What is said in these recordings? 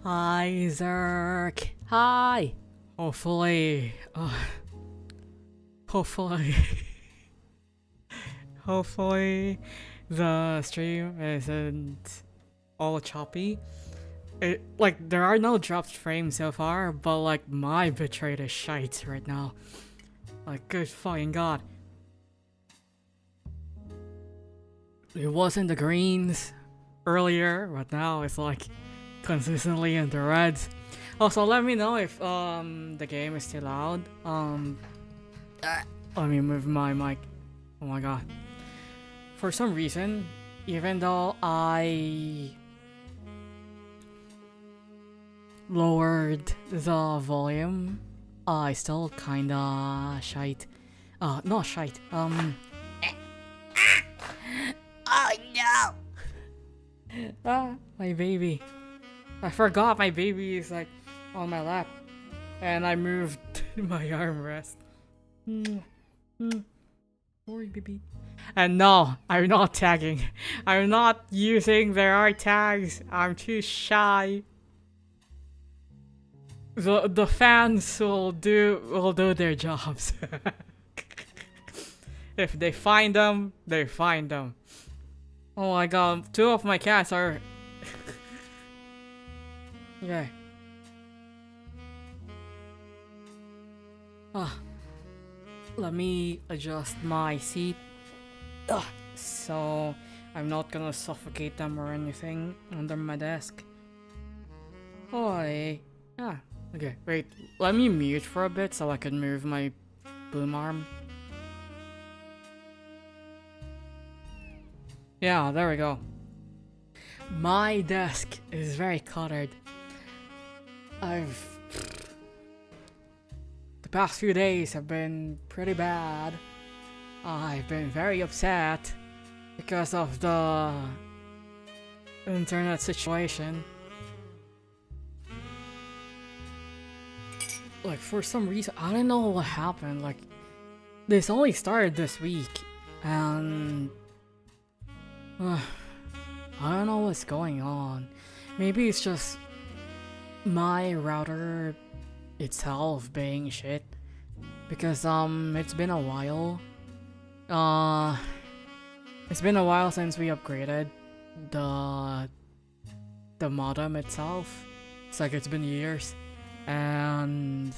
Hi, Zerk. Hi. Hopefully, hopefully, hopefully, the stream isn't all choppy. Like there are no dropped frames so far, but like my bitrate is shite right now. Like good fucking god. It was in the greens earlier, but now it's like consistently in the reds. Also, let me know if the game is too loud. Let me move my mic. Oh my god. For some reason, even though I lowered the volume, I still kinda shite. Not shite. Oh no! My baby. I forgot my baby is like on my lap, and I moved my armrest. Sorry, baby. And no, I'm not tagging. I'm not using their art tags. I'm too shy. The fans will do their jobs. If they find them, they find them. Oh my god, 2 of my cats are. Okay. Let me adjust my seat. So I'm not gonna suffocate them or anything under my desk. Oi. Okay, wait. Let me mute for a bit so I can move my boom arm. Yeah, there we go. My desk is very cluttered. The past few days have been pretty bad. I've been very upset because of the internet situation. Like, for some reason, I don't know what happened. Like, this only started this week, and I don't know what's going on. Maybe it's just my router itself being shit, because it's been a while. It's been a while since we upgraded the modem itself. It's like it's been years, and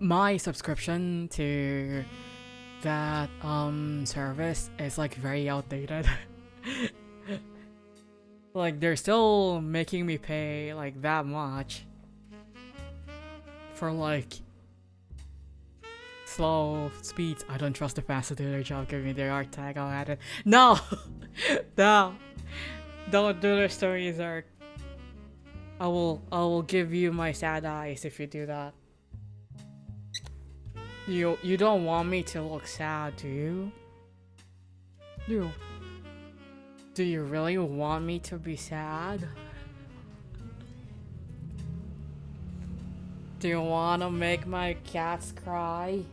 my subscription to that service is like very outdated. Like they're still making me pay like that much for like slow speeds. I don't trust the fans to do their job. Give me their art tag. I'll add it. No, no, don't do this to me, Zerk. I will give you my sad eyes if you do that. You don't want me to look sad, do you? Do you really want me to be sad? Do you want to make my cats cry?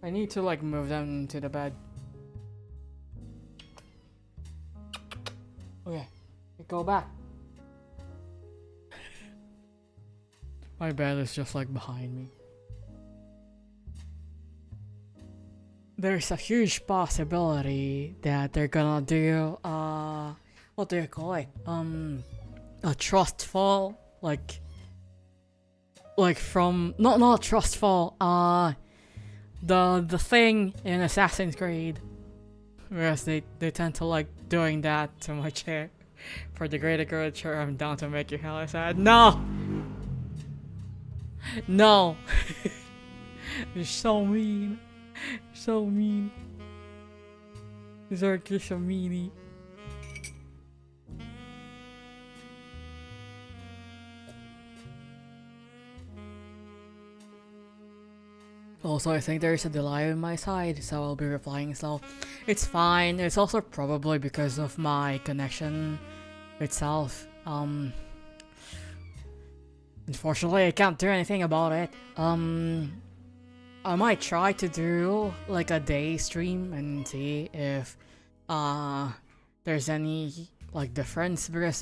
I need to like move them to the bed. Okay, go back. My bed is just like behind me. There's a huge possibility that they're gonna do what do you call it? A trust fall, like from not trust fall, the thing in Assassin's Creed, whereas they tend to like doing that to my chair. For the greater good, sure, I'm down to make you hella sad. No, no. You're so mean. So mean. Zerk, you're so meanie. Also, I think there's a delay on my side, so I'll be replying slow. It's fine. It's also probably because of my connection itself. Unfortunately, I can't do anything about it. I might try to do like a day stream and see if there's any like difference, because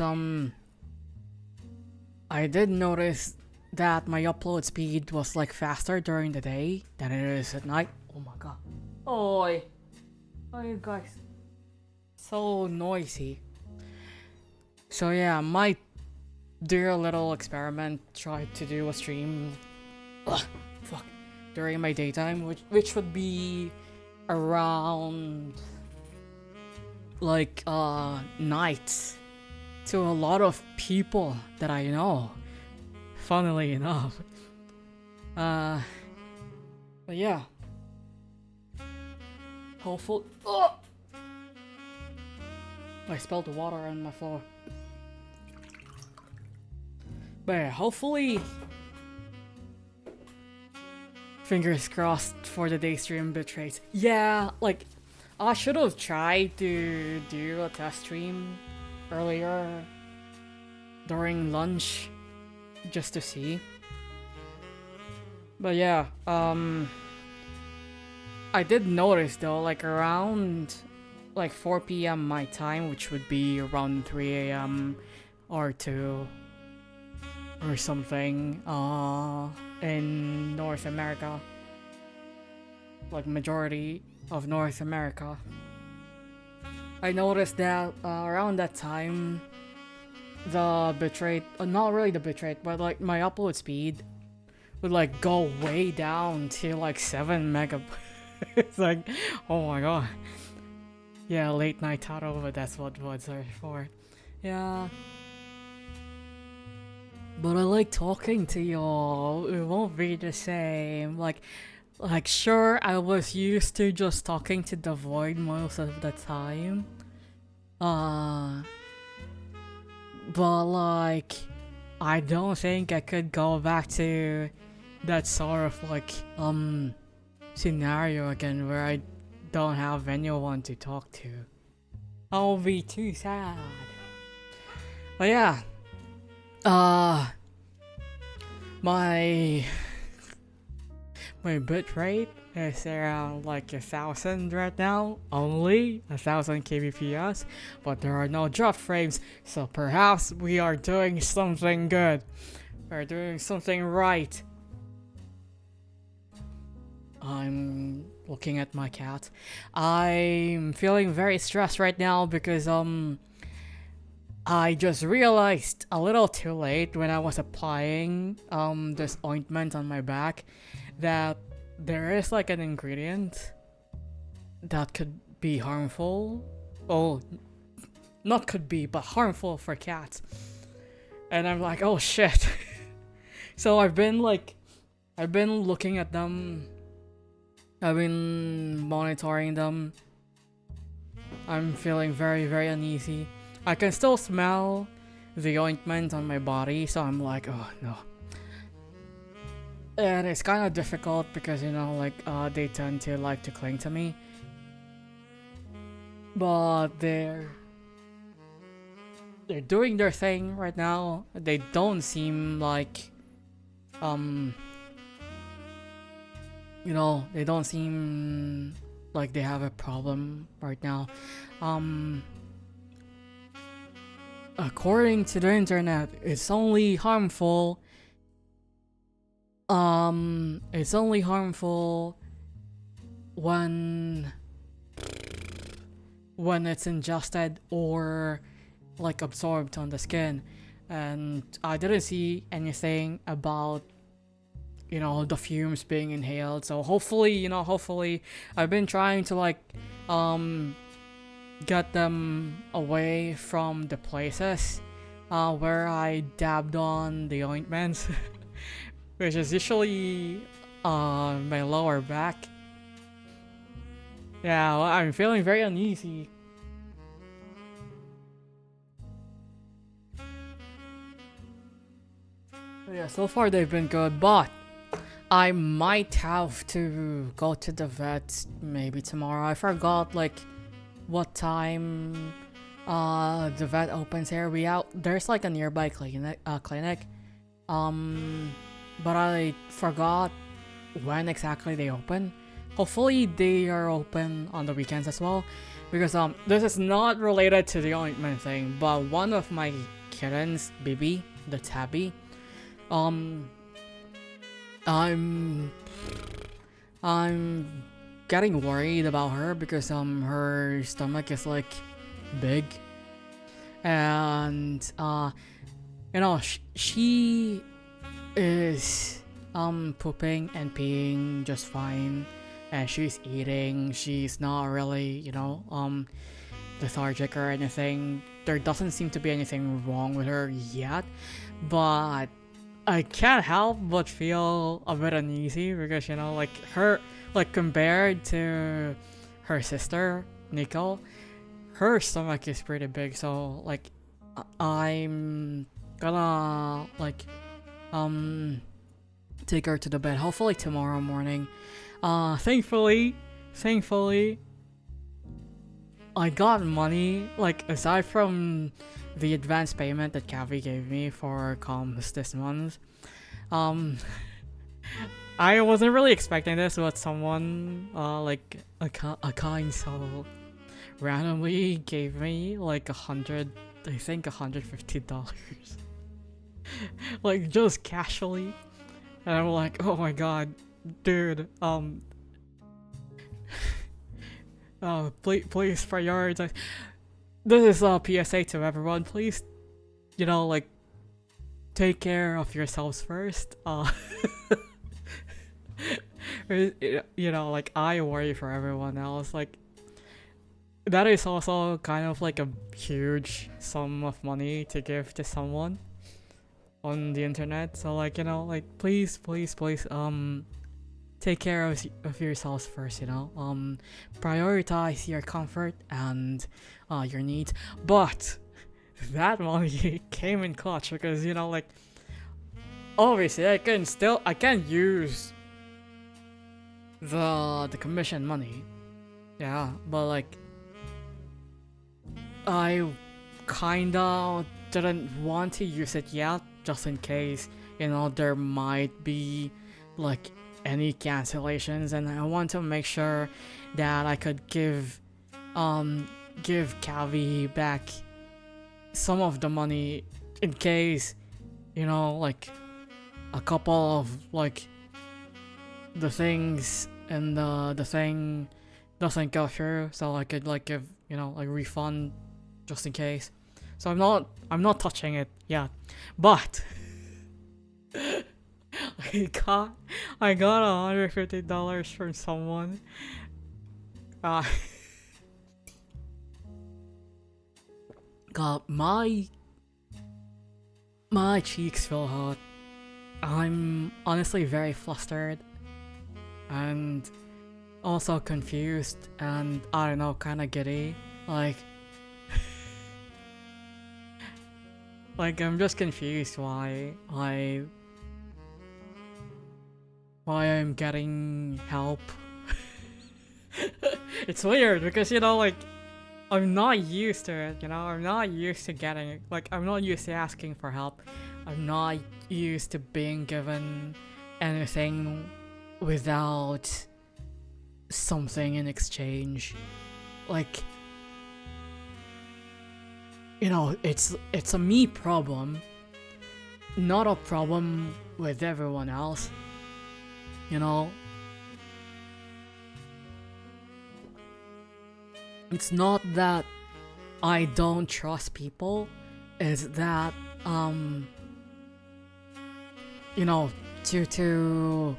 I did notice that my upload speed was like faster during the day than it is at night. Oh my god. Oi. Oh, you guys. So noisy. So yeah, I might do a little experiment, try to do a stream fuck, during my daytime, which would be around like nights to a lot of people that I know. Funnily enough. But yeah. Hopefully. Oh! I spilled the water on my floor. But yeah, hopefully. Fingers crossed for the day stream bitrate. Yeah, like I should have tried to do a test stream earlier during lunch, just to see. But yeah, I did notice though, like around like 4 p.m. my time, which would be around 3 a.m. or 2 or something, in North America, like majority of North America. I noticed that around that time, the bitrate, not really the bitrate, but like my upload speed would like go way down to like 7 megabytes. It's like, oh my god. Yeah, late night title, but that's what VODs are for. Yeah. But I like talking to y'all. It won't be the same. Like sure, I was used to just talking to the void most of the time. But like, I don't think I could go back to that sort of like scenario again where I don't have anyone to talk to. I'll be too sad. But yeah, my bitrate is around like 1,000 right now, only 1,000 kbps, but there are no drop frames, so perhaps we are doing something good. We're doing something right. I'm looking at my cat. I'm feeling very stressed right now because I just realized a little too late when I was applying this ointment on my back that there is like an ingredient that could be harmful. Oh, not could be, but harmful for cats. And I'm like, oh shit. So I've been looking at them. I've been monitoring them. I'm feeling very, very uneasy. I can still smell the ointment on my body, so I'm like, oh no. And it's kind of difficult because, you know, like, they tend to like to cling to me. But they're doing their thing right now. They don't seem like, you know, they don't seem like they have a problem right now. According to the internet, it's only harmful. It's only harmful when it's ingested or like absorbed on the skin, and I didn't see anything about, you know, the fumes being inhaled. So hopefully I've been trying to like get them away from the places where I dabbed on the ointments, which is usually my lower back. Yeah, well, I'm feeling very uneasy. Yeah, so far they've been good, but I might have to go to the vet maybe tomorrow. I forgot like what time the vet opens here. There's like a nearby clinic. But I forgot when exactly they open. Hopefully they are open on the weekends as well, because this is not related to the ointment thing, but one of my kittens, Bibi, the tabby, I'm getting worried about her because her stomach is like big, and she is pooping and peeing just fine, and she's eating. She's not really lethargic or anything. There doesn't seem to be anything wrong with her yet, but I can't help but feel a bit uneasy because compared to her sister Nico, her stomach is pretty big. So I'm gonna take her to the bed hopefully tomorrow morning. Thankfully I got money, aside from the advance payment that Kavi gave me for comms this month. I wasn't really expecting this, but someone, a kind soul, randomly gave me $150. Just casually. And I'm like, oh my god, dude, please prioritize. This is a PSA to everyone. Please, take care of yourselves first. I worry for everyone else. That is also kind of a huge sum of money to give to someone on the internet. So please, take care of yourselves first. Prioritize your comfort and your needs. But that money came in clutch because obviously I can use the commission money. Yeah, but I kinda didn't want to use it yet, just in case there might be any cancellations, and I want to make sure that I could give Calvi back some of the money in case a couple of the things and the thing doesn't go through, so I could give refund just in case. So I'm not touching it yet, but I got $150 from someone. God, my cheeks feel hot. I'm honestly very flustered and also confused, and I don't know, kind of giddy. I'm just confused why I'm getting help. It's weird because I'm not used to it. I'm not used to getting it. I'm not used to asking for help. I'm not used to being given anything without something in exchange. It's a me problem, not a problem with everyone else. It's not that I don't trust people, it's that due to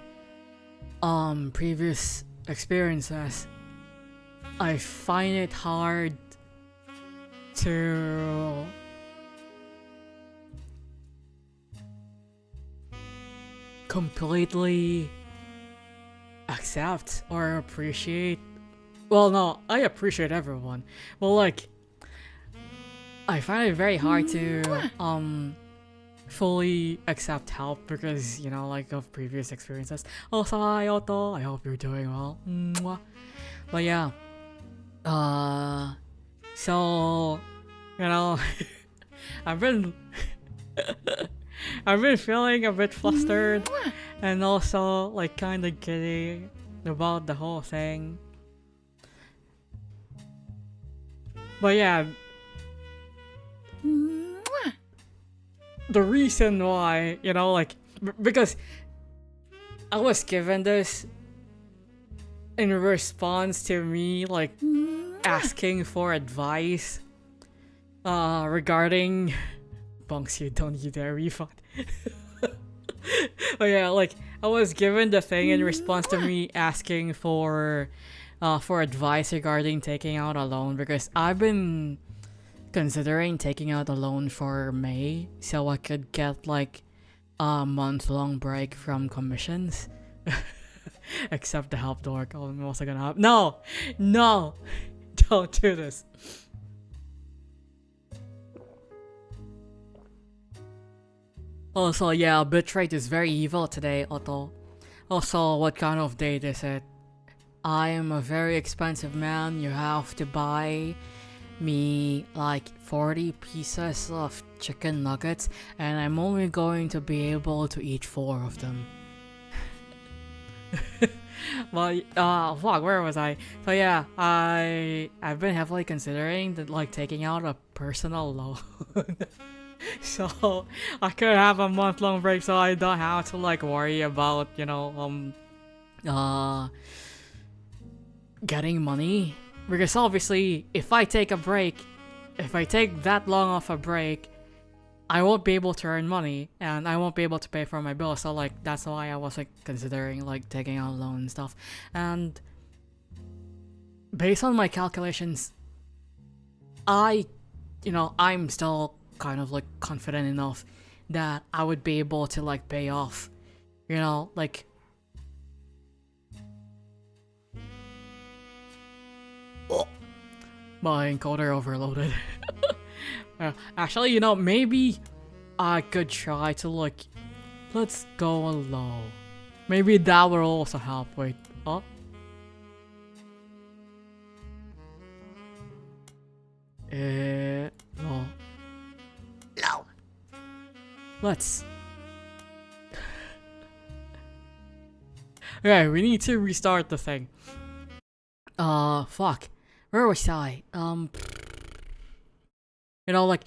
previous experiences, I find it hard to completely accept or appreciate. Well, no, I appreciate everyone. Well, I find it very hard to fully accept help because, you know, like of previous experiences. Also, hi Otto, I hope you're doing well. Mwah. But yeah, so, you know, I've been I've been feeling a bit flustered and also like kind of giddy about the whole thing. But yeah, the reason why, you know, like, because I was given this in response to me, like, asking for advice, regarding bunks you don't need a refund. But yeah, like, I was given the thing in response to me asking for advice regarding taking out a loan because I've been considering taking out a loan for May so I could get like a month-long break from commissions. Except the help dork. I'm also gonna help. No! No! Don't do this. Also, yeah, bitrate is very evil today, Otto. Also, what kind of date is it? I am a very expensive man. You have to buy me like 40 pieces of chicken nuggets and I'm only going to be able to eat 4 of them. But fuck, where was I? So yeah, I've been heavily considering that, like, taking out a personal loan. So I could have a month-long break so I don't have to like worry about, you know, getting money. Because obviously, if I take that long off a break, I won't be able to earn money and I won't be able to pay for my bills. So like that's why I was like considering like taking out a loan and stuff. And based on my calculations, I'm still kind of like confident enough that I would be able to like pay off, you know, like my encoder overloaded. Actually, you know, maybe I could try to like, let's go low. Maybe that will also help. Wait, oh. No. No. Let's. Okay, we need to restart the thing. Fuck. Where was I? You know, like,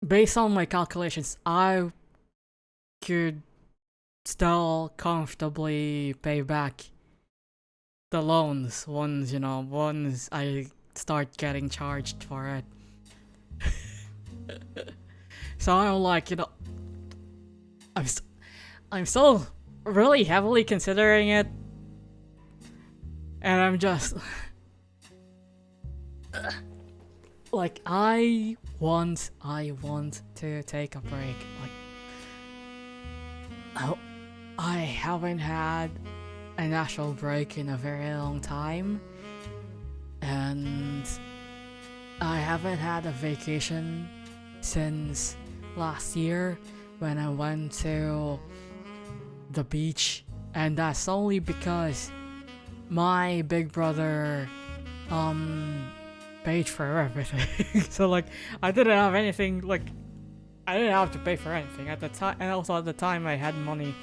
based on my calculations, I could still comfortably pay back the loans once I start getting charged for it. So I'm like, you know, I'm still really heavily considering it, and I'm just like, I want to take a break. Like, I haven't had an actual break in a very long time, and I haven't had a vacation since last year when I went to the beach, and that's only because my big brother paid for everything. So like I didn't have anything, like I didn't have to pay for anything at the time, and also at the time I had money.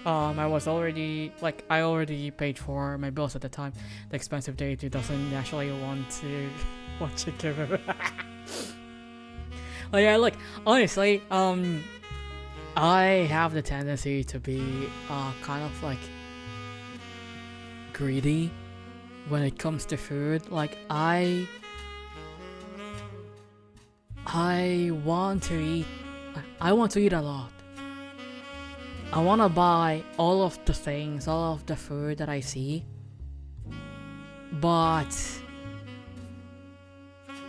I already paid for my bills at the time. The expensive deity doesn't actually want to watch it give him. Well, yeah, like honestly, I have the tendency to be kind of like greedy when it comes to food. Like I want to eat a lot. I want to buy all of the things, all of the food that I see. But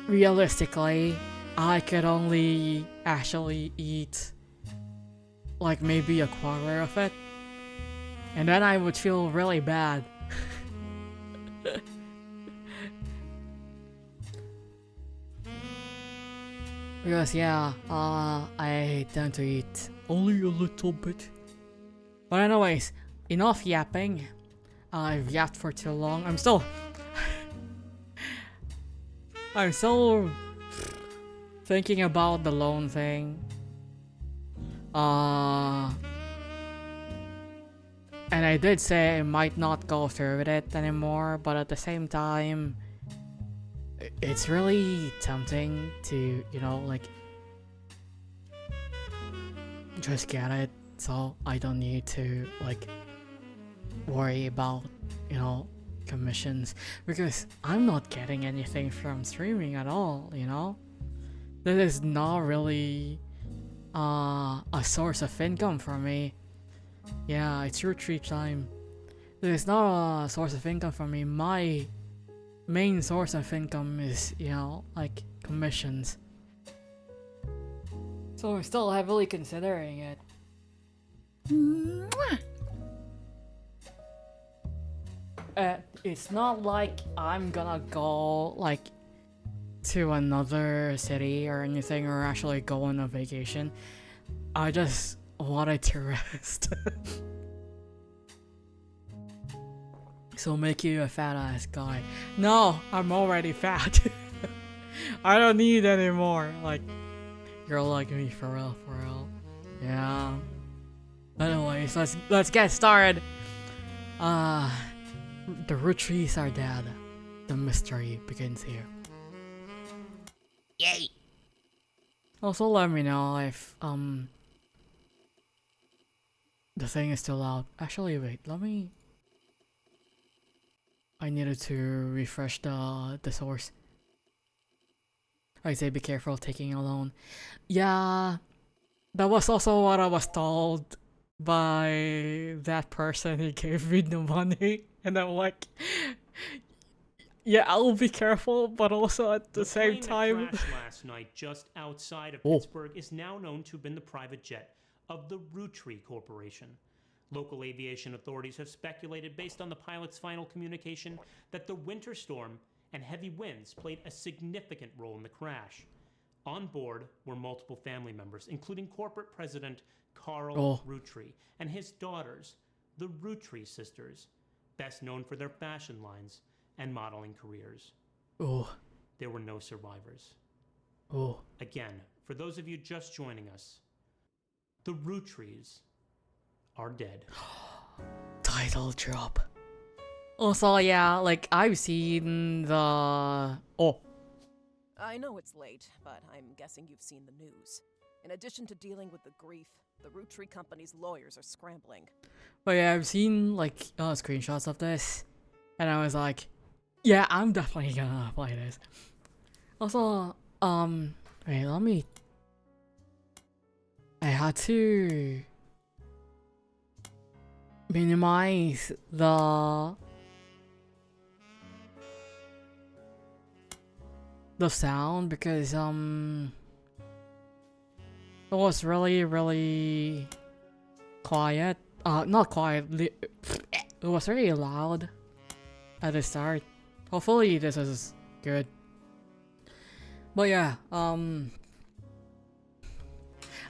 realistically, I could only actually eat like maybe a quarter of it. And then I would feel really bad. Because yeah, I I tend to eat only a little bit. But anyways, enough yapping. I've yapped for too long. I'm still thinking about the loan thing. And I did say I might not go through with it anymore, but at the same time, it's really tempting to, you know, like, just get it so I don't need to, like, worry about, you know, commissions, because I'm not getting anything from streaming at all, you know? This is not really a source of income for me. Yeah, it's Roottrees time. There's not a source of income for me. My main source of income is, you know, like commissions. So I'm still heavily considering it. It's not like I'm gonna go like to another city or anything, or actually go on a vacation. I just wanted to rest. So make you a fat ass guy. No, I'm already fat. I don't need any more. Like, you're like me for real, for real. Yeah. Anyways, let's get started. The Roottrees are dead. The mystery begins here. Yay! Also, let me know if the thing is too loud. Actually, wait. I needed to refresh the source. I say be careful taking a loan. Yeah, that was also what I was told by that person who gave me the money, and I'm like, yeah, I'll be careful, but also at the same time. The plane that crashed last night just outside of Pittsburgh is now known to have been the private jet of the Roottrees Corporation. Local aviation authorities have speculated, based on the pilot's final communication, that the winter storm and heavy winds played a significant role in the crash. On board were multiple family members, including corporate president Carl Roottrees and his daughters, the Roottrees sisters, best known for their fashion lines and modeling careers. There were no survivors. Again, for those of you just joining us, the Roottrees are dead. Title drop. Also, yeah, like, I've seen the... I know it's late, but I'm guessing you've seen the news. In addition to dealing with the grief, the Roottrees company's lawyers are scrambling. But yeah, I've seen, like, screenshots of this, and I was like, yeah, I'm definitely gonna play this. Also, wait, I had to minimize the sound because it was really quiet. Not quiet. It was really loud at the start. Hopefully this is good. But yeah, I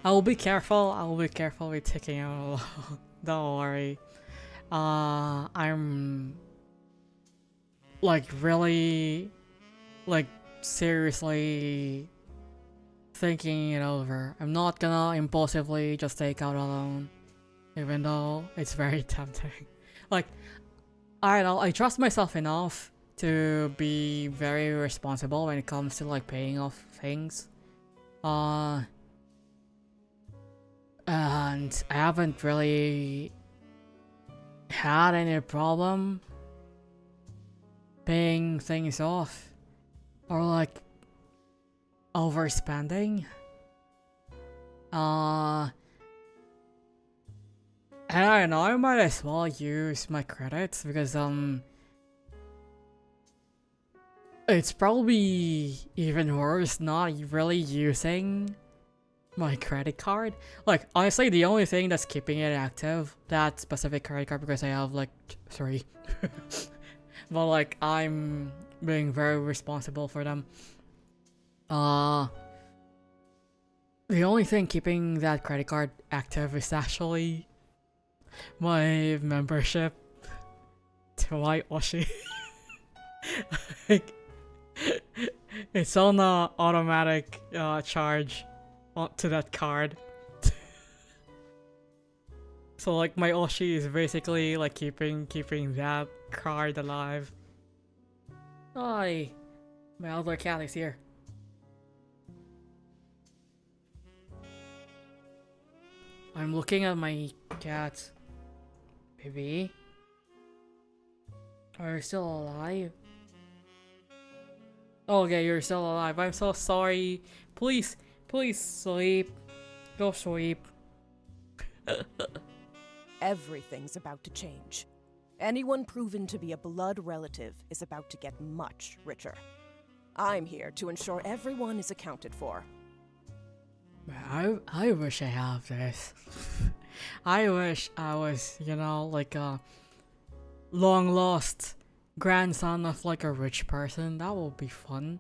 will be careful. I will be careful with taking out. Don't worry. I'm like really, like, seriously thinking it over. I'm not gonna impulsively just take out a loan, even though it's very tempting. Like, I don't know, I trust myself enough to be very responsible when it comes to, like, paying off things. And I haven't really had any problem paying things off or, like, overspending. And I don't know, I might as well use my credits because it's probably even worse not really using my credit card. Like, honestly, the only thing that's keeping it active, that specific credit card, because I have like 3. But like, I'm being very responsible for them. The only thing keeping that credit card active is actually my membership to my Oshi. Like, it's on a automatic charge to that card. So like my Oshi is basically like keeping that card alive. Hi, my elder cat is here. I'm looking at my cat. Baby, are you still alive? Okay, you're still alive. I'm so sorry. Please sleep. Go sleep. Everything's about to change. Anyone proven to be a blood relative is about to get much richer. I'm here to ensure everyone is accounted for. I wish I have this. I wish I was, like a long lost grandson of like a rich person. That would be fun.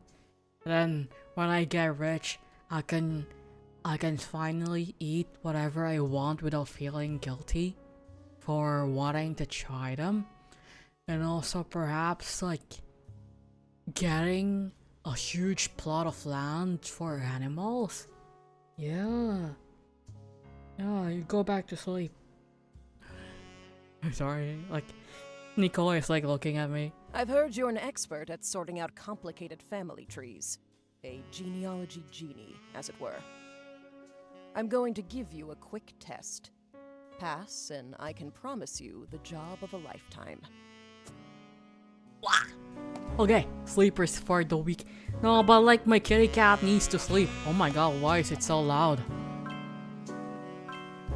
Then when I get rich, I can finally eat whatever I want without feeling guilty for wanting to try them. And also perhaps like getting a huge plot of land for animals. Yeah, you go back to sleep. I'm sorry, like, Nicole is like looking at me. I've heard you're an expert at sorting out complicated family trees. A genealogy genie, as it were. I'm going to give you a quick test. Pass, and I can promise you the job of a lifetime. Okay, sleepers for the week. No, but like my kitty cat needs to sleep. Oh my god, why is it so loud?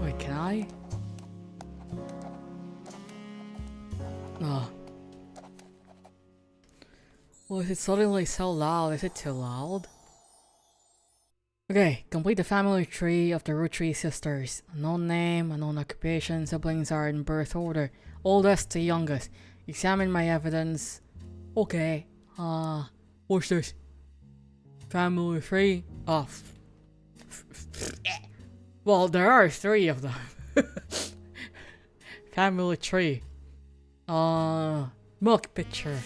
Wait, can I? Oh. Why is it suddenly so loud? Is it too loud? Okay, complete the family tree of the Roottrees sisters. Unknown name, unknown occupation, siblings are in birth order. Oldest to youngest. Examine my evidence. Okay, what's this? Family tree? Oh. Well, there are 3 of them. Family tree. Milk picture.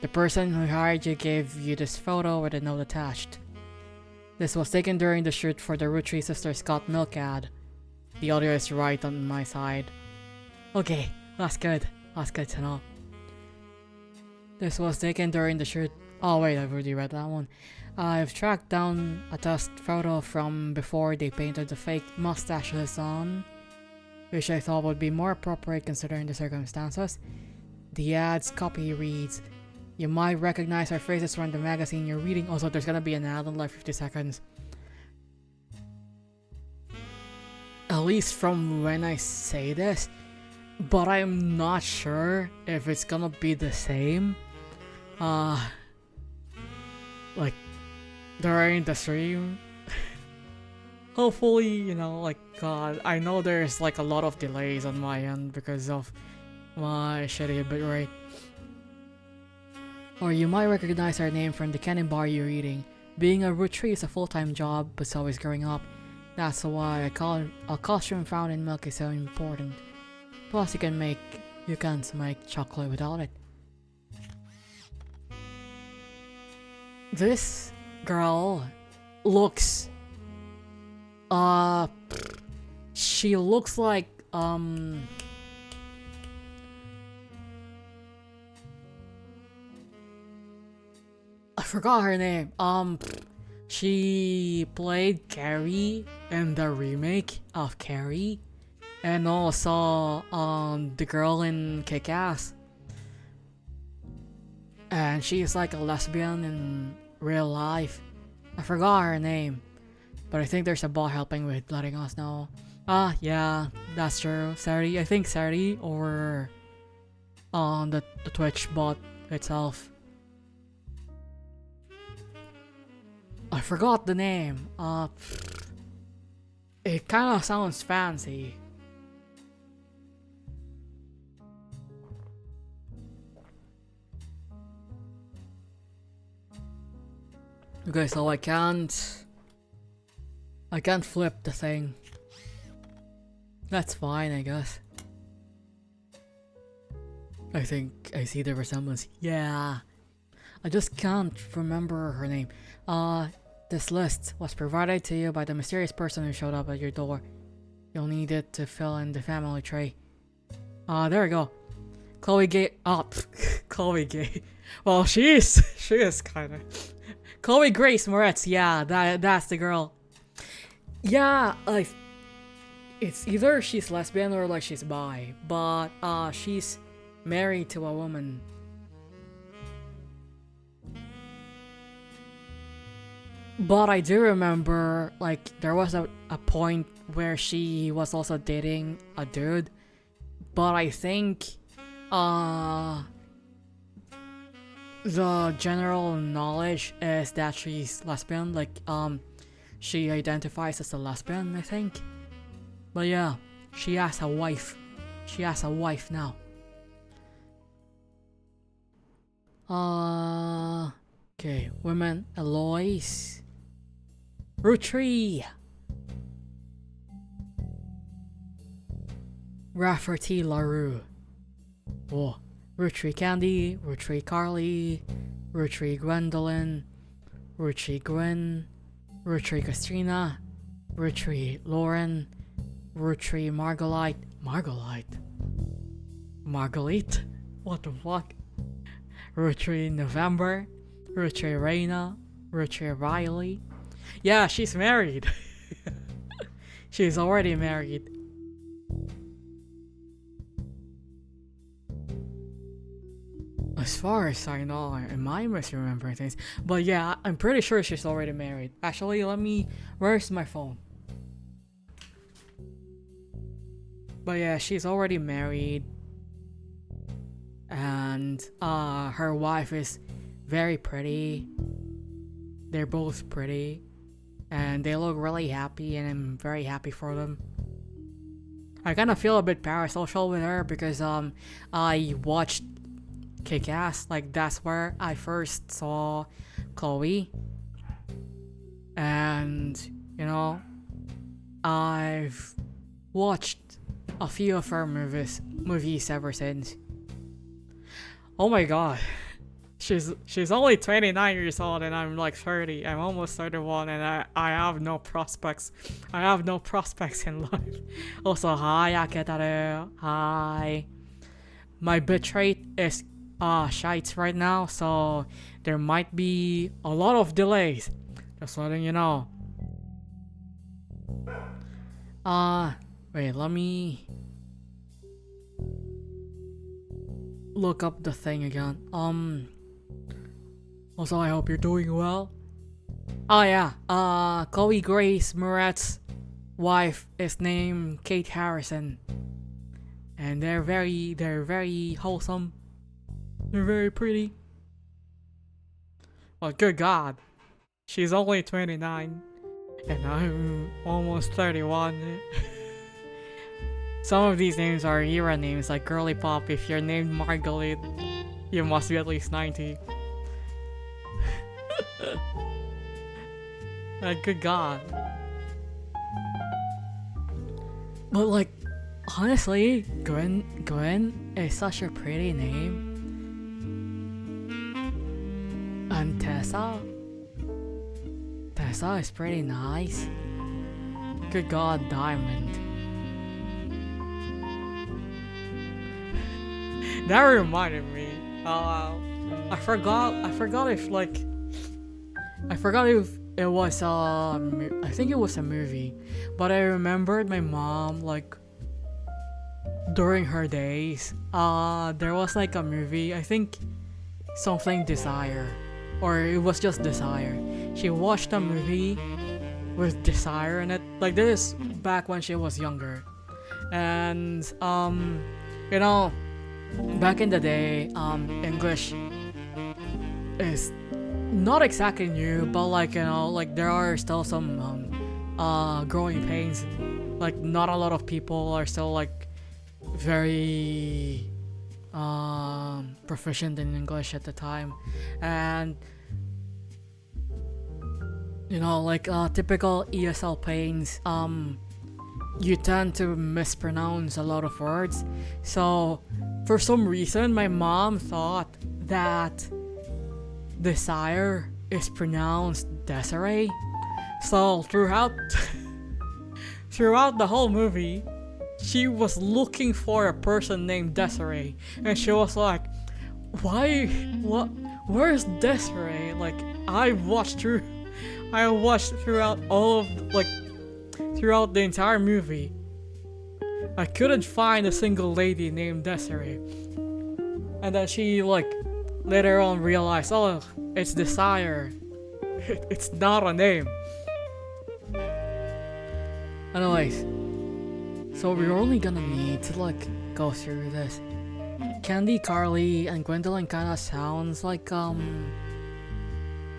The person who hired you gave you this photo with a note attached. This was taken during the shoot for the Roottrees Sisters Got Milk ad. The audio is right on my side. Okay, that's good. That's good to know. This was taken during the shoot. Oh wait, I've already read that one. I've tracked down a test photo from before they painted the fake mustaches on, which I thought would be more appropriate considering the circumstances. The ad's copy reads, "You might recognize our faces from the magazine you're reading." Also, there's gonna be an ad in like 50 seconds. At least from when I say this, but I'm not sure if it's gonna be the same. Like during the stream. Hopefully, like, God, I know there's like a lot of delays on my end because of my shitty bitrate. Or you might recognize our name from the candy bar you're eating. Being a Roottrees is a full-time job, but so is growing up. That's why a costume found in milk is so important. Plus you can't make chocolate without it. This girl looks she looks like I forgot her name. She played Carrie in the remake of Carrie, and also the girl in Kick-Ass. And she's like a lesbian in real life. I forgot her name, but I think there's a bot helping with letting us know. Yeah, that's true. Sari, I think Sari, or on the Twitch bot itself. I forgot the name. It kind of sounds fancy. Okay, so I can't I can't flip the thing. That's fine, I guess. I think I see the resemblance. Yeah. I just can't remember her name. This list was provided to you by the mysterious person who showed up at your door. You'll need it to fill in the family tree. There we go. Chloe Gay. Chloe Gay. Well, she is kinda. Chloe Grace Moretz, yeah, that's the girl. Yeah, like, it's either she's lesbian or like she's bi, but she's married to a woman. But I do remember, like, there was a point where she was also dating a dude, but I think the general knowledge is that she's lesbian, like, she identifies as a lesbian, I think. But yeah, she has a wife. She has a wife now. Okay, women, Eloise. Roottrees. Rafferty LaRue. Oh, Roottrees Candy, Roottrees Carly, Roottrees Gwendolyn, Roottrees Gwen, Roottrees Katrina, Roottrees Lauren, Roottrees Marguerite? What the fuck? Roottrees November, Roottrees Reina, Roottrees Riley. Yeah, she's married. She's already married. As far as I know, I might misremembering things, but yeah, I'm pretty sure she's already married. Actually, where's my phone? But yeah, she's already married, and her wife is very pretty. They're both pretty, and they look really happy, and I'm very happy for them. I kind of feel a bit parasocial with her because I watched Kick-Ass, like that's where I first saw Chloe, and you know, I've watched a few of her movies ever since. Oh my god, she's only 29 years old and I'm like 30. I'm almost 31 and I have no prospects. I have no prospects in life. Also, hi Aketaru. Hi. My bitrate is shites right now, so there might be a lot of delays. Just letting you know. Wait, let me look up the thing again. Also, I hope you're doing well. Oh yeah, Chloe Grace Moretz's wife is named Kate Harrison, and they're very wholesome. They're very pretty. Well, good God, she's only 29, and I'm almost 31. Some of these names are era names, like Girly Pop. If you're named Margalit, you must be at least 90. Like, good God. But like, honestly, Gwen is such a pretty name. And Tessa is pretty nice. Good God, Diamond. That reminded me. I forgot if it was I think it was a movie, but I remembered my mom, like, during her days, there was like a movie, I think something Desire, or it was just Desire. She watched a movie with Desire in it, like this back when she was younger, and you know, back in the day, English is not exactly new, but like, you know, like there are still some growing pains. Like, not a lot of people are still like very proficient in English at the time, and You know, like typical ESL pains, you tend to mispronounce a lot of words. So, for some reason, my mom thought that desire is pronounced Desiree. So, throughout the whole movie, she was looking for a person named Desiree, and she was like, "Why? What? Where's Desiree?" Like, I watched throughout all of throughout the entire movie. I couldn't find a single lady named Desiree, and then she later on realized, oh, it's Desire. It's not a name. Anyways, so we're only gonna need to go through this. Candy, Carly, and Gwendolyn kinda sounds like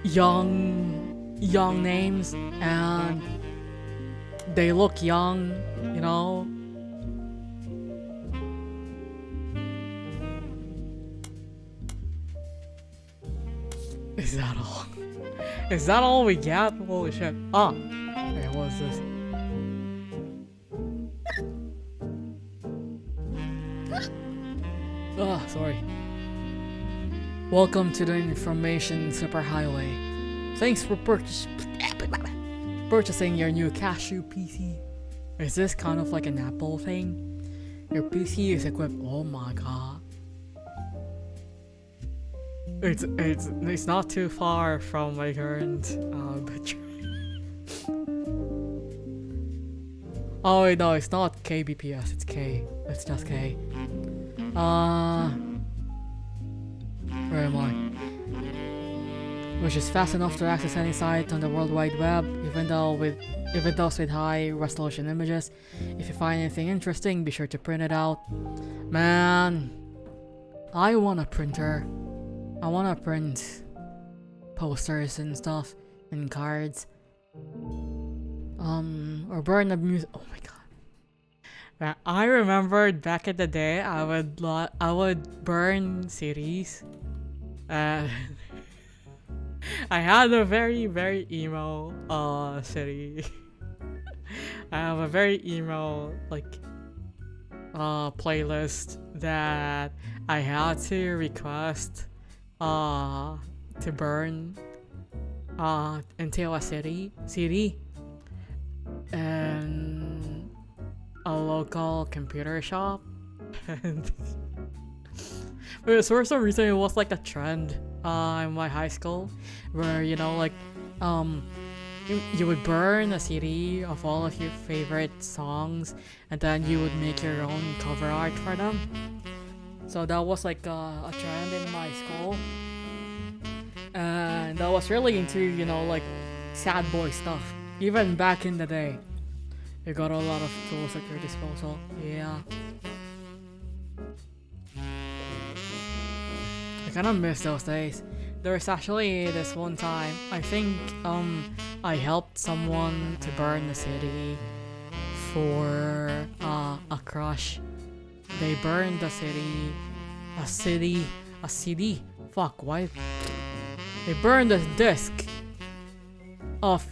young names, and they look young, you know. Is that all? Is that all we got? Holy shit. Ah! Okay, what is this? Ah, sorry. Welcome to the information superhighway. Thanks for purchasing your new cashew PC. Is this kind of like an Apple thing? Your PC is equipped. Oh my god. It's not too far from my current battery. Oh wait, no, it's not kbps. It's K. It's just K. Where am I? Which is fast enough to access any site on the World Wide Web, even those with high resolution images. If you find anything interesting, be sure to print it out. Man, I want a printer. I want to print posters and stuff and cards. Or burn the music. Oh my god. I remembered back in the day, I would burn CDs. I had a very emo CD. I have a very emo playlist that I had to request to burn into a CD and a local computer shop. And for some reason it was like a trend in my high school where you would burn a CD of all of your favorite songs and then you would make your own cover art for them. So that was like a trend in my school, and I was really into sad boy stuff. Even back in the day, you got a lot of tools at your disposal. Yeah. I kind of miss those days. There was actually this one time, I think I helped someone to burn the CD for a crush. They burned the CD. Fuck, why? They burned a disc of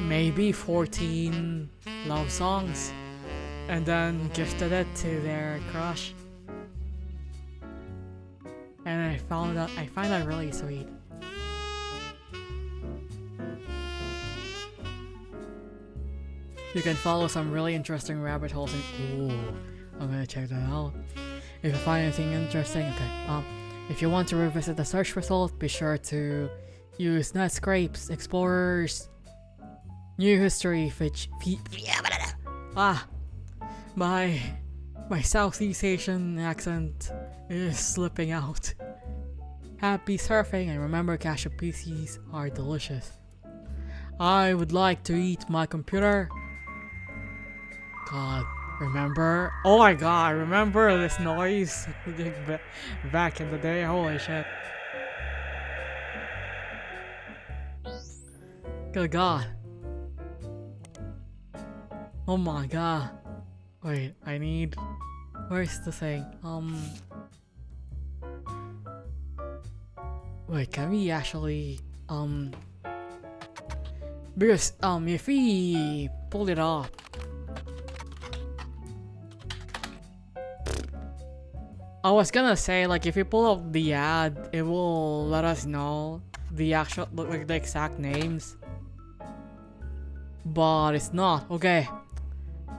maybe 14 love songs and then gifted it to their crush. And I find that really sweet. You can follow some really interesting rabbit holes and I'm gonna check that out. If you find anything interesting, okay. If you want to revisit the search result, be sure to use Netscrapes, Explorers, New History, my Southeast Asian accent is slipping out. Happy surfing, and remember, cashew PCs are delicious. I would like to eat my computer. God, remember? Oh my god, remember this noise back in the day? Holy shit. Good god. Oh my god. Wait, I need... Where's the thing? Wait, can we actually... Because if we pull it up, I was gonna say like if you pull up the ad, it will let us know the actual like the exact names. But it's not. Okay,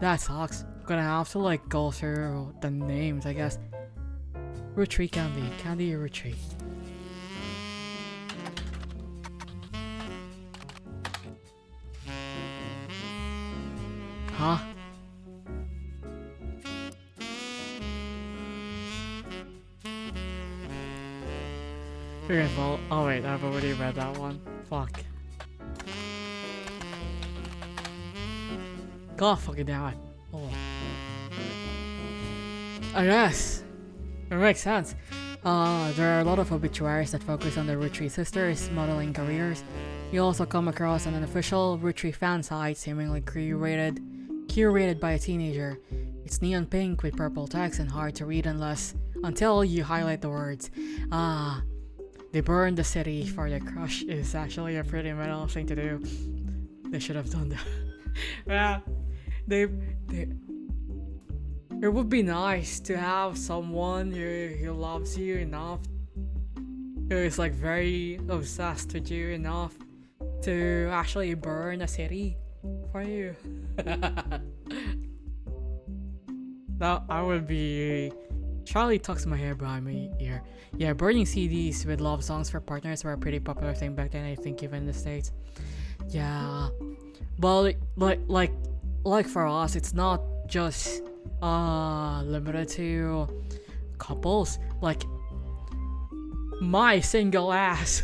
that sucks. I'm gonna have to like go through the names, I guess. Roottrees candy Roottrees. Huh? Beautiful. Oh wait, I've already read that one. Fuck. God fucking damn it. Oh. I guess. It makes sense. There are a lot of obituaries that focus on the Roottrees sisters' modeling careers. You also come across an unofficial Roottrees fan site seemingly curated by a teenager. It's neon pink with purple text and hard to read until you highlight the words. They burned the city for their crush is actually a pretty metal thing to do. They should have done that. Yeah, it would be nice to have someone who loves you enough, who is like very obsessed with you enough to actually burn a city for you. That I would be. Charlie tucks my hair behind my ear. Yeah, burning CDs with love songs for partners were a pretty popular thing back then, I think, even in the States. Yeah, but like for us, it's not just limited to couples. Like my single ass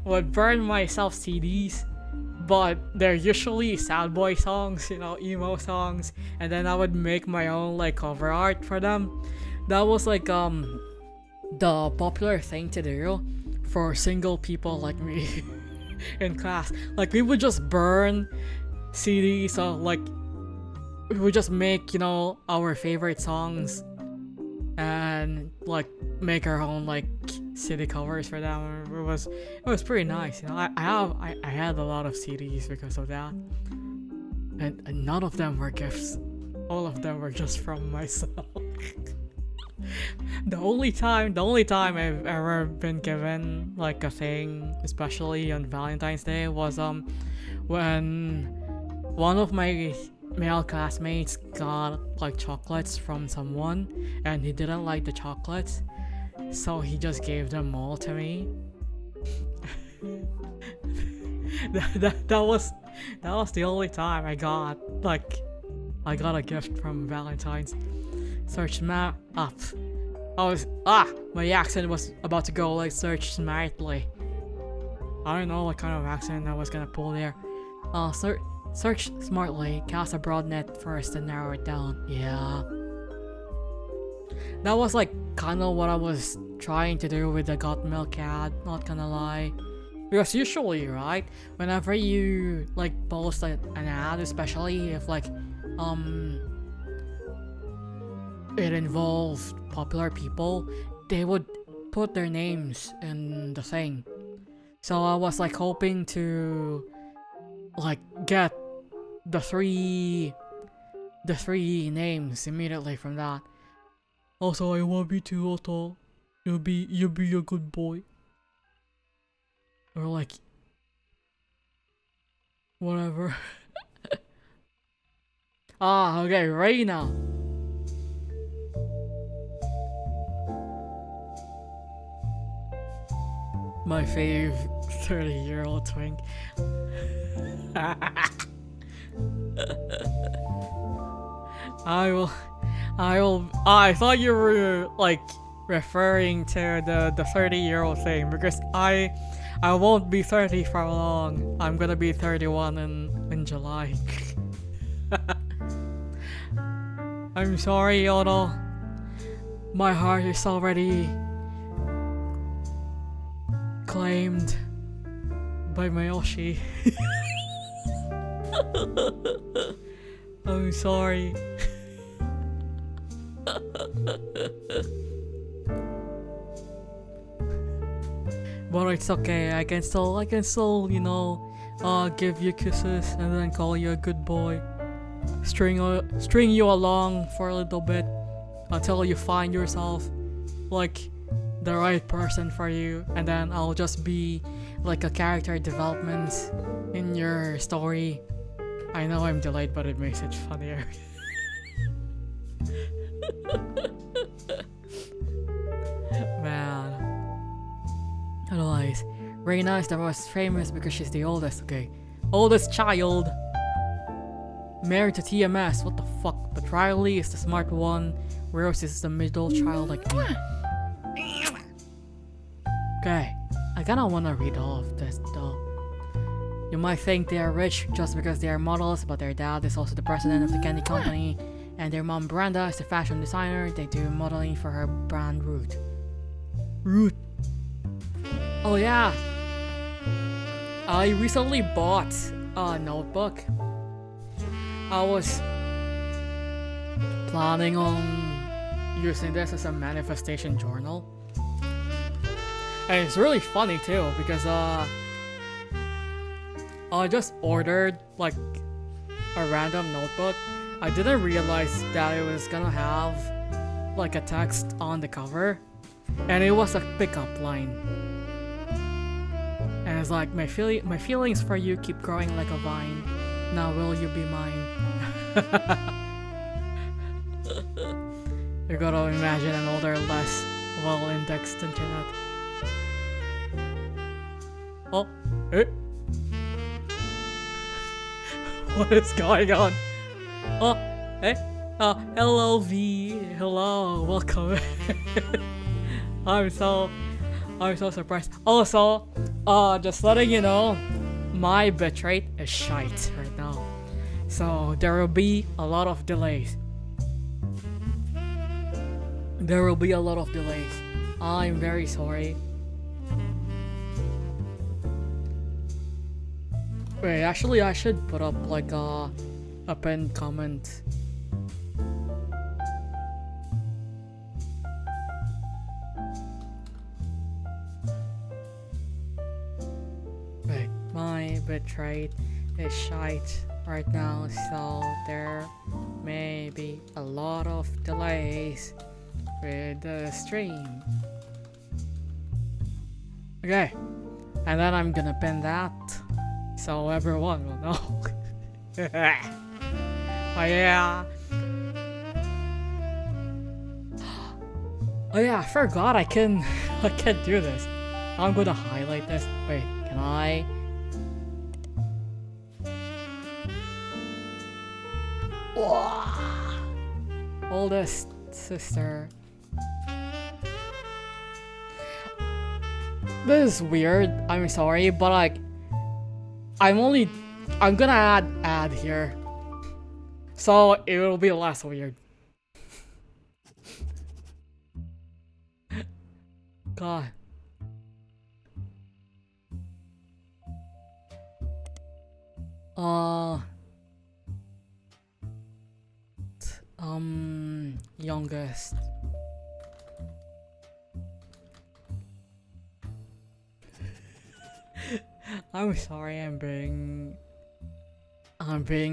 would burn myself CDs, but they're usually sad boy songs, you know, emo songs, and then I would make my own like cover art for them. That was like the popular thing to do for single people like me in class. Like we would just burn CDs, so like we would just make, you know, our favorite songs and like make our own like CD covers for them. It was pretty nice, you know. I had a lot of CDs because of that, and none of them were gifts. All of them were just from myself. The only time I've ever been given like a thing, especially on Valentine's Day, was when one of my male classmates got like chocolates from someone and he didn't like the chocolates, so he just gave them all to me. that was the only time I got a gift from Valentine's. Search map up. My accent was about to go like search smartly. I don't know what kind of accent I was gonna pull there. Search smartly, cast a broad net first and narrow it down. Yeah. That was like kinda what I was trying to do with the got milk ad, not gonna lie. Because usually, right, whenever you like post an ad, especially if like it involved popular people, they would put their names in the thing. So I was like hoping to like get the three names immediately from that. Also, I love you too, Otto. You'll be a good boy. Or like whatever. Okay, right now. My fave 30-year-old twink. I thought you were like referring to the 30-year-old thing, because I won't be 30 for long. I'm gonna be 31 in July. I'm sorry, Otto. My heart is already claimed by Mayoshi. I'm sorry. But it's okay. I can still, you know, give you kisses and then call you a good boy. String you along for a little bit until you find yourself like the right person for you, and then I'll just be like a character development in your story. I know I'm delayed, but it makes it funnier. Man. Otherwise, Reina is the most famous because she's the oldest, okay? Oldest child. Married to TMS, what the fuck? But Riley is the smart one. Rose is the middle child like me. Okay, I kinda wanna read all of this though. You might think they are rich just because they are models, but their dad is also the president of the candy company, and their mom Brenda is the fashion designer. They do modeling for her brand Root. Oh yeah, I recently bought a notebook. I was planning on using this as a manifestation journal. And it's really funny too because I just ordered like a random notebook. I didn't realize that it was gonna have like a text on the cover, and it was a pickup line. And it's like my feelings for you keep growing like a vine. Now will you be mine? You gotta imagine an older, less well-indexed internet. Oh, eh? What is going on? Oh, eh? Hello V, hello, welcome. I'm so surprised. Also, just letting you know, my bitrate is shite right now, so there will be a lot of delays. I'm very sorry. Wait, actually I should put up like a pinned comment. Wait, my bitrate is shite right now, so there may be a lot of delays with the stream. Okay, and then I'm gonna pin that so everyone will know. Oh yeah. Oh yeah, I forgot I can do this. I'm gonna highlight this. Wait, can I? Oldest sister. This is weird, I'm sorry, but like I'm gonna add here, so it will be less weird. God. Youngest. I'm sorry, I'm being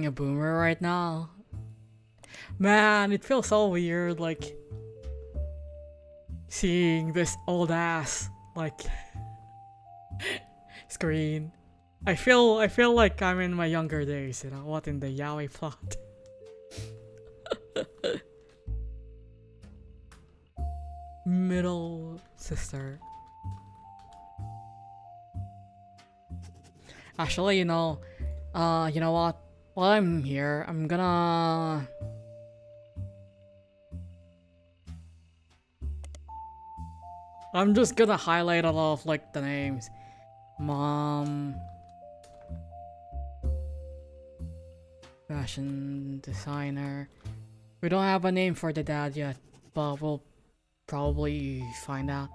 a boomer right now. Man, it feels so weird, like seeing this old ass like screen. I feel like I'm in my younger days, you know, what in the yaoi plot. Middle sister. Actually, you know what? While I'm here, I'm just gonna highlight a lot of like the names. Mom, fashion designer. We don't have a name for the dad yet, but we'll probably find out.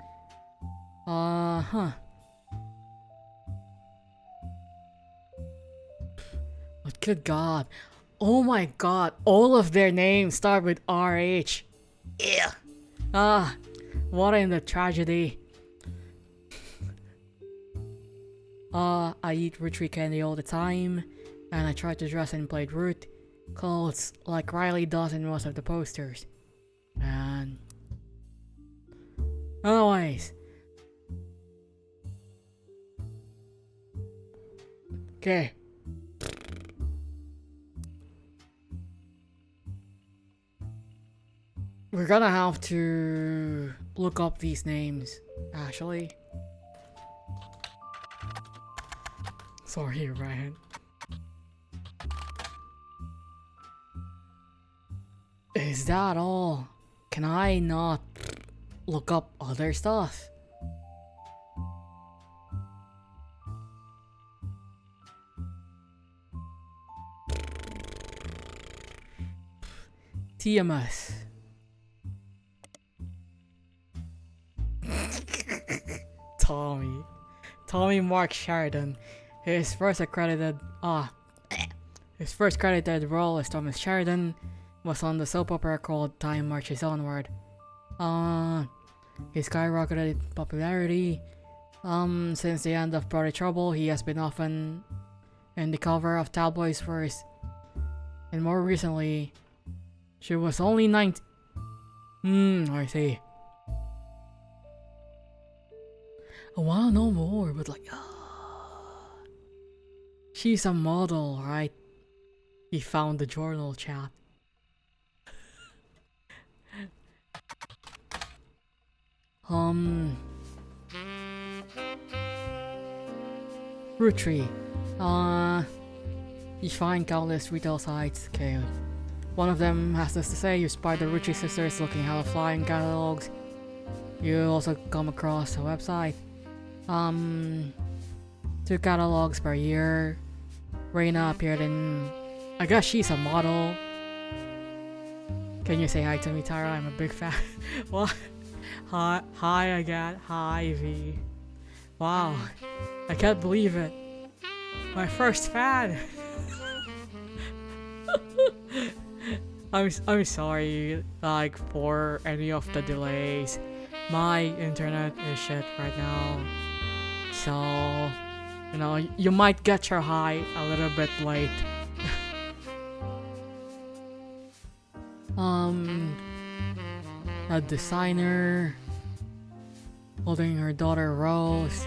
But good God. Oh my God. All of their names start with RH. Yeah. What in the tragedy. I eat Roottrees candy all the time, and I try to dress in plaid root clothes like Riley does in most of the posters. And anyways, okay. We're gonna have to look up these names, actually. Sorry, Ryan. Is that all? Can I not look up other stuff? TMS. Tommy Mark Sheridan. His first credited role as Thomas Sheridan was on the soap opera called Time Marches Onward. He skyrocketed in popularity. Since the end of Brother Trouble, he has been often in the cover of tabloids first. And more recently, she was only 19. I see. I wanna know more, but like, she's a model, right? He found the journal chat. Roottrees. You find countless retail sites. Okay. One of them has this to say: you spy the Roottrees sisters looking hella fly in catalogs. You also come across a website. 2 catalogs per year. Reina appeared in. I guess she's a model. Can you say hi to me, Tyra? I'm a big fan. What? Hi again. Hi, V. Wow. I can't believe it. My first fan. I'm sorry, like, for any of the delays. My internet is shit right now. So, you know, you might get your hi a little bit late. A designer holding her daughter Rose.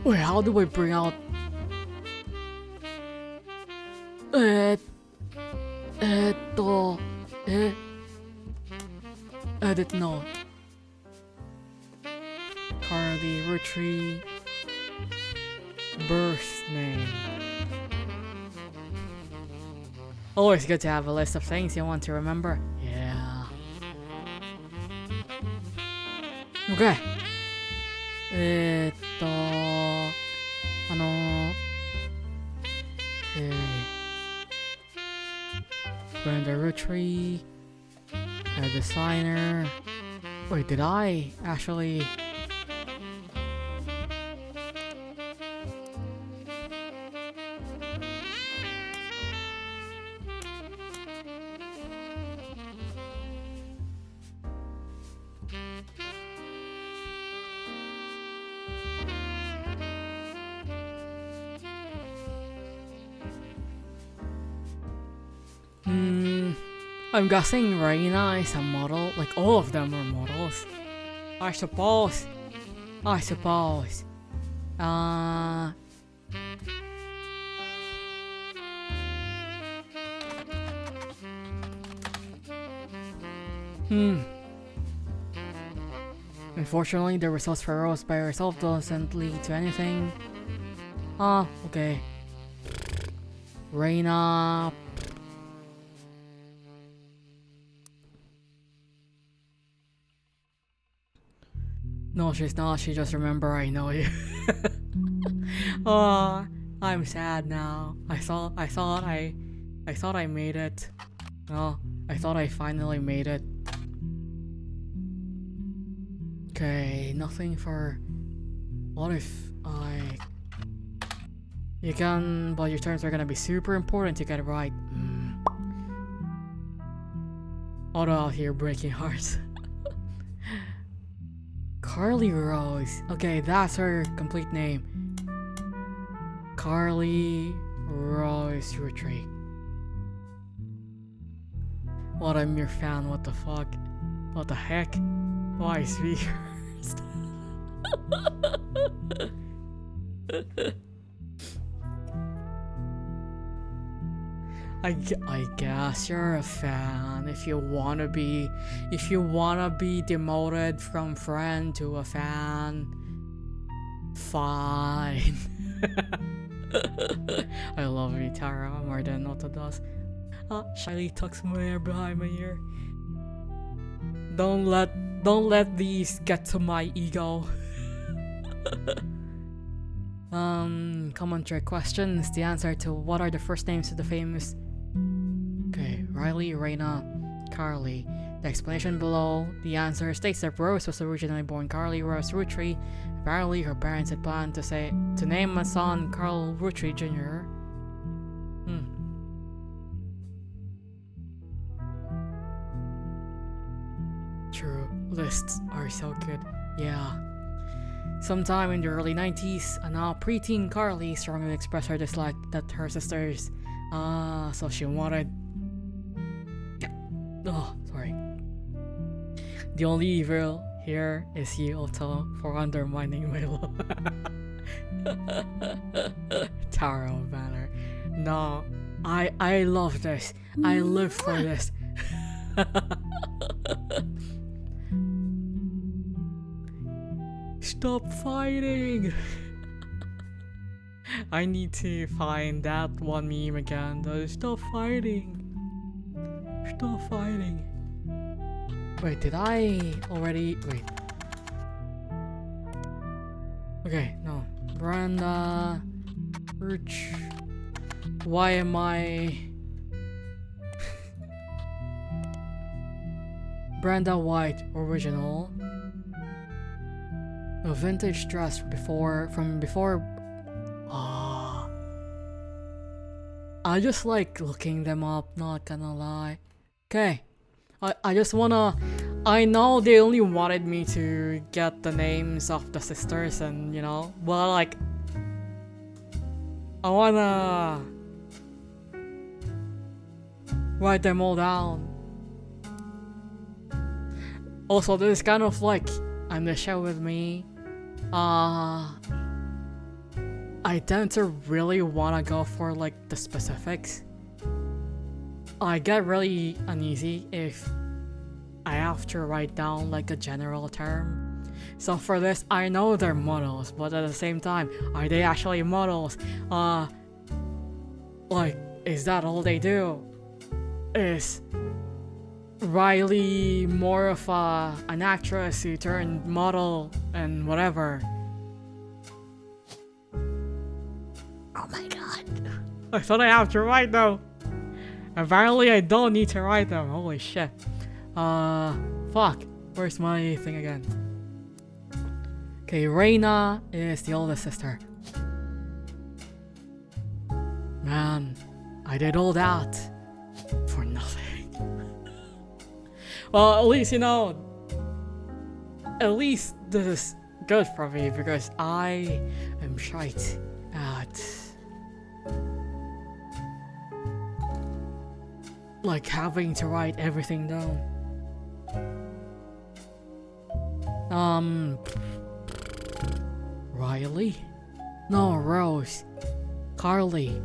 Wait, how do I bring out edit note. Carly Roottrees birth name. Always good to have a list of things you want to remember. Yeah. Okay. Okay. Brenda Roottrees, a designer. Wait, did I actually? I'm guessing Reina is a model. Like, all of them are models. I suppose. Unfortunately, the results for Rose by herself doesn't lead to anything. Okay. Reina. No, she's not. She just remember I know you. Oh, I'm sad now. I thought I made it. No, I thought I finally made it. Okay, nothing for. What if I? You can, but your turns are gonna be super important to get it right. Auto out here breaking hearts. Carly Rose. Okay, that's her complete name. Carly Rose Roottrees. What, I'm your fan, what the fuck? What the heck? Why speakers? I guess you're a fan if you wanna be demoted from friend to a fan. Fine. I love you, Tara, more than Otto does. Shyly tucks my hair behind my ear. Don't let these get to my ego. Common trick questions. The answer to what are the first names of the famous. Okay, Riley, Raina, Carly. The explanation below the answer states that Rose was originally born Carly Rose Roottrees. Apparently, her parents had planned to name a son Carl Roottrees Jr. True, lists are so good. Yeah. Sometime in the early 90s, a now preteen Carly strongly expressed her dislike that her sisters. So she wanted. Oh, sorry. The only evil here is you, Otto, for undermining my love. Taro banner. No, I love this. I live for this. Stop fighting! I need to find that one meme again. Stop fighting! Stop fighting! Wait, did I already? Wait. Okay, no. Brenda. Rich. Why am I? Brenda White original. A vintage dress from before. I just like looking them up, not gonna lie. Okay. I just wanna. I know they only wanted me to get the names of the sisters and, you know, but like. I wanna write them all down. Also, this is kind of like on the show with me. I tend to really wanna go for like the specifics. I get really uneasy if I have to write down like a general term. So for this, I know they're models, but at the same time, are they actually models? Like, is that all they do? Is Riley more of an actress who turned model and whatever? Oh my god. I thought I have to write them. Apparently I don't need to write them. Holy shit. Fuck. Where's my thing again? Okay, Raina is the oldest sister. Man, I did all that for nothing. Well, at least, you know, at least this is good for me because I am shite at like having to write everything down. Riley? No, Rose. Carly.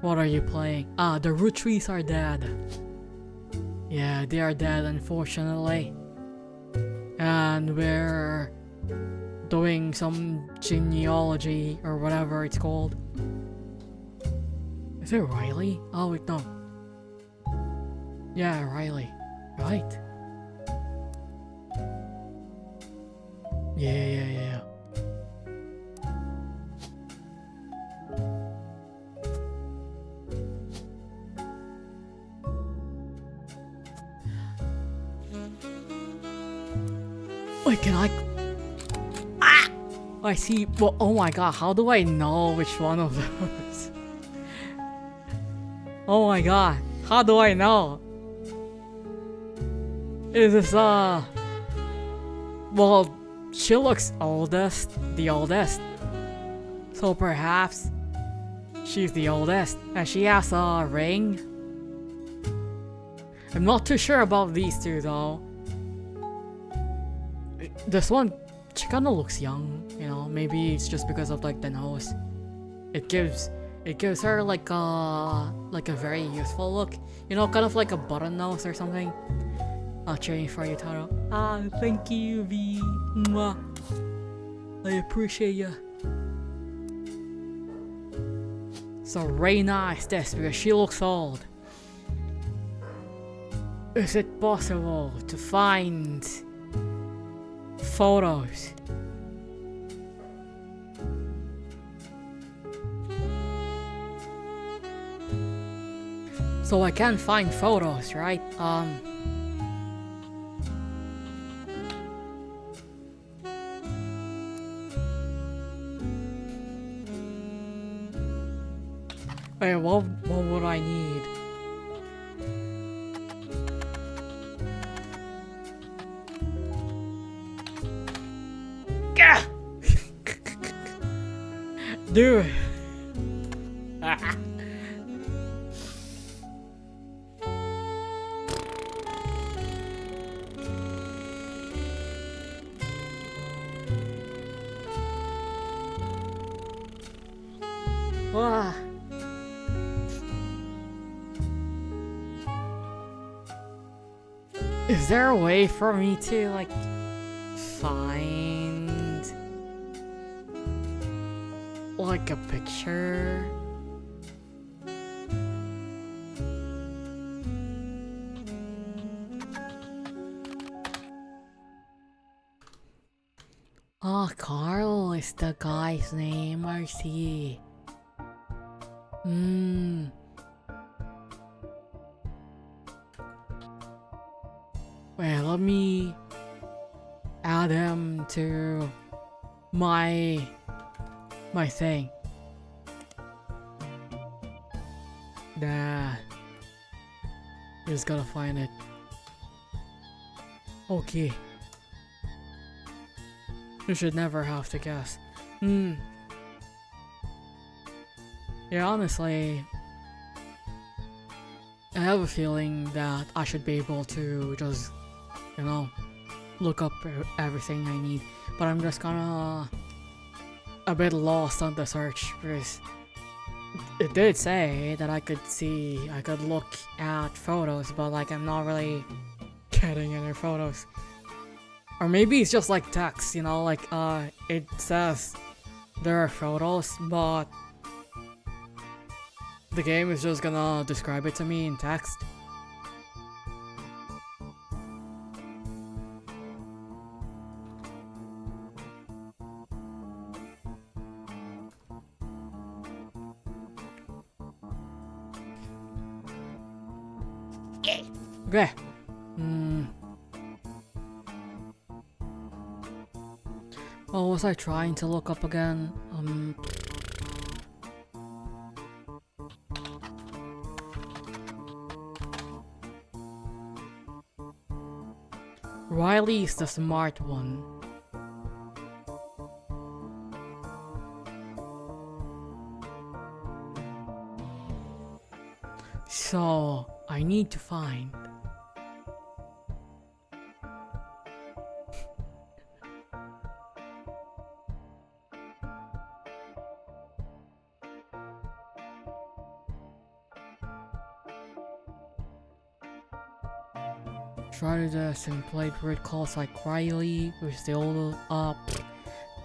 What are you playing? The Roottrees are dead. Yeah, they are dead, unfortunately. And we're doing some genealogy or whatever it's called. Is it Riley? Oh wait, no. Yeah, Riley. Right. Yeah. Wait, can I? I see. Well, oh my god, how do I know which one of those? Oh my god. How do I know? Is this, well, she looks the oldest. So perhaps she's the oldest and she has a ring. I'm not too sure about these two though. This one, she kinda looks young, you know, maybe it's just because of like the nose. It gives her like a very youthful look. You know, kind of like a button nose or something. I'll cheering for you, Taro. Ah, thank you, V. Mwah. I appreciate you. So Reina is this because she looks old. Is it possible to find photos? So I can find photos, right? Wait, what would I need? Gah! Dude. Wow. Is there a way for me to like find like a picture? Oh, Carl is the guy's name, I see. Wait, let me add him to my thing. Nah. Just gotta find it. Okay. You should never have to guess. Yeah, honestly, I have a feeling that I should be able to just, you know, look up everything I need. But I'm just kinda a bit lost on the search because it did say that I could look at photos, but like I'm not really getting any photos. Or maybe it's just like text, you know, like it says there are photos, but the game is just gonna describe it to me in text. Okay. What was I trying to look up again? Riley is the smart one. So, I need to find try this and played weird calls like Riley, who's the old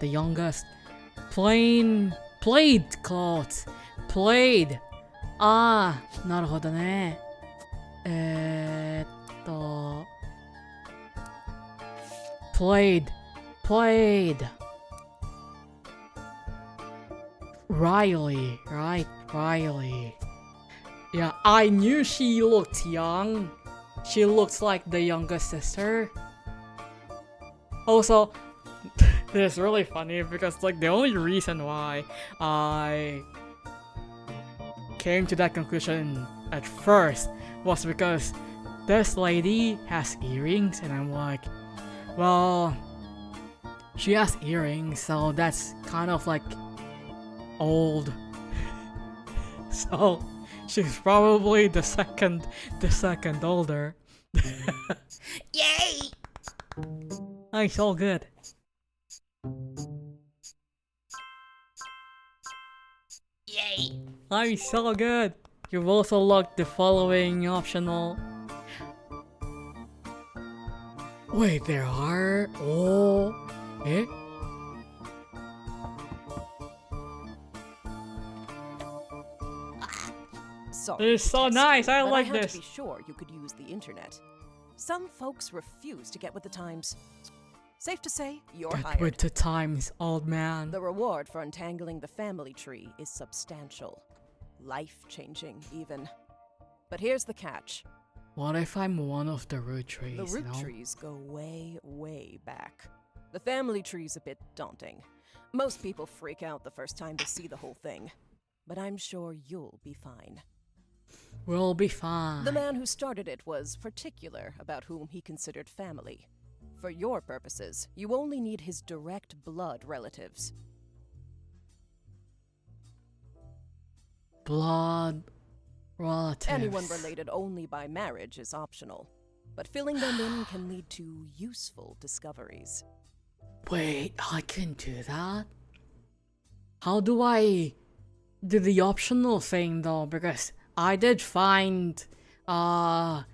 the youngest. Played calls. Played. なるほどね。played. Riley, right? Riley. Yeah, I knew she looked young. She looks like the youngest sister. Also, this is really funny because like the only reason why I came to that conclusion at first was because this lady has earrings, and I'm like, well, she has earrings, so that's kind of like old. So she's probably the second older. Yay! Oh, it's all good. Yay! I'm so good. You've also logged the following optional. Wait, there are. Oh, eh? Sorry. It's so to test nice. you, I but like I had this. to be sure you could use the internet. Some folks refuse to get with the times. Safe to say, you're Get hired. with the times, old man. The reward for untangling the family tree is substantial. Life-changing, even. But here's the catch. What if I'm one of the Roottrees? The you know? Roottrees go way, way back. The family tree's a bit daunting. Most people freak out the first time they see the whole thing. But I'm sure you'll be fine. We'll be fine. The man who started it was particular about whom he considered family. For your purposes, you only need his direct blood relatives. Blood relatives. Anyone related only by marriage is optional, but filling them in can lead to useful discoveries. Wait, I can do that? How do I do the optional thing though? Because I did find Raina's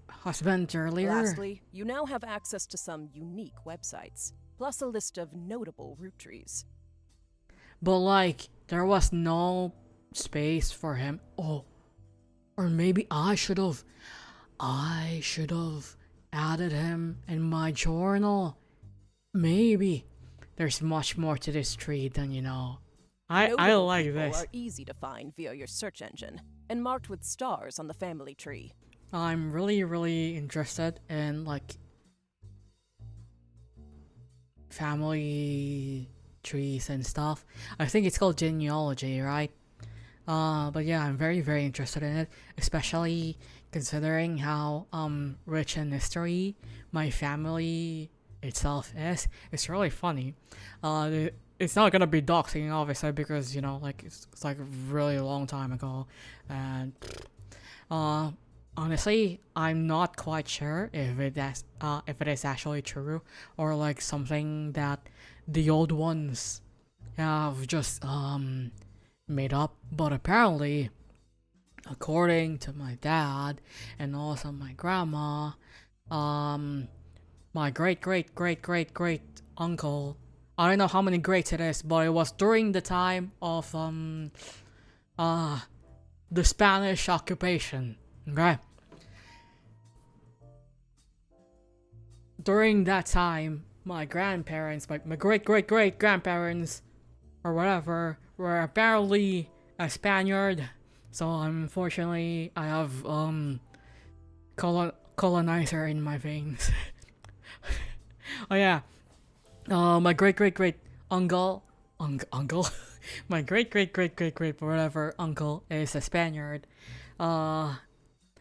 husband earlier. Lastly, you now have access to some unique websites, plus a list of notable Roottrees. But like, there was no space for him. Oh, or maybe I should have added him in my journal. Maybe there's much more to this tree than you know. I Notable like people this. are easy to find via your search engine, and marked with stars on the family tree. I'm really interested in like family trees and stuff. I think it's called genealogy, right? But yeah, I'm very interested in it, especially considering how rich in history my family itself is. It's really funny. It's not gonna be doxing obviously because you know like it's like a really long time ago, and honestly I'm not quite sure if it is actually true or like something that the old ones have just made up. But apparently, according to my dad and also my grandma, my great uncle, I don't know how many greats it is, but it was during the time of the Spanish occupation. Okay. During that time, my grandparents, my great grandparents, or whatever, were apparently a Spaniard. So unfortunately, I have colonizer in my veins. Oh yeah. My great uncle, my great whatever uncle is a Spaniard,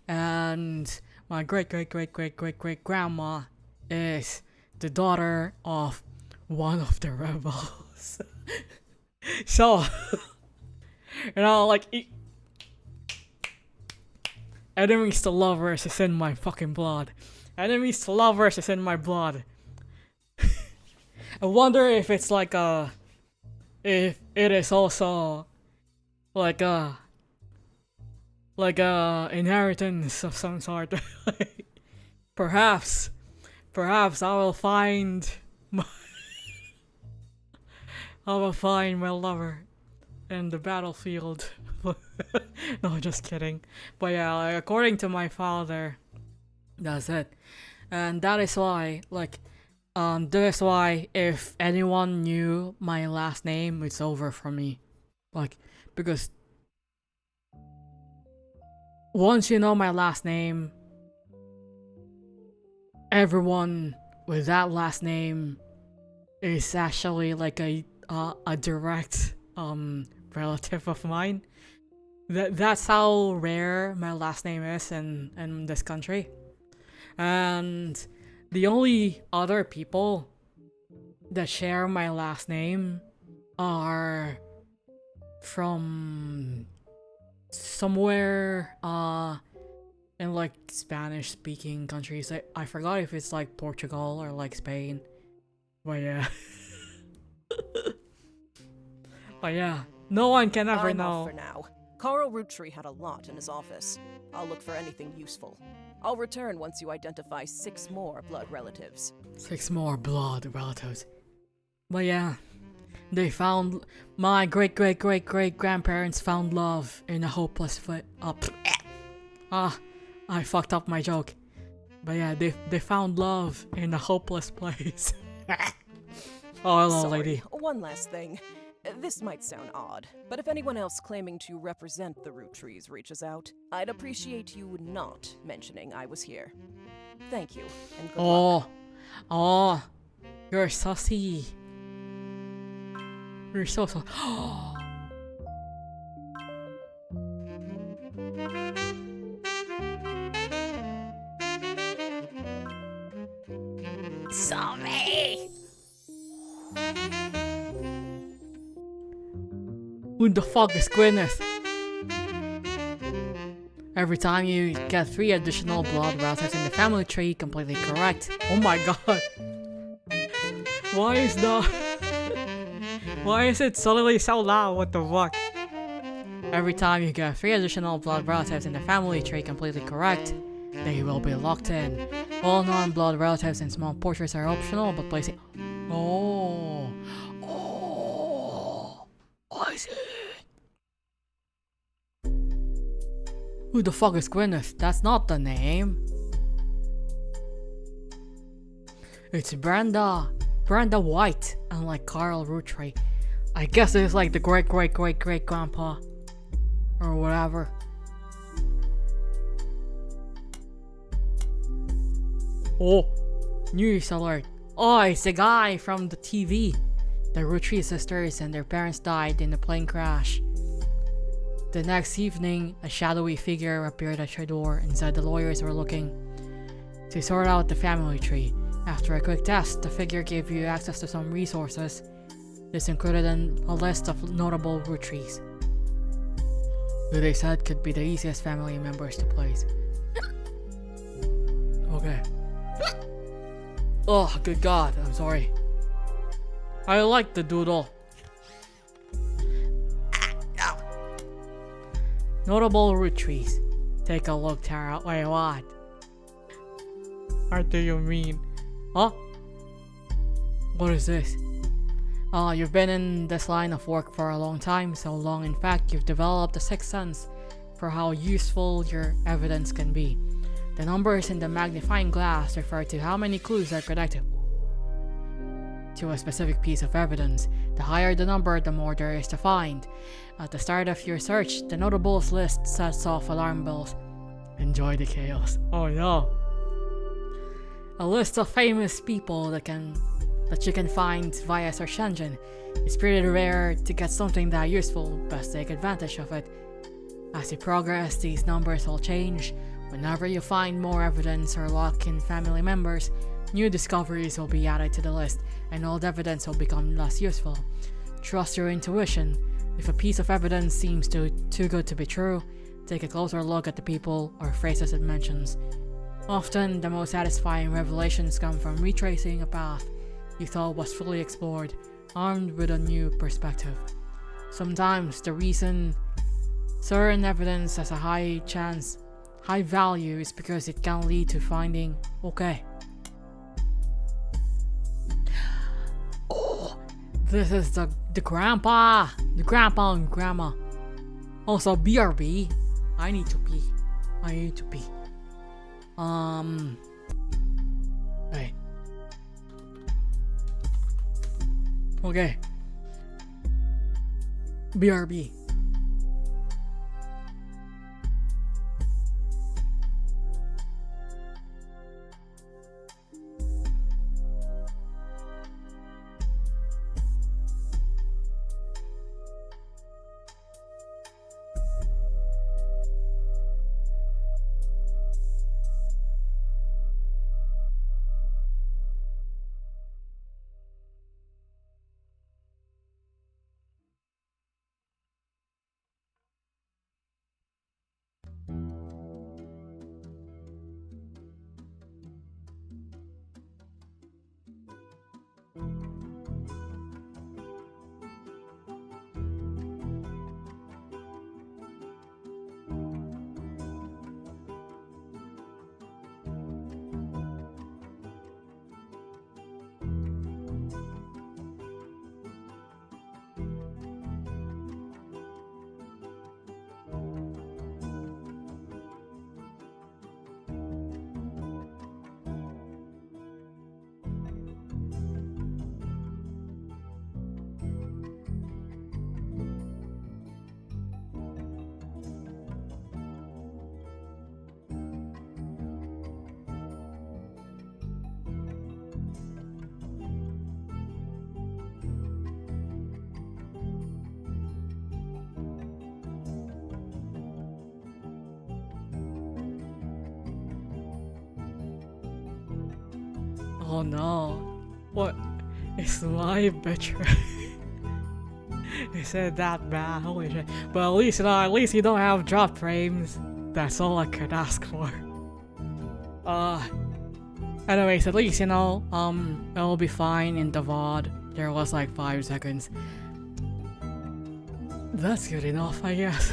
and my great grandma is the daughter of one of the rebels. So, you know, like enemies to lovers is in my fucking blood. Enemies to lovers is in my blood. I wonder if it's like if it is also like a inheritance of some sort. Perhaps I will find my lover in the battlefield. No, just kidding. But yeah, like, according to my father, that's it, and that is why if anyone knew my last name, it's over for me. Like, because once you know my last name, everyone with that last name is actually like a direct relative of mine. That's how rare my last name is in this country. And the only other people that share my last name are from somewhere in like Spanish speaking countries. I forgot if it's like Portugal or like Spain. But yeah. But yeah, no one can ever I'm off know. for now. Carl Roottrees had a lot in his office. I'll look for anything useful. I'll return once you identify 6 more blood relatives. 6 more blood relatives. But yeah, they found my great grandparents found love in a hopeless I fucked up my joke. But yeah, they found love in a hopeless place. Oh, hello, Sorry, lady. one last thing. This might sound odd, but if anyone else claiming to represent the Roottrees reaches out, I'd appreciate you not mentioning I was here. Thank you, and good luck. Oh, you're sussy. You're so. Sorry. Who the fuck is Gwyneth? Every time you get 3 additional blood relatives in the family tree, completely correct. Oh my god. Why is Why is it suddenly so loud? What the fuck? Every time you get 3 additional blood relatives in the family tree completely correct, they will be locked in. All non-blood relatives and small portraits are optional, but placing... Oh, I see. Who the fuck is Gwyneth? That's not the name. It's Brenda White, unlike Carl Roottrees. I guess it's like the great grandpa. Or whatever. Oh, news alert. Oh, it's the guy from the TV. The Roottrees sisters and their parents died in a plane crash. The next evening, a shadowy figure appeared at your door and said the lawyers were looking to sort out the family tree. After a quick test, the figure gave you access to some resources. This included a list of notable Roottrees, who they said could be the easiest family members to place. Okay. Oh, good god, I'm sorry. I like the doodle. Notable Roottrees. Take a look, Tara. Wait, what? What do you mean? Huh? What is this? Oh, you've been in this line of work for a long time, so long in fact you've developed a sixth sense for how useful your evidence can be. The numbers in the magnifying glass refer to how many clues are connected to a specific piece of evidence. The higher the number, the more there is to find. At the start of your search, the notables list sets off alarm bells. Enjoy the chaos. Oh no. A list of famous people that you can find via search engine. It's pretty rare to get something that useful, best take advantage of it. As you progress, these numbers will change. Whenever you find more evidence or lock in family members, new discoveries will be added to the list, and old evidence will become less useful. Trust your intuition. If a piece of evidence seems too good to be true, take a closer look at the people or phrases it mentions. Often, the most satisfying revelations come from retracing a path you thought was fully explored, armed with a new perspective. Sometimes the reason certain evidence has a high value is because it can lead to finding... Okay. Oh, this is the grandpa and grandma. Also, BRB. I need to pee. Hey. Okay. BRB. Oh no. What? Is my betray? Is it that bad? Holy shit. But at least you don't have drop frames. That's all I could ask for. Anyways, at least, it'll be fine in the VOD. There was like 5 seconds. That's good enough, I guess.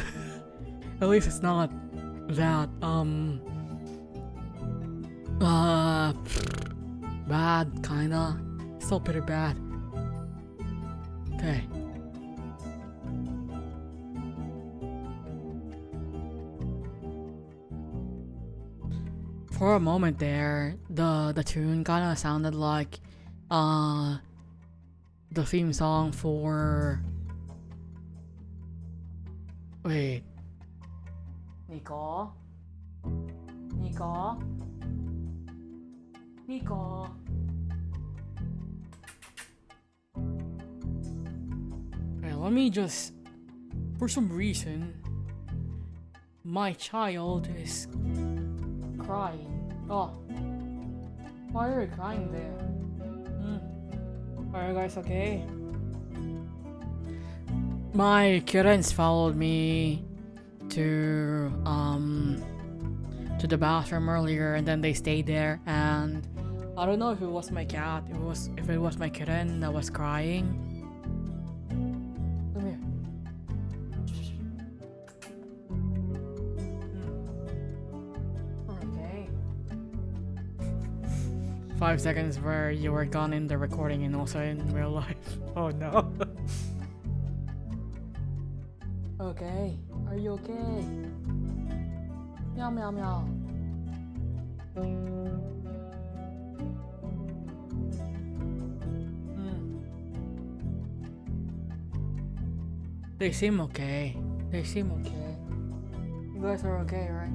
At least it's not that, bad, kinda. Still pretty bad. Okay. For a moment there, the tune kinda sounded like, the theme song for... Wait. Nico? Nico? Nico? Okay, let me just... For some reason, my child is crying. Oh. Why are you crying there? Are you guys okay? My kittens followed me to the bathroom earlier, and then they stayed there, and I don't know if it was my cat, if it was my kitten that was crying. Come here. 5 seconds where you were gone in the recording and also in real life. Oh no. Okay, are you okay? Meow meow meow. They seem okay. They seem okay. You guys are okay, right?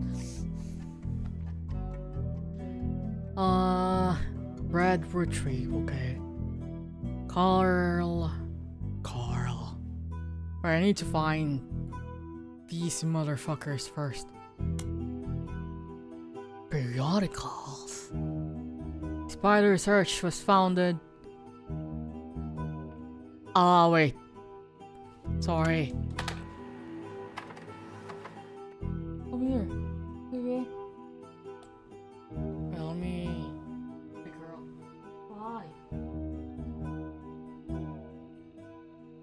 Red Roottrees, okay. Carl. Alright, I need to find these motherfuckers first. Periodicals. Spider Search was founded. Wait. Sorry. Over here. Okay. Well, let me... Hey girl. Why?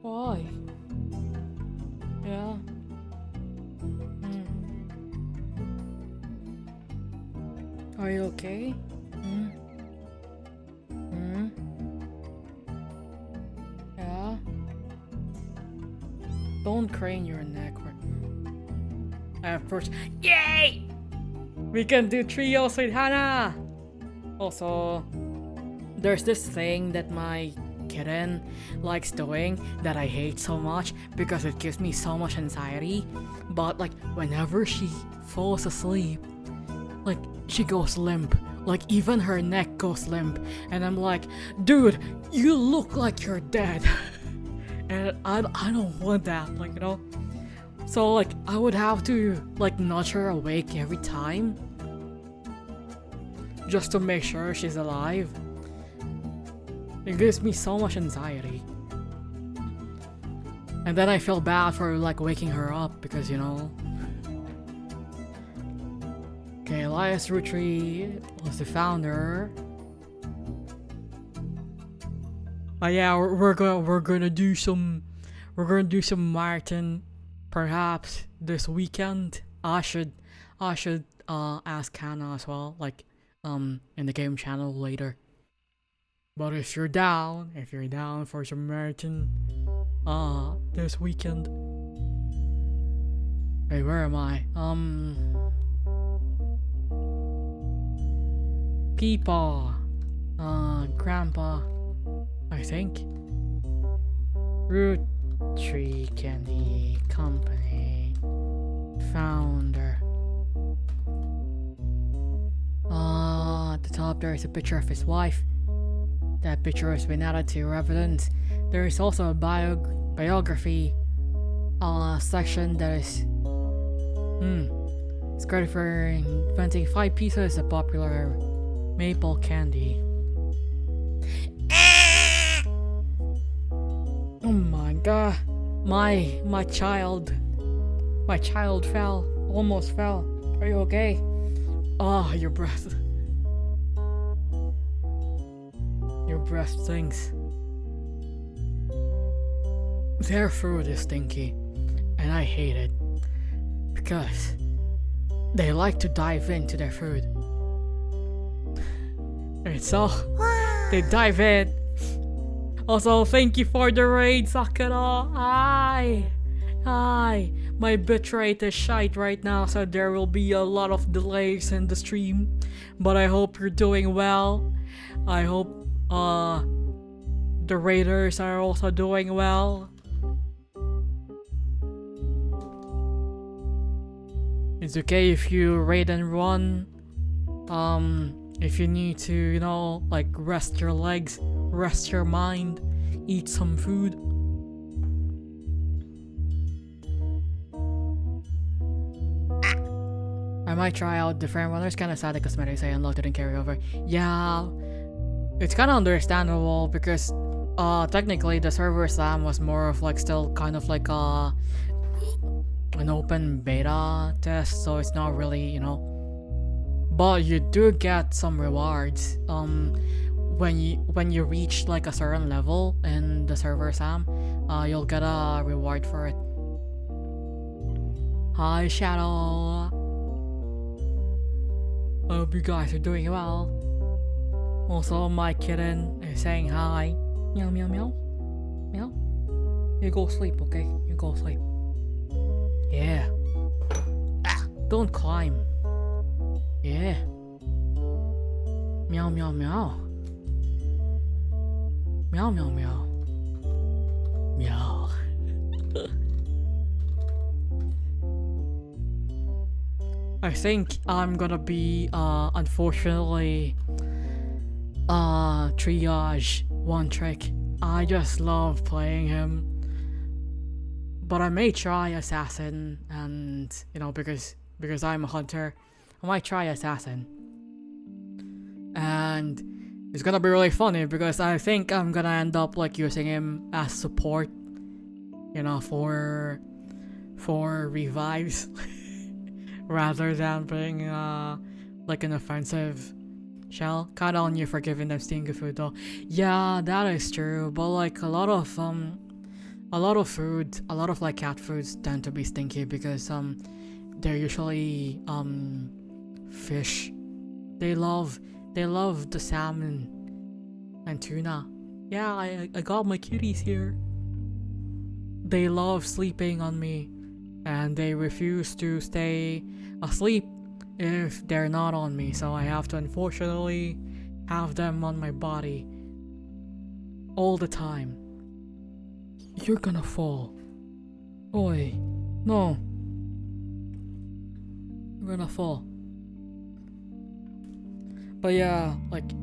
Why? Yeah. Are you okay? Yeah. Don't crane your neck. I have first. Yay! We can do trios with Hannah. Also, there's this thing that my kitten likes doing that I hate so much because it gives me so much anxiety. But like whenever she falls asleep, like she goes limp. Like even her neck goes limp, and I'm like, dude, you look like you're dead. And I don't want that, like, you know. So like I would have to like nudge her awake every time, just to make sure she's alive. It gives me so much anxiety. And then I feel bad for like waking her up because, you know. Okay, Elias Roottrees was the founder. Yeah, we're gonna do some marathon perhaps this weekend. I should ask Hannah as well, like in the game channel later. But if you're down for some marathon this weekend. Wait, where am I? Peepaw, Grandpa, I think. Roottrees Candy Company founder. At the top there is a picture of his wife. That picture has been added to evidence. There is also a biography section that is it's credited for inventing 5 pieces of popular maple candy. Oh my god. My child fell. Almost fell. Are you okay? Oh, your breath. Your breath stinks. Their food is stinky, and I hate it. Because they like to dive into their food. And so, they dive in. Also, thank you for the raid, Sakura. Hi. My bitrate is shite right now, so there will be a lot of delays in the stream. But I hope you're doing well. I hope the raiders are also doing well. It's okay if you raid and run. If you need to, you know, like rest your legs, rest your mind, eat some food. I might try out different runners. Kind of sad the cosmetics I unlocked didn't carry over. Yeah, it's kind of understandable because technically the server slam was more of like still kind of like an open beta test, so it's not really, you know. But you do get some rewards when you reach like a certain level in the server Sam. You'll get a reward for it. Hi Shadow. Hope you guys are doing well. Also, my kitten is saying hi. Meow meow meow. Meow. You go sleep, okay? You go sleep. Yeah. Don't climb. Yeah. Meow meow meow. Meow meow meow. Meow. I think I'm gonna be unfortunately triage one trick. I just love playing him. But I may try assassin, and you know, because I'm a hunter, I might try assassin. And it's gonna be really funny because I think I'm gonna end up like using him as support, you know, for revives rather than being like an offensive shell. Kinda on you for giving them stinky food though. Yeah, that is true, but like a lot of food, a lot of like cat foods tend to be stinky because they're usually fish. They love the salmon and tuna. Yeah, I got my kitties here. They love sleeping on me, and they refuse to stay asleep if they're not on me, so I have to unfortunately have them on my body all the time. You're gonna fall. Oi, no. You're gonna fall. But yeah, like,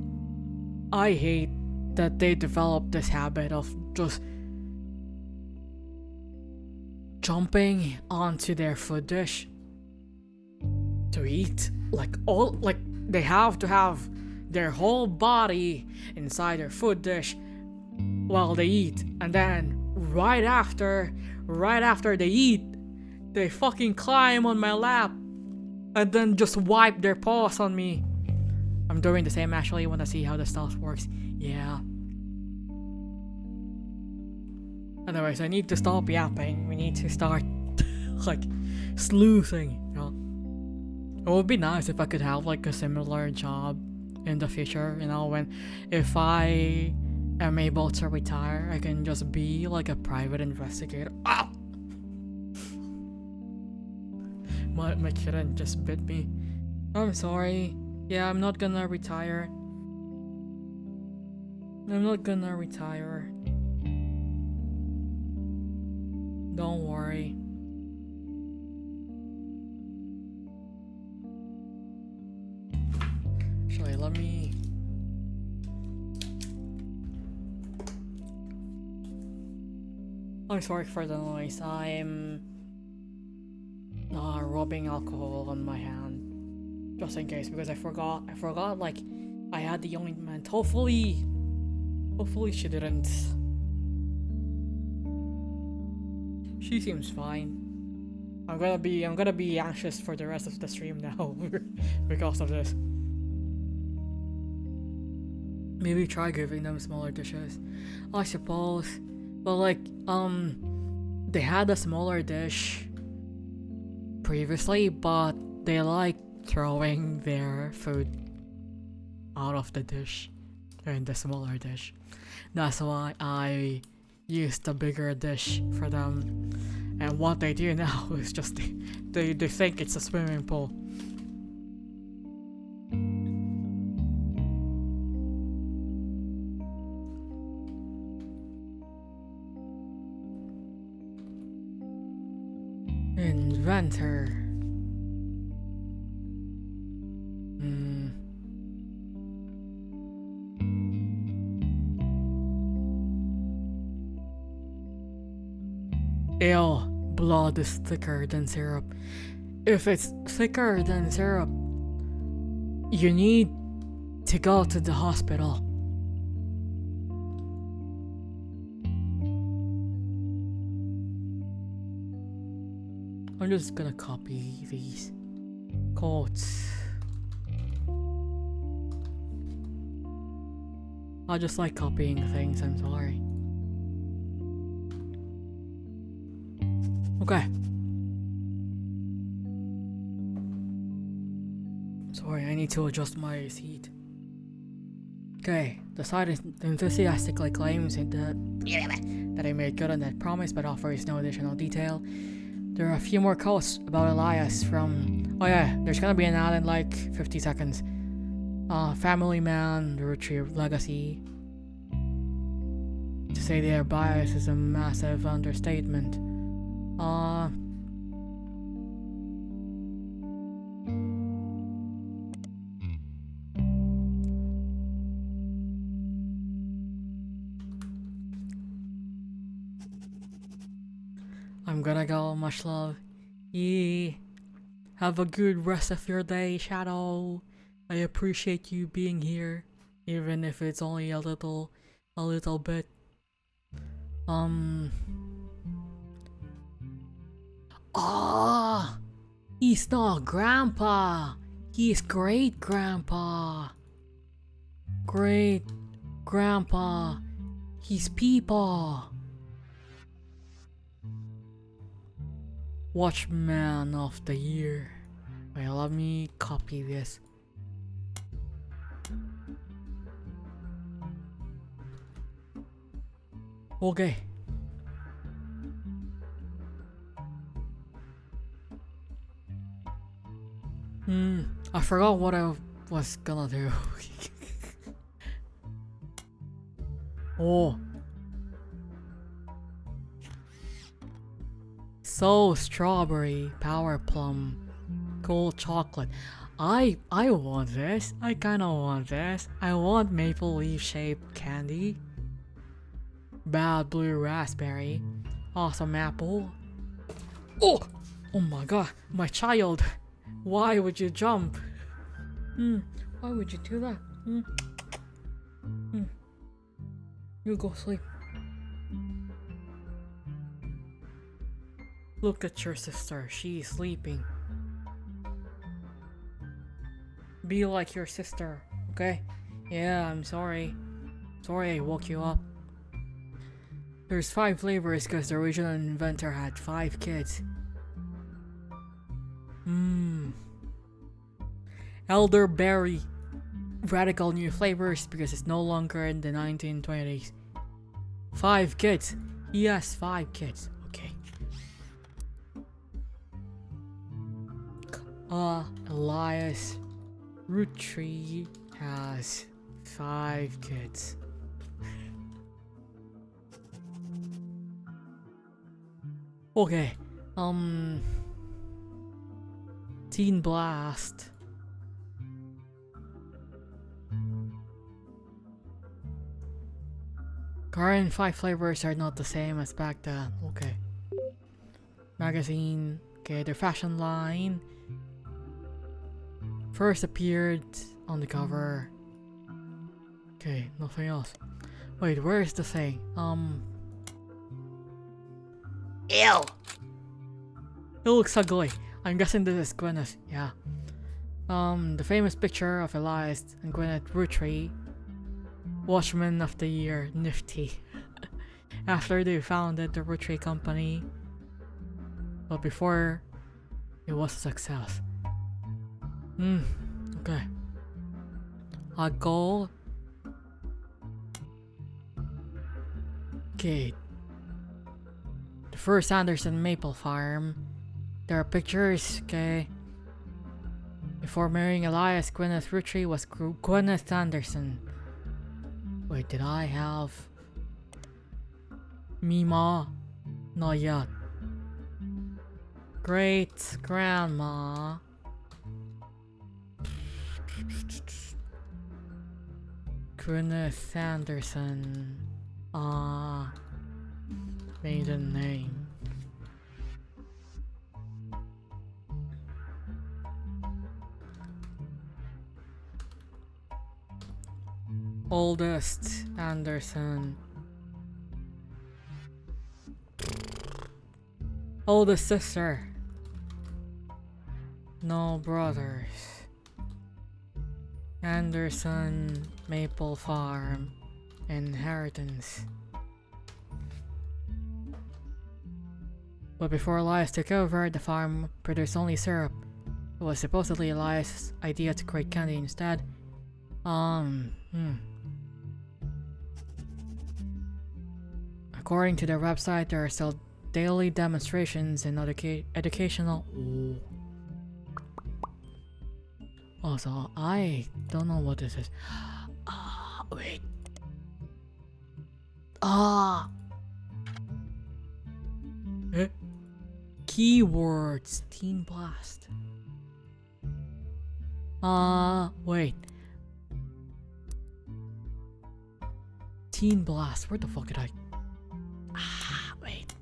I hate that they developed this habit of just jumping onto their food dish to eat. Like, they have to have their whole body inside their food dish while they eat, and then right after they eat, they fucking climb on my lap and then just wipe their paws on me. I'm doing the same actually. Want to see how the stuff works. Yeah. Anyways, I need to stop yapping. We need to start like sleuthing, you know. It would be nice if I could have like a similar job in the future, you know, if I am able to retire, I can just be like a private investigator. Ah! My kitten just bit me. I'm sorry. Yeah, I'm not gonna retire. I'm not gonna retire. Don't worry. Actually, let me... I'm sorry for the noise. I'm rubbing alcohol on my hand. Just in case, because I forgot like I had the ointment. Hopefully she didn't She seems fine. I'm gonna be anxious for the rest of the stream now because of this. Maybe try giving them smaller dishes, I suppose. But like, they had a smaller dish previously, but they like throwing their food out of the dish in the smaller dish. That's why I used the bigger dish for them. And what they do now is just they think it's a swimming pool. Inventor. Ale. Blood is thicker than syrup. If it's thicker than syrup, you need to go to the hospital. I'm just gonna copy these quotes. I just like copying things, I'm sorry. Okay. Sorry, I need to adjust my seat. Okay, the site enthusiastically claims that I made good on that promise but offers no additional detail. There are a few more quotes about Elias from... Oh yeah, there's gonna be an ad in like 50 seconds. Family man, the Roottrees legacy. To say they are biased is a massive understatement. I'm gonna go, much love. Yeah. Have a good rest of your day, Shadow. I appreciate you being here, even if it's only a little bit. Ah, he's not Grandpa. He's Great Grandpa. Great Grandpa. He's Peepaw. Watchman of the Year. Wait, let me copy this. Okay. I forgot what I was gonna do. Oh. So strawberry, power plum, gold chocolate. I want this. I kinda want this. I want maple leaf shaped candy. Bad blue raspberry. Awesome apple. Oh! Oh my god, my child. Why would you jump? Why would you do that? You go sleep. Look at your sister, she's sleeping. Be like your sister, okay? Yeah, I'm sorry. Sorry I woke you up. There's 5 flavors because the original inventor had 5 kids. Elderberry. Radical new flavors because it's no longer in the 1920s. 5 kids. He has 5 kids. Okay. Elias Roottrees has 5 kids. Okay. Teen Blast. Current 5 flavors are not the same as back then. Okay. Magazine. Okay, their fashion line. First appeared on the cover. Okay, nothing else. Wait, where is the thing? Ew. It looks ugly. I'm guessing this is Gwyneth. Yeah. The famous picture of Elias and Gwyneth Roottrees, Watchman of the Year, nifty. After they founded the Roottrees company, but before it was a success. Okay. A goal. Okay. The first Anderson Maple Farm. There are pictures, okay. Before marrying Elias, Gwyneth Roottrees was Gwyneth Anderson. Wait, did I have Mima? Not yet. Great grandma. Gwyneth Anderson. Maiden name. Oldest Anderson. Oldest sister. No brothers. Anderson Maple Farm. Inheritance. But before Elias took over, the farm produced only syrup. It was supposedly Elias' idea to create candy instead. According to their website, there are still daily demonstrations and educational. Also, I don't know what this is. Wait. Keywords. Teen Blast. Wait. Teen Blast. Where the fuck did I? Wait.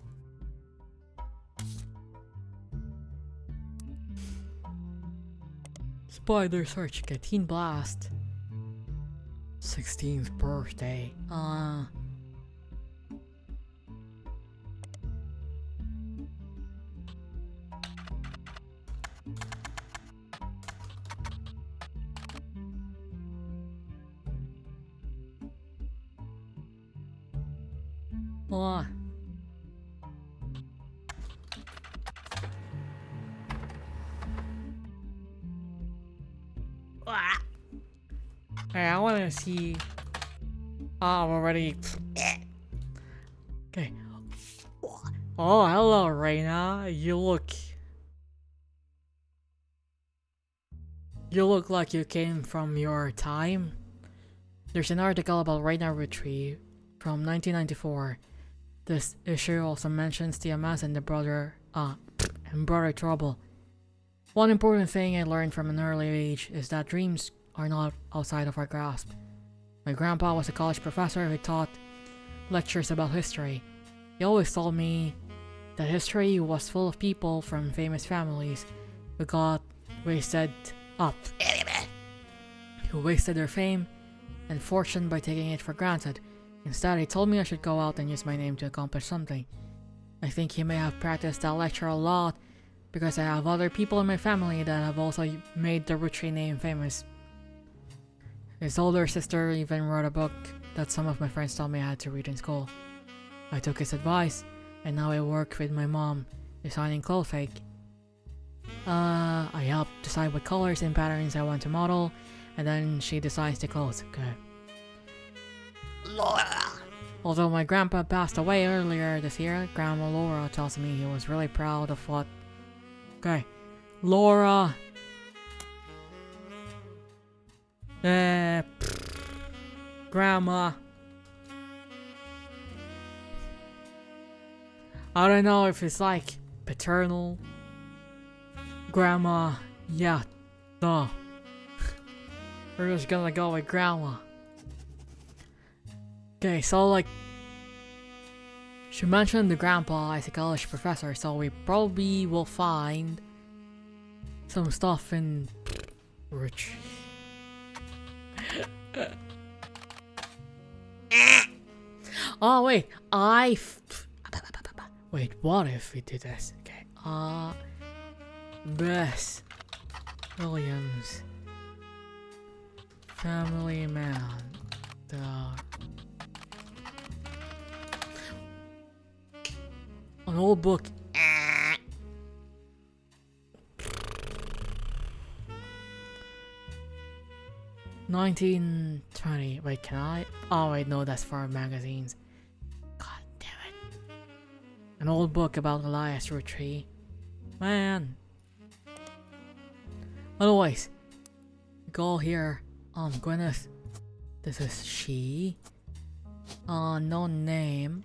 Spider search. Okay, Teen Blast. 16th birthday. Hey, I want to see. I'm already. Okay. Oh, hello, Reina. You look like you came from your time. There's an article about Reina Roottrees from 1994. This issue also mentions TMS and the brother trouble. One important thing I learned from an early age is that dreams are not outside of our grasp. My grandpa was a college professor who taught lectures about history. He always told me that history was full of people from famous families who got wasted who wasted their fame and fortune by taking it for granted. Instead, he told me I should go out and use my name to accomplish something. I think he may have practiced that lecture a lot because I have other people in my family that have also made the Roottrees name famous. His older sister even wrote a book that some of my friends told me I had to read in school. I took his advice, and now I work with my mom, designing clothes fake. I help decide what colors and patterns I want to model, and then she designs the clothes. Okay. Laura. Although my grandpa passed away earlier this year, Grandma Laura tells me he was really proud of what... Okay. Laura! Grandma. I don't know if it's like paternal. Grandma. Yeah. Duh. We're just gonna go with grandma. Okay, so like she mentioned the grandpa as a college professor, so we probably will find some stuff in Rich. Oh wait, Wait, what if we do this? Okay, Bess Williams, family man, dog. An old book. $19.20. Wait, can I? Oh wait, no, that's for magazines. God damn it. An old book about Elias Roottrees. Man. Otherwise, go here. Gwyneth. This is she. No name.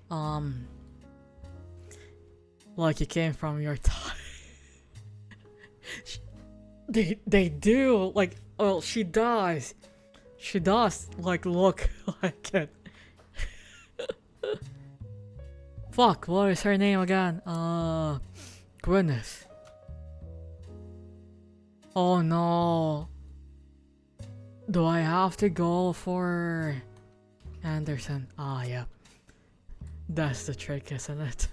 Like it came from your time. They do like. Well, she does. She does like look like it. Fuck, what is her name again? Gwyneth. Oh no. Do I have to go for Anderson? Ah, yeah. That's the trick, isn't it?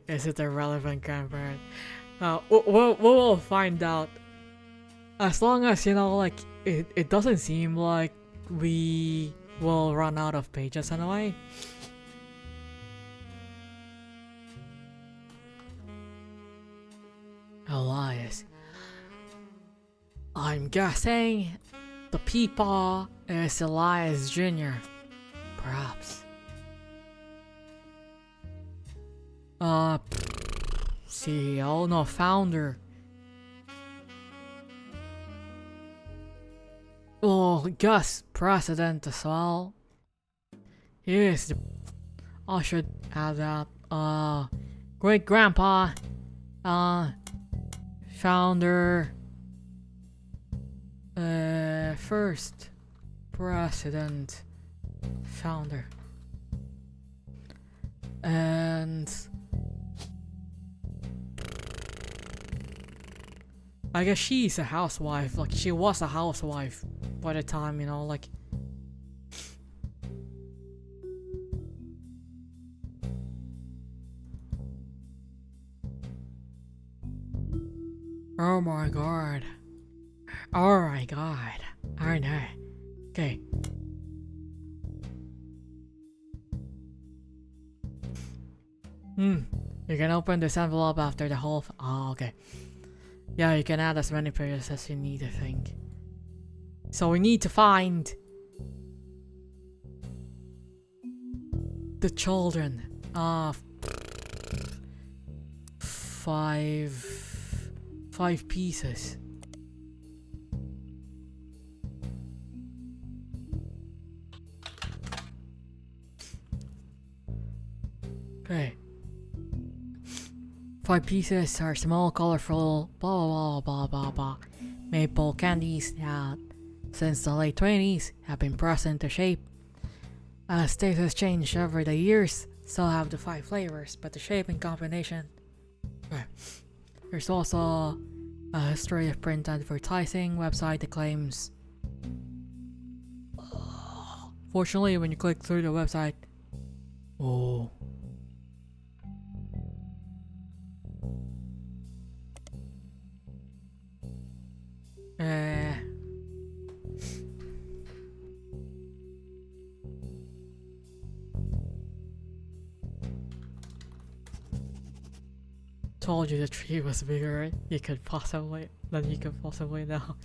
Is it a relevant grandparent? We'll find out. As long as, you know, like, it doesn't seem like we will run out of pages anyway. Elias. I'm guessing the people is Elias Jr. Perhaps. CEO, no, founder. Well, Gus, president as well. He is the... I should add that. Great grandpa. Founder. First president. Founder. And... I guess she's a housewife. Like, she was a housewife by the time, you know, like... Oh my god. Oh my god. I know. Okay. You can open this envelope after the whole... Oh, okay. Yeah, you can add as many pages as you need, I think. So we need to find... the children. Five pieces. Okay. 5 pieces are small, colorful, blah blah blah blah blah maple candies that, since the late 20s, have been pressed into shape. As taste has changed over the years, so have the 5 flavors, but the shape and combination. Okay. There's also a history of print advertising website that claims. Fortunately, when you click through the website, oh. Told you the tree was bigger than you could possibly know.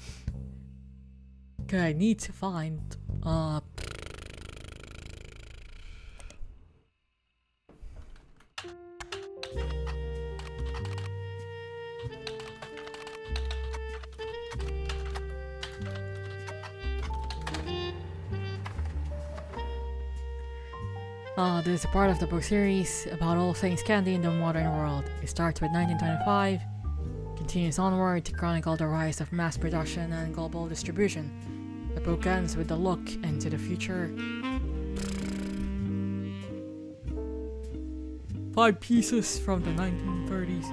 Okay, I need to find this is a part of the book series about all things candy in the modern world. It starts with 1925, continues onward to chronicle the rise of mass production and global distribution. The book ends with a look into the future. 5 pieces from the 1930s.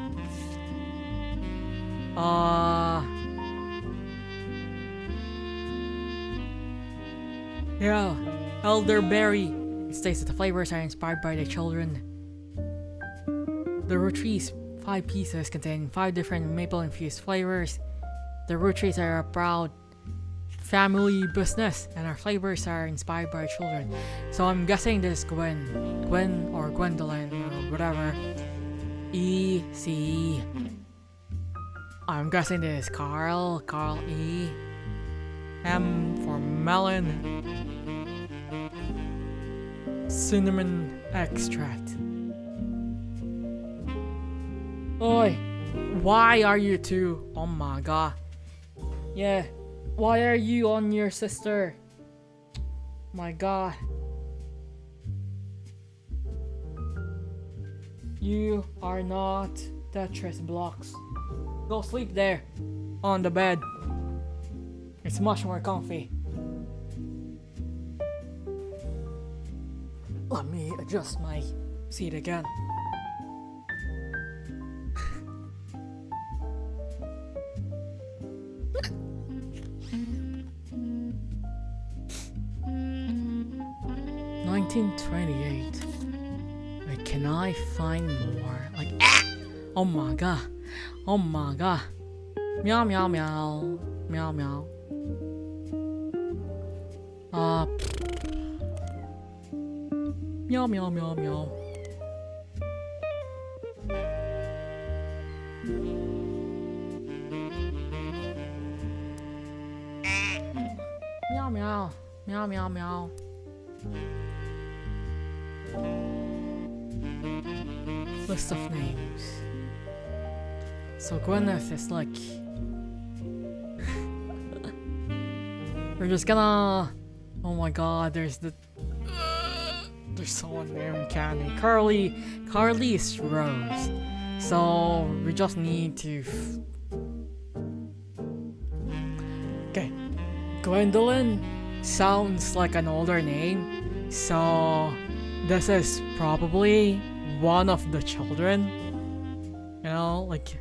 Yeah, elderberry. It states that the flavors are inspired by the children The Roottrees 5 pieces containing 5 different maple-infused flavors. The Roottrees are a proud family business, and our flavors are inspired by children. So I'm guessing this Gwen or Gwendolyn or whatever. E C. I'm guessing this Carl E. M for melon. Cinnamon extract. Oi, why are you two? Oh my god. Yeah, why are you on your sister? My god. You are not Tetris blocks. Go sleep there, on the bed. It's much more comfy. Let me adjust my seat again. $19.28. Wait, can I find more? Like, oh my god. Oh my god. Meow meow meow. Meow meow. Meow meow meow meow. Meow meow. Meow meow meow. List of names. So Gwyneth is like... We're just gonna... Oh my god, there's someone named Candy. Carly is Rose. So we just need to... Okay. Gwendolyn sounds like an older name. So this is probably one of the children. You know, like...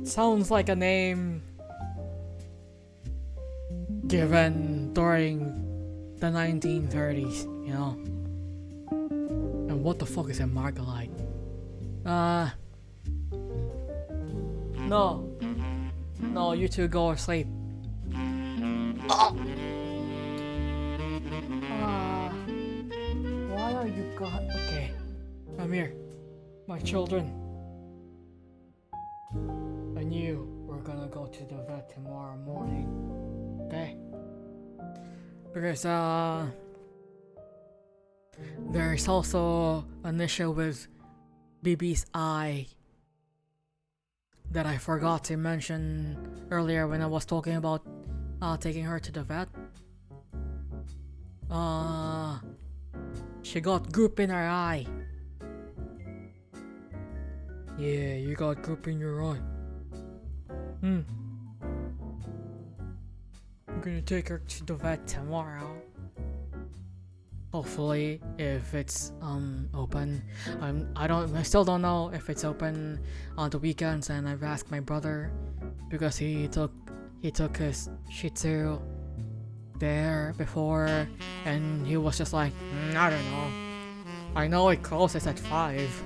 Sounds like a name given during the 1930s, you know. And what the fuck is a Margalite? No, you two go or sleep. Why are you gone? Okay, I'm here, my children. I knew we're gonna go to the vet tomorrow morning. Okay? Because there's also an issue with BB's eye that I forgot to mention earlier when I was talking about taking her to the vet. She got goop in her eye. Yeah, you got goop in your eye. I'm gonna take her to the vet tomorrow. Hopefully, if it's open. I still don't know if it's open on the weekends, and I've asked my brother because he took his Shih Tzu there before, and he was just like, I don't know. I know it closes at 5.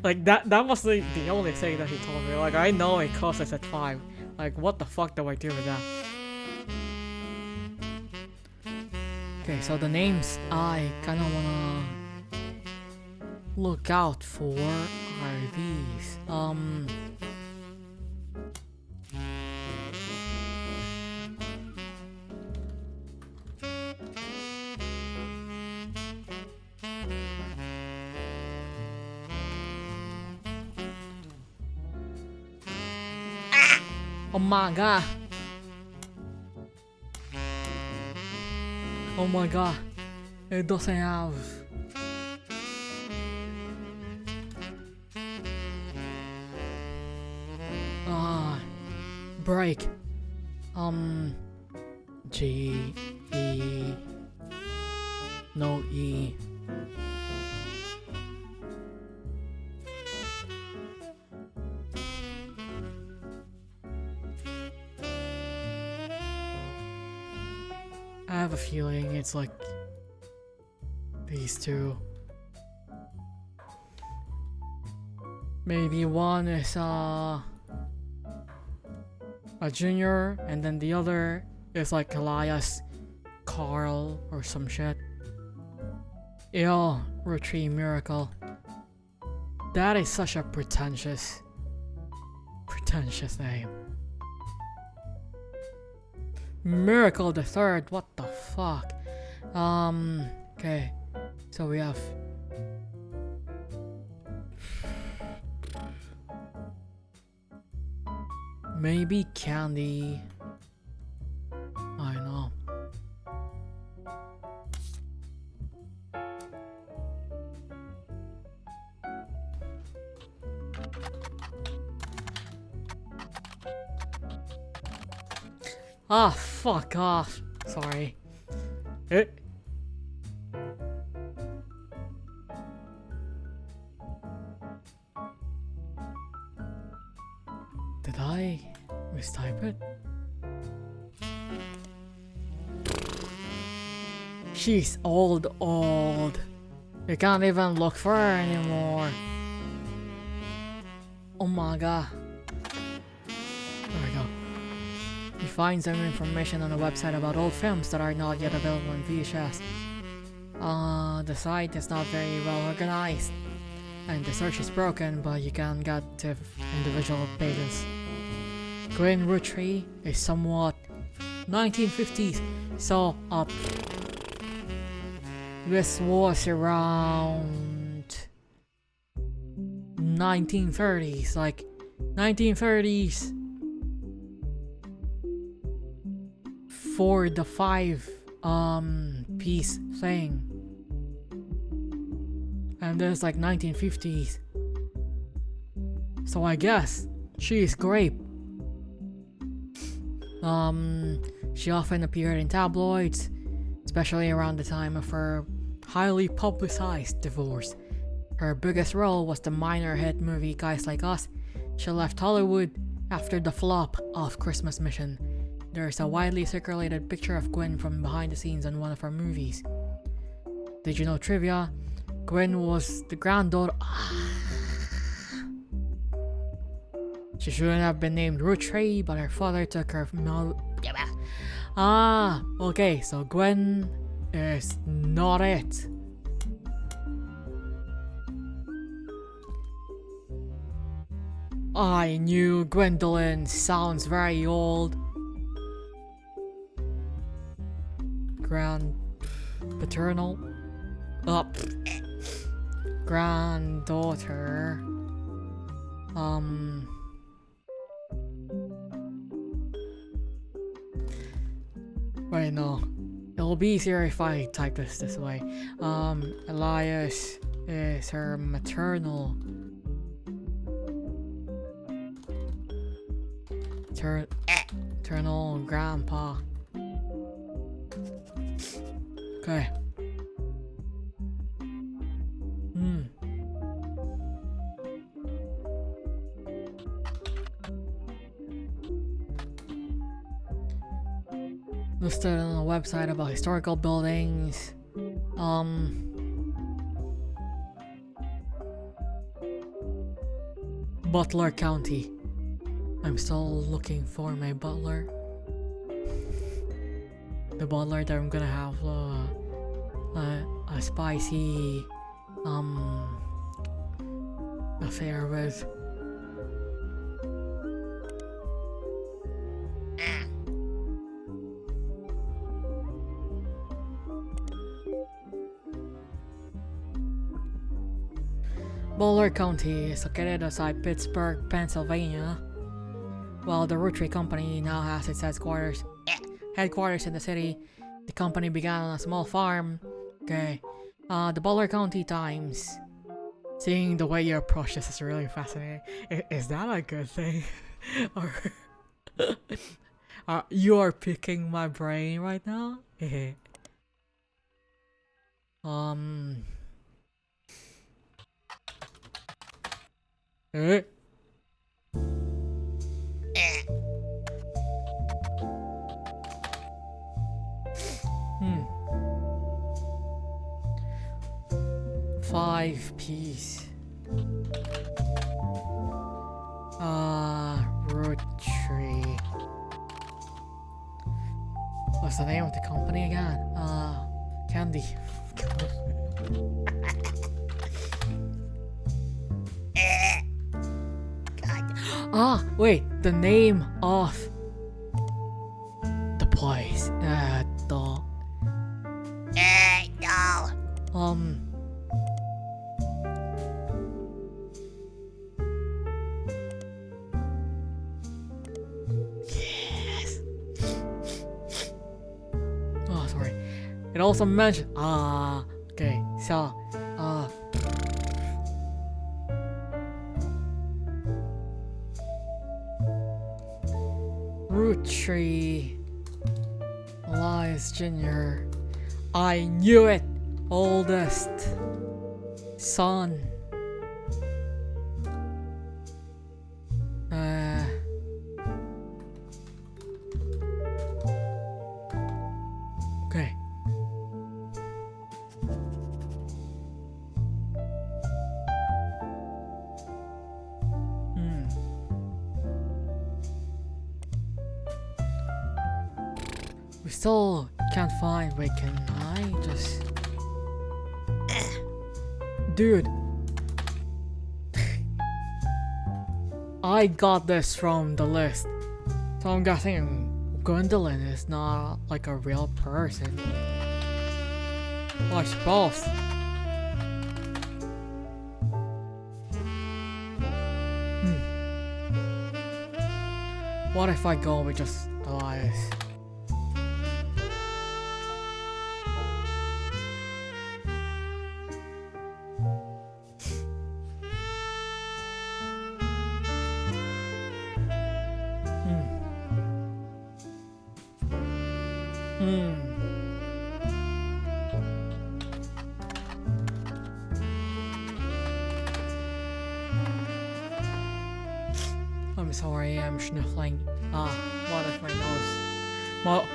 Like that was the only thing that he told me. Like, I know it closes at 5. Like, what the fuck do I do with that? Okay, so the names I kinda wanna look out for are these. Oh my god. Oh my god. It doesn't have... break. G, E... No E. I have a feeling it's like these two. maybe one is a junior, and then the other is like Elias, Carl, or some shit. Yo, Roottrees Miracle. That is such a pretentious name. Miracle the Third, what the fuck? Okay. So we have maybe Candy. I know. Ah, fuck off. Sorry. Did I mistype it? She's old. You can't even look for her anymore. Oh my god. There we go. You find some information on the website about old films that are not yet available on VHS. The site is not very well organized, and the search is broken, but you can get to individual pages. Green Roottrees is somewhat 1950s, so this was around 1930s, like 1930s. For the 5 piece thing, and there's like 1950s, so I guess she's great. She often appeared in tabloids, especially around the time of her highly publicized divorce. Her biggest role was the minor hit movie Guys Like Us. She left Hollywood after the flop of Christmas Mission. There's a widely circulated picture of Gwen from behind the scenes on one of her movies. Did you know trivia? Gwen was the granddaughter. She shouldn't have been named Roottrees, but her father took her okay, so Gwen is not it. I knew Gwendolyn sounds very old. Paternal granddaughter. Wait, no. It'll be easier if I type this way. Elias is her maternal maternal grandpa. Okay. Listed on a website about historical buildings. Butler County. I'm still looking for my butler. The butler that I'm gonna have a spicy affair with. Butler County is located outside Pittsburgh, Pennsylvania. While the Roottrees company now has its headquarters in the city, the company began on a small farm. Okay. The Butler County Times. Seeing the way you approach this is really fascinating. Is that a good thing? Or you are picking my brain right now? Five piece. What's the name of the company again? Candy. Ah, wait, the name of the place. No. Yes. Oh, sorry. It also mentioned. Okay, so, Roottrees Elias Jr. I knew it! Oldest son. Okay. We still can't find. Wait, can I just. Dude. I got this from the list. So I'm guessing Gwendolyn is not like a real person. Well, I suppose. What if I go with just Elias? I'm sorry, I'm sniffling. What if my nose? Well,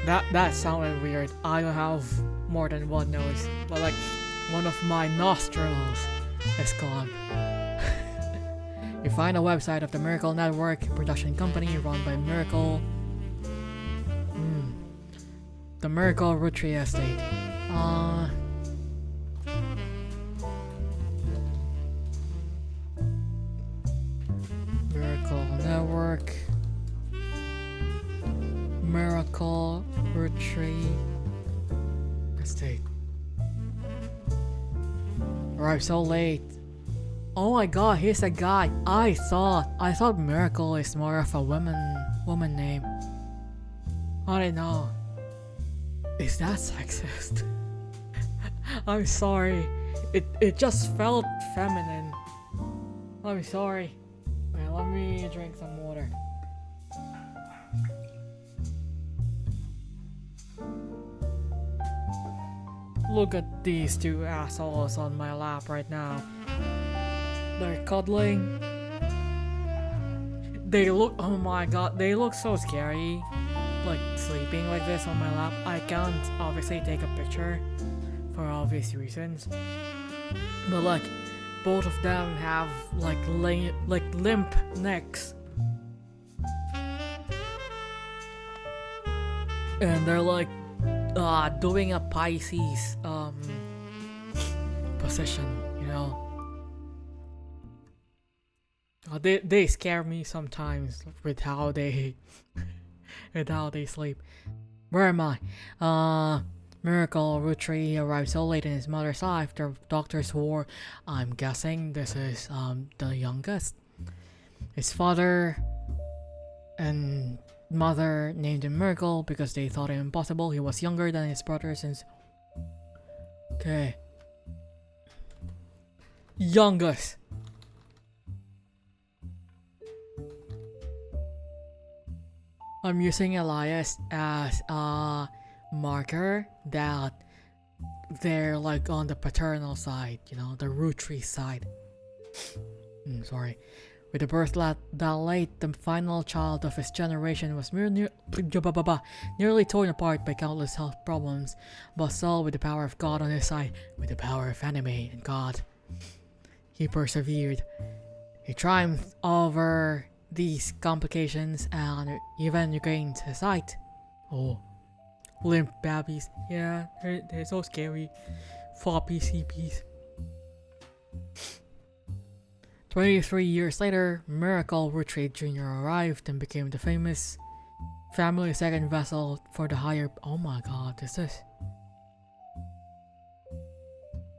that sounded weird. I don't have more than one nose, but like one of my nostrils is gone. You find a website of the Miracle Network production company run by Miracle. The Miracle Roottrees Estate. Miracle Network. Miracle Roottrees Estate. Arrived so late. Oh my god, here's a guy. I thought Miracle is more of a woman name. I don't know. Is that sexist? I'm sorry. It just felt feminine. I'm sorry. Wait, let me drink some water. Look at these two assholes on my lap right now. They're cuddling. They look, oh my god, they look so scary. Like sleeping like this on my lap. I can't obviously take a picture for obvious reasons. But like, both of them have like limp necks. And they're like doing a Pisces position, you know. They scare me sometimes with how they sleep. Where am I? Miracle Roottrees arrived so late in his mother's life after doctors swore. I'm guessing this is the youngest. His father and mother named him Miracle because they thought it impossible. He was younger than his brother since. Okay. Youngest. I'm using Elias as a marker that they're like on the paternal side, you know, the Roottrees side. Sorry. With a birth that late, the final child of his generation was nearly torn apart by countless health problems, but still with the power of God on his side, with the power of anime and God, he persevered. He triumphed over these complications and even regained his sight. Oh, limp babbies. Yeah, they're so scary. Floppy CPs. 23 years later, Miracle Roottrees Jr. arrived and became the famous family's second vessel for the higher. Oh my god, is this?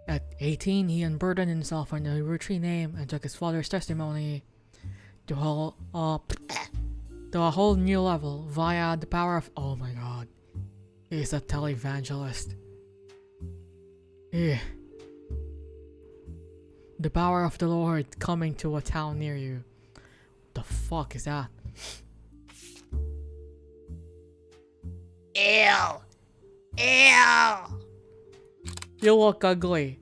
At 18, he unburdened himself on the Roottrees name and took his father's testimony to a whole new level via the power of. Oh my god. He's a televangelist. Yeah. The power of the Lord coming to a town near you. What the fuck is that? Ew! Ew! You look ugly.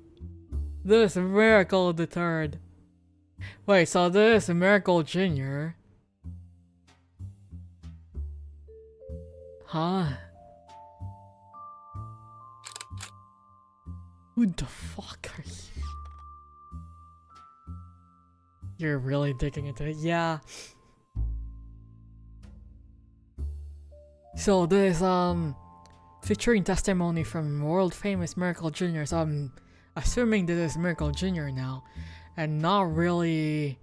This Miracle the Third. Wait, so this Miracle Jr. Huh? Who the fuck are you? You're really digging into it, yeah. So this featuring testimony from world famous Miracle Jr. So I'm assuming this is Miracle Jr. now, and not really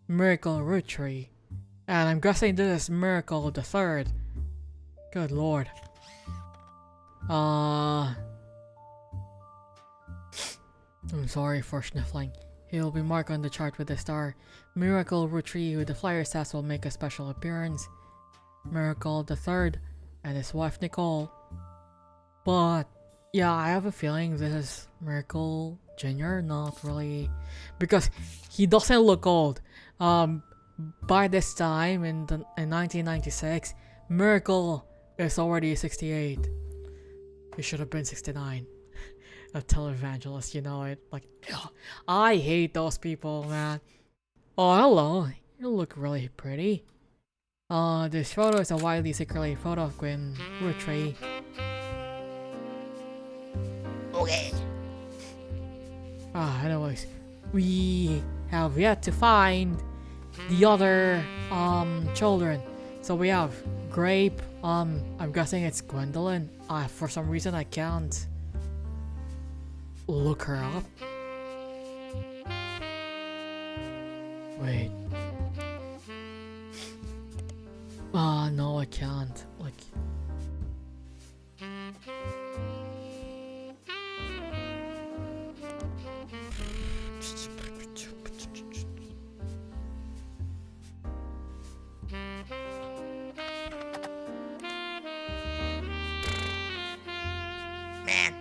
Miracle Roottrees. And I'm guessing this is Miracle the Third. Good lord. I'm sorry for sniffling. He will be marked on the chart with a star. Miracle Roottrees with the flyer stats will make a special appearance. Miracle the Third and his wife Nicole. But yeah, I have a feeling this is Miracle Jr. Not really, because he doesn't look old. By this time in 1996, Miracle is already 68. He should have been 69. A televangelist, you know it. Like, ugh, I hate those people, man. Oh, hello. You look really pretty. This photo is a widely circulated photo of Gwen Roottrees. Okay. Anyways, we have yet to find the other children. So we have Grape. I'm guessing it's Gwendolyn. For some reason I can't look her up. Wait. No, I can't. Like. Man.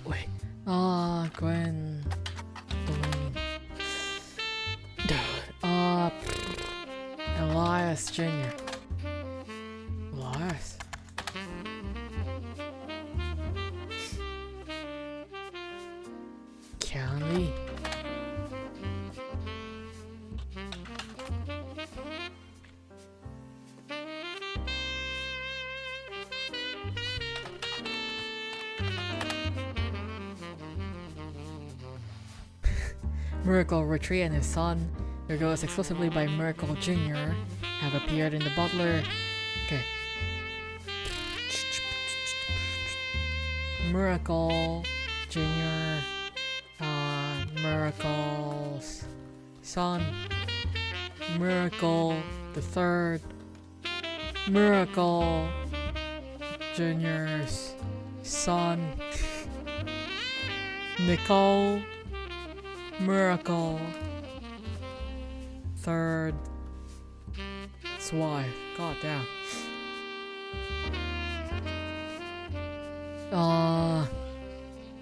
Wait. Gwen. Dude. Elias Jr. Elias? Candy? Miracle Roottrees and his son, who goes exclusively by Miracle Jr., have appeared in The Butler. Okay. Miracle Jr., Miracle's son, Miracle the Third, Miracle Jr.'s son, Nicole, Miracle Third wife. God damn.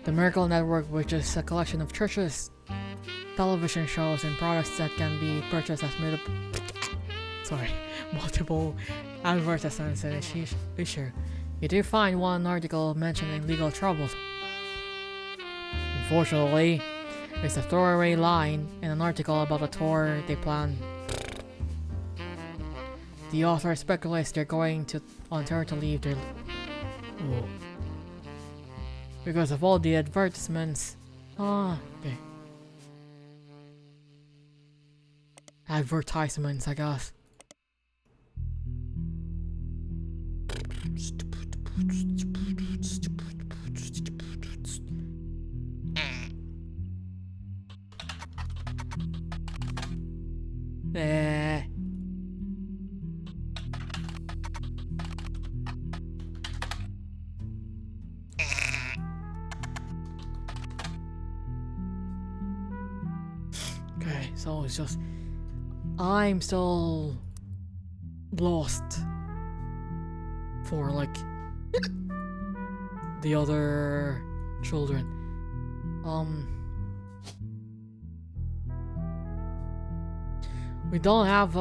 The Miracle Network, which is a collection of churches, television shows, and products that can be purchased as multiple advertisements in each issue. You do find one article mentioning legal troubles. Unfortunately, it's a throwaway line in an article about a tour they plan. The author speculates they're going to Ontario to leave their... because of all the advertisements. Okay. advertisements, I guess. Eh. Okay, so it's just I'm still lost for like the other children. We don't have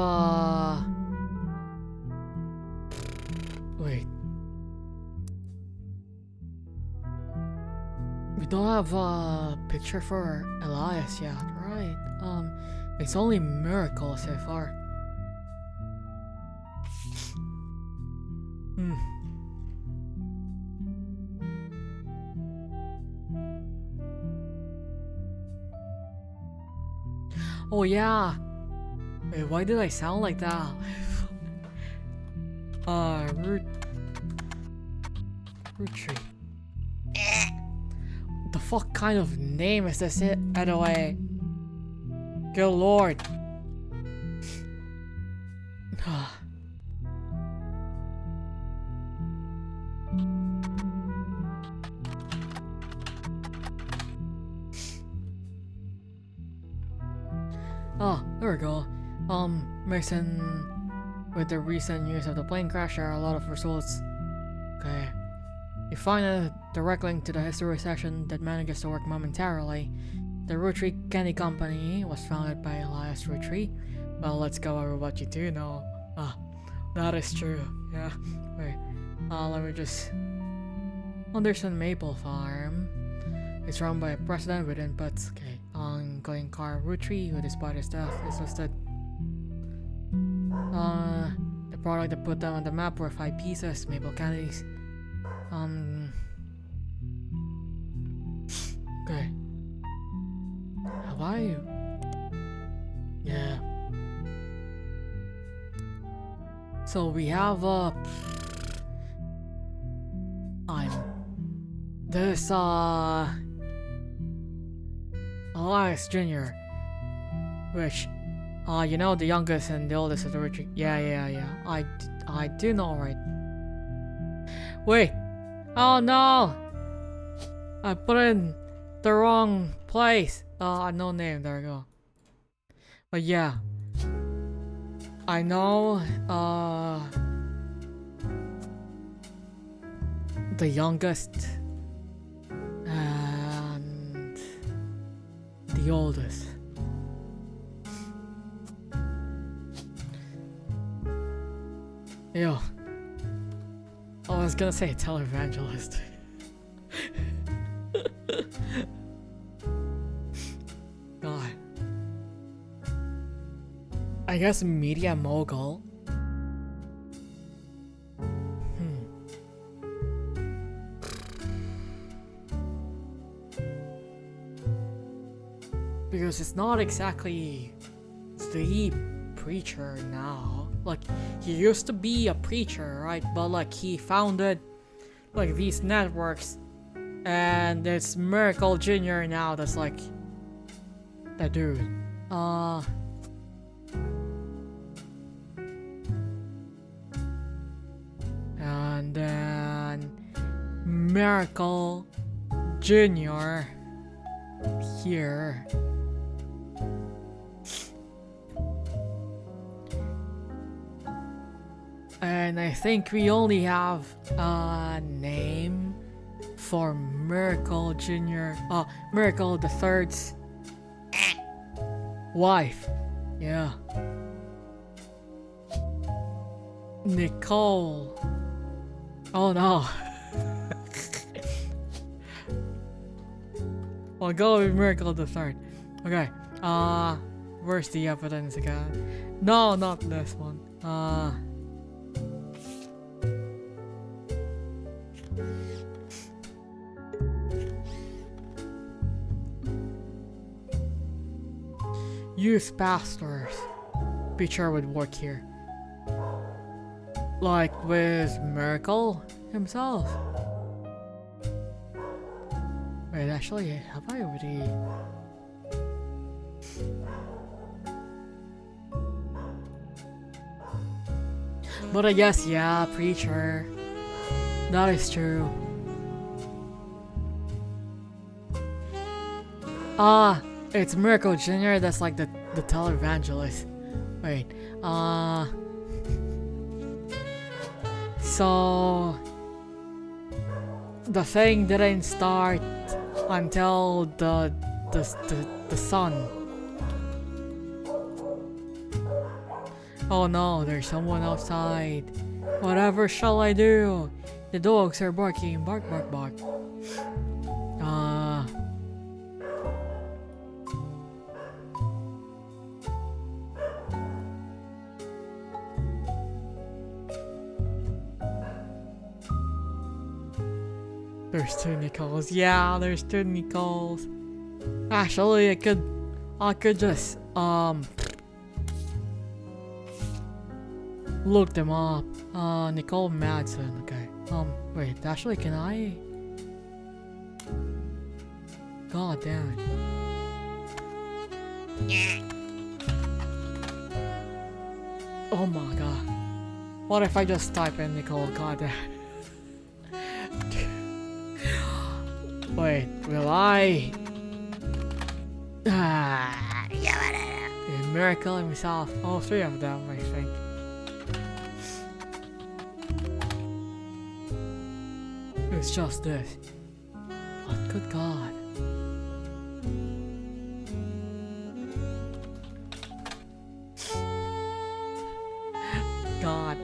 wait. We don't have a picture for Elias yet, right? It's only Miracle so far. Hmm. Oh yeah. Wait, why did I sound like that? Roottrees. What the fuck kind of name is this, by the way? Good lord. Oh, there we go. Mixing with the recent news of the plane crash, there are a lot of results. Okay. You find a direct link to the history section that manages to work momentarily. The Roottrees Candy Company was founded by Elias Roottrees. Well, let's go over what you do know. Ah, that is true. Yeah. Wait. Let me just... Anderson Maple Farm. It's run by a president with inputs. Okay. Ongoing car Roottrees, who despite his death is listed. The product that put them on the map were 5 pieces, maple candies. Okay. Have I? Yeah. So we have this Elias Jr. Which you know, the youngest and the oldest of the Roottrees. Yeah. I do know, right? Wait. Oh no! I put in the wrong place. No name. There we go. But yeah, I know. The youngest and the oldest. Ew. I was gonna say televangelist. God. I guess media mogul. Because it's not exactly the preacher now. Like, he used to be a preacher, right? But like, he founded like these networks, and it's Miracle Jr. now that's like that dude. And then Miracle Jr. here. And I think we only have a name for Miracle Jr. Miracle the Third's wife. Yeah. Nicole. Oh no. I'll go with Miracle the Third. Okay. Where's the evidence again? No, not this one. Youth pastors. Preacher would work here. Like with Miracle himself. Wait, actually, have I already... But I guess, yeah, Preacher. That is true. Ah, it's Miracle Jr. that's like the televangelist. Wait, so the thing didn't start until the sun. Oh no, there's someone outside. Whatever shall I do? The dogs are barking. Bark, bark, bark. There's two Nicoles. Yeah, there's two Nicoles. Actually, I could just look them up. Nicole Madsen. Okay. Wait. Actually, can I? God damn it. Oh my god. What if I just type in Nicole? God damn it. Wait, will I? Miracle himself. All three of them, I think. It's just this. But good god. God.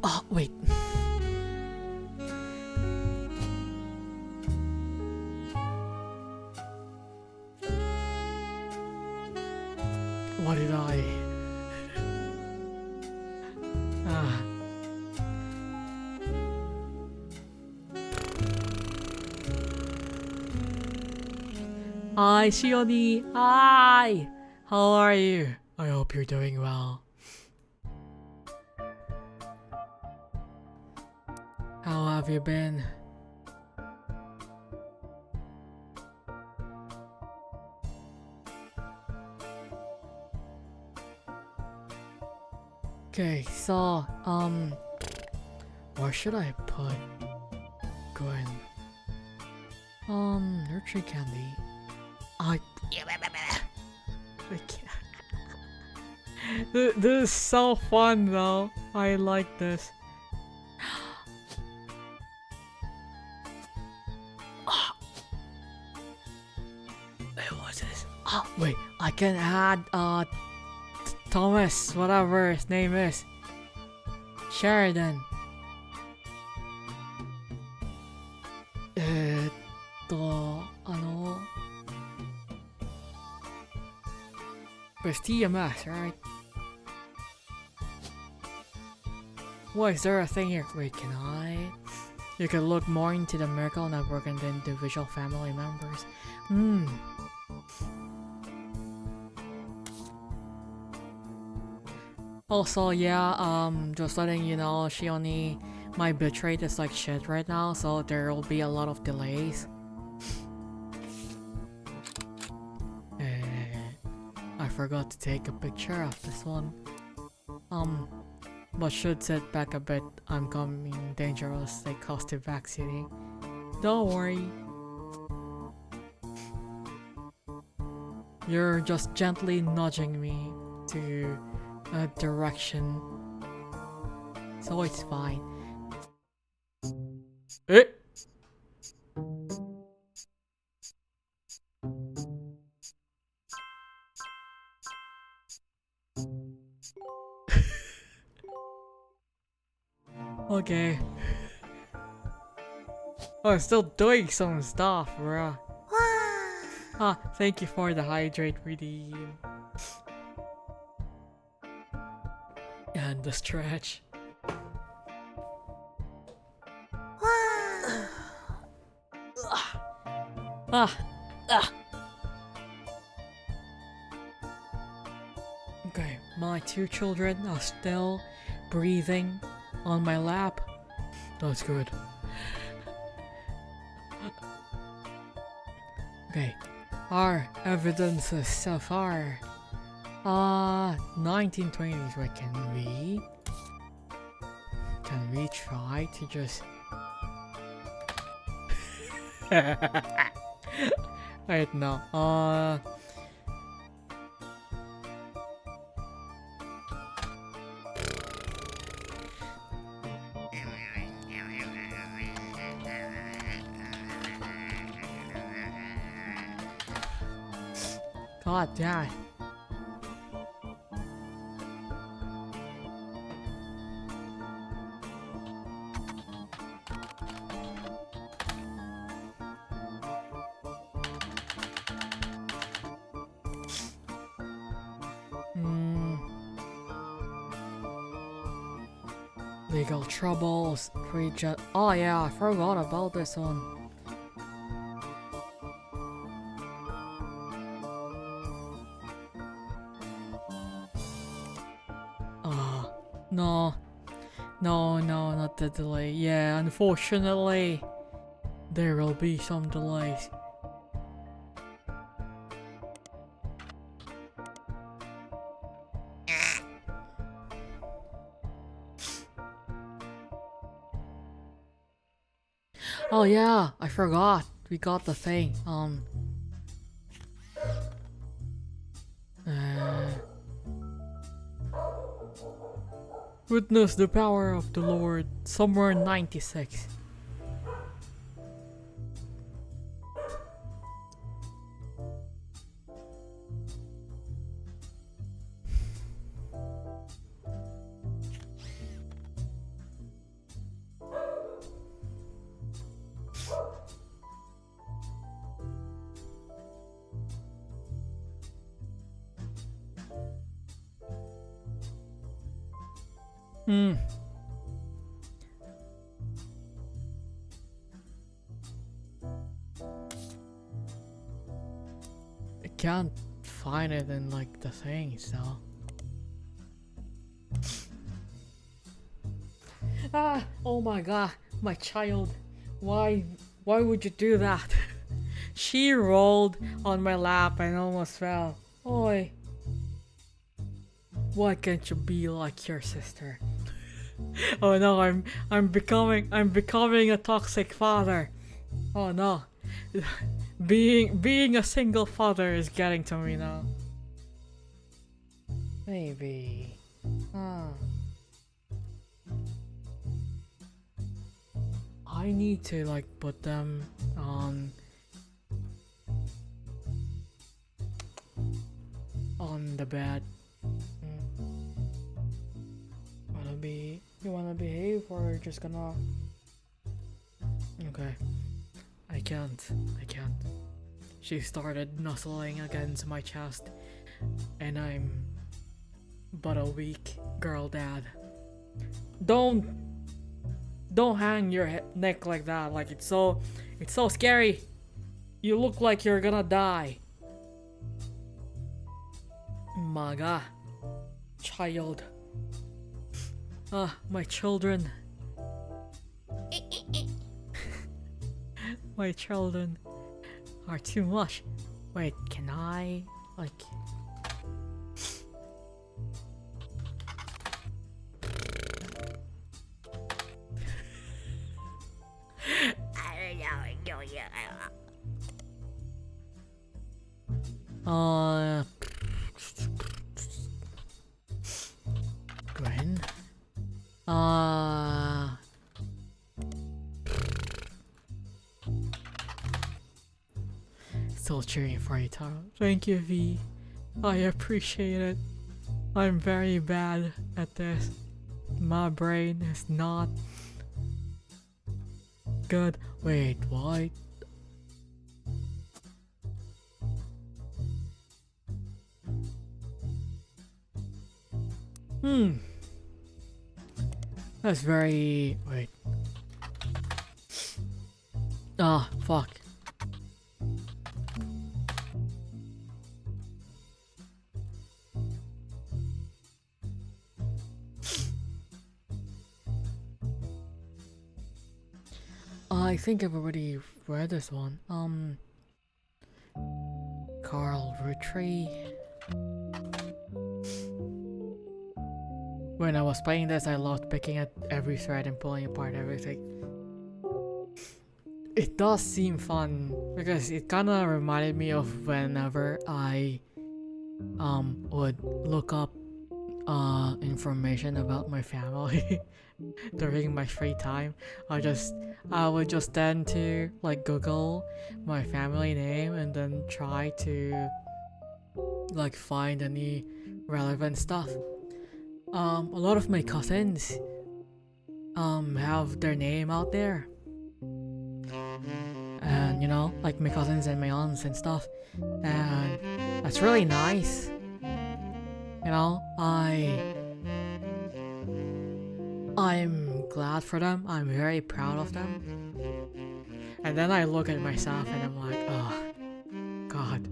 Oh, wait. What did I? Hi, Shioni. Hi. How are you? I hope you're doing well. How have you been? Okay, so, where should I put Gwen? Nurture candy. I can't. This is so fun though. I like this. Wait, what's this? Oh, wait, I can add Thomas, whatever his name is. Sheridan. It's TMS, right? What, is there a thing here? Wait, can I? You can look more into the Miracle Network and the individual family members. Also, yeah, just letting you know, Shioni, my bitrate is like shit right now, so there will be a lot of delays. I forgot to take a picture of this one. But should sit back a bit, I'm coming dangerous like costume vaccinating. Don't worry. You're just gently nudging me to a direction. So it's fine. Eh? Okay. Oh, I'm still doing some stuff, bruh. Thank you for the hydrate redeem. And the stretch. Ah! Ah! Okay, my two children are still breathing on my lap. That's good. Okay, our evidences so far. 1920s. Wait, can we try to just wait, no. God damn it. Legal troubles, oh yeah, I forgot about this one. No, not the delay. Yeah, unfortunately, there will be some delays. Oh yeah, I forgot. We got the thing. Witness the power of the Lord. Somewhere in 96. I can't find it in like the thing, so. Oh my god, my child. Why would you do that? She rolled on my lap and almost fell. Oi. Why can't you be like your sister? Oh no, I'm becoming a toxic father. Oh no. Being a single father is getting to me now. Maybe. I need to like put them on the bed. You wanna behave or just gonna? Okay. I can't. She started nuzzling against my chest, and I'm but a weak girl dad. Don't hang your neck like that. Like it's so scary. You look like you're gonna die. My god, child. My children. My children are too much. Wait, can I like? Gwen? Still cheering for you, Taro. Thank you, V. I appreciate it. I'm very bad at this. My brain is not good. Wait, what? That's very... Wait. Ah, fuck. I think I've already read this one. Carl Roottrees. When I was playing this, I loved picking at every thread and pulling apart everything. It does seem fun because it kind of reminded me of whenever I would look up information about my family during my free time. I would just tend to like Google my family name and then try to like find any relevant stuff. A lot of my cousins have their name out there, and you know, like my cousins and my aunts and stuff, and that's really nice. You know, I'm glad for them. I'm very proud of them. And then I look at myself and I'm like, oh God,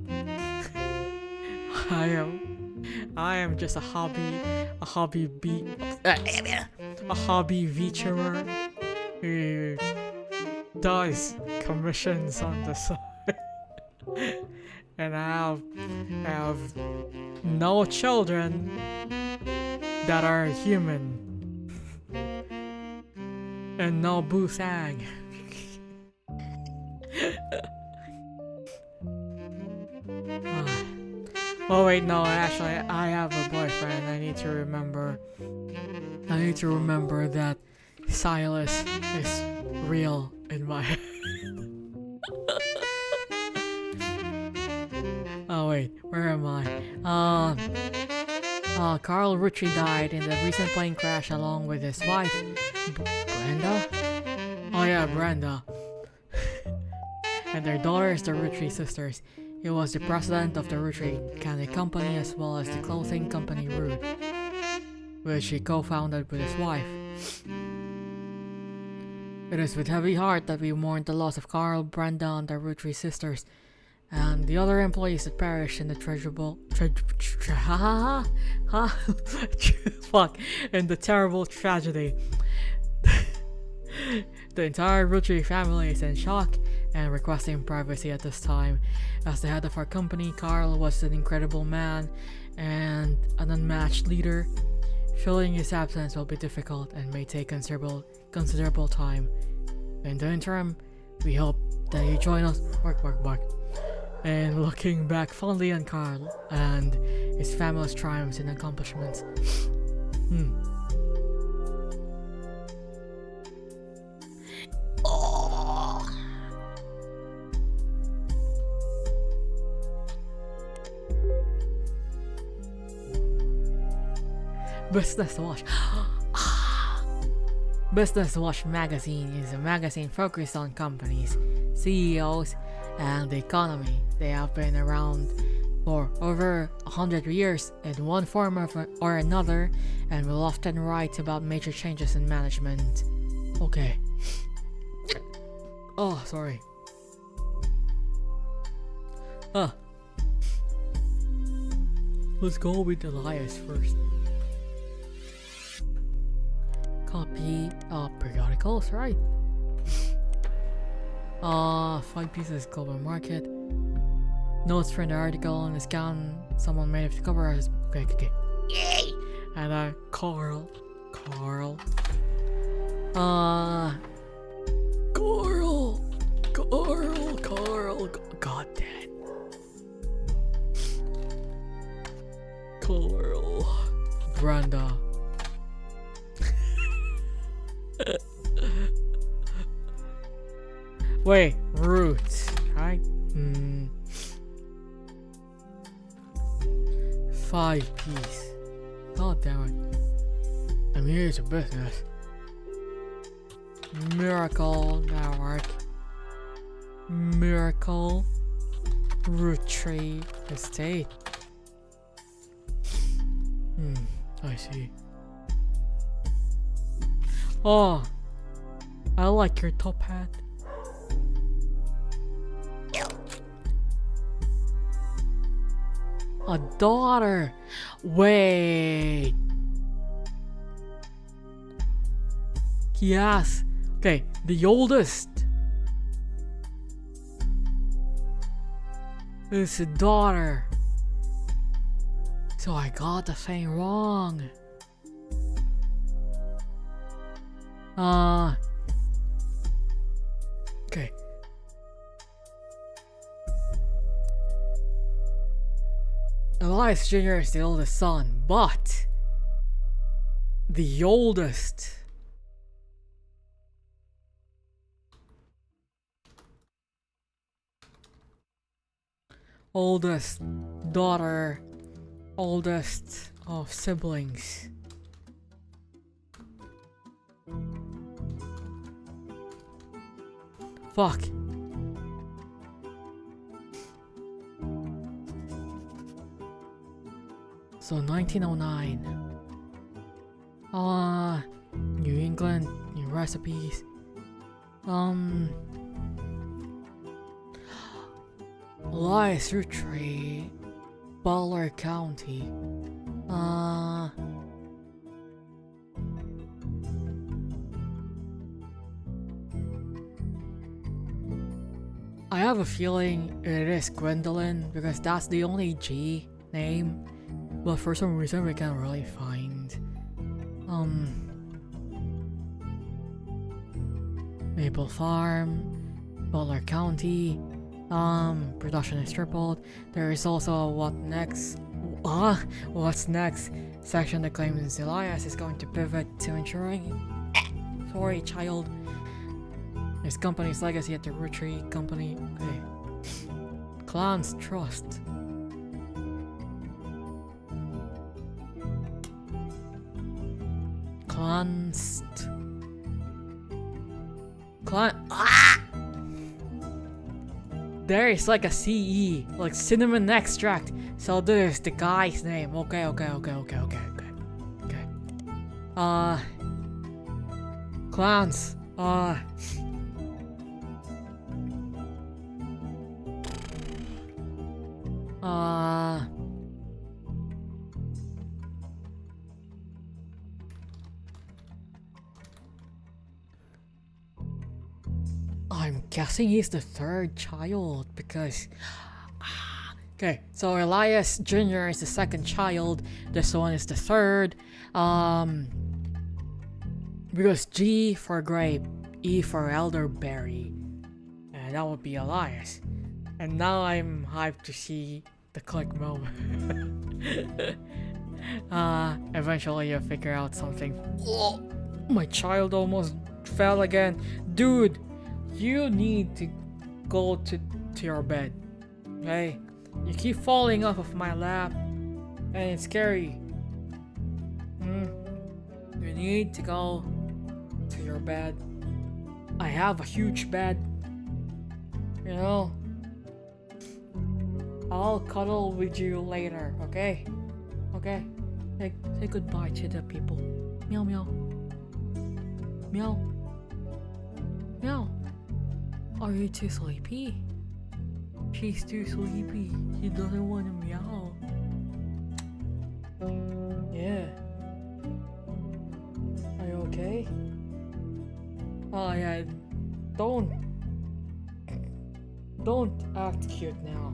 I am just a hobby VTuber who does commissions on the side, and I have no children that are human, and no boosang. Oh wait, no, actually, I have a boyfriend. I need to remember that Silas is real in my head. Oh wait, where am I? Carl Roottrees died in the recent plane crash along with his wife, Brenda? Oh yeah, Brenda. And their daughters, the Roottrees sisters. He was the president of the Roottrees Candy Company as well as the clothing company Root, which he co-founded with his wife. It is with heavy heart that we mourn the loss of Carl, Brenda, and the Roottrees sisters, and the other employees that perished in the in the terrible tragedy. The entire Roottrees family is in shock and requesting privacy at this time. As the head of our company, Carl was an incredible man and an unmatched leader. Filling his absence will be difficult and may take considerable time. In the interim, we hope that you join us and looking back fondly on Carl and his family's triumphs and accomplishments. Business Watch. Business Watch magazine is a magazine focused on companies, CEOs, and the economy. They have been around for over 100 years in one form or another and will often write about major changes in management. Okay. Oh, sorry. Let's go with Elias first. Copy periodicals, right? 5 pieces global market. Notes from the article and the scan someone made of the cover as okay. Yay! And Carl. God damn. Carl. Brenda. Wait, roots, right? 5 piece. God damn it. I'm here to business. Miracle Network. Miracle Roottrees Estate. I see. Oh, I like your top hat. A daughter. Wait. Yes. Okay, the oldest It's a daughter. So I got the thing wrong. Okay. Elias Jr. is the oldest son, but the oldest daughter, oldest of siblings. Fuck. So 1909. New England, new recipes. Elias Roottrees, Butler County. I have a feeling it is Gwendolyn because that's the only G name, but for some reason we can't really find. Maple Farm, Butler County. Production is tripled. There is also a what's next section that claims Elias is going to pivot to ensuring. Sorry, child. His company's legacy at the Roottrees company. Okay. Clan's trust. Clan. There is like a CE, like cinnamon extract. So there's the guy's name. Okay. Clans. I'm guessing he's the third child because okay, so Elias Jr. is the second child, this one is the third. Because G for grape, E for elderberry, and that would be Elias. And now I'm hyped to see the click moment. Eventually you'll figure out something. Oh, my child almost fell again. Dude, you need to go to your bed. Okay? You keep falling off of my lap and it's scary. You need to go to your bed. I have a huge bed. You know? I'll cuddle with you later, okay? Okay? Say goodbye to the people. Meow meow. Meow. Meow. Are you too sleepy? She's too sleepy. She doesn't want to meow. Yeah. Are you okay? Oh yeah. Don't act cute now.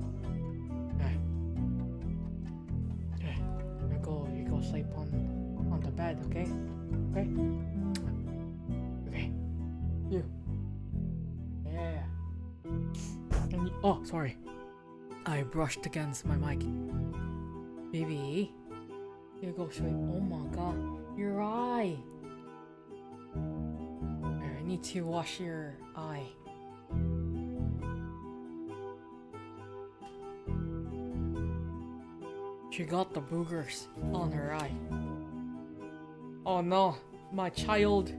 Okay. You go sleep on the bed, okay? Okay? Okay. You. Yeah. And oh, sorry. I brushed against my mic. Baby, you go sleep. Oh my god, your eye. I need to wash your eye. She got the boogers on her eye. Oh no, my child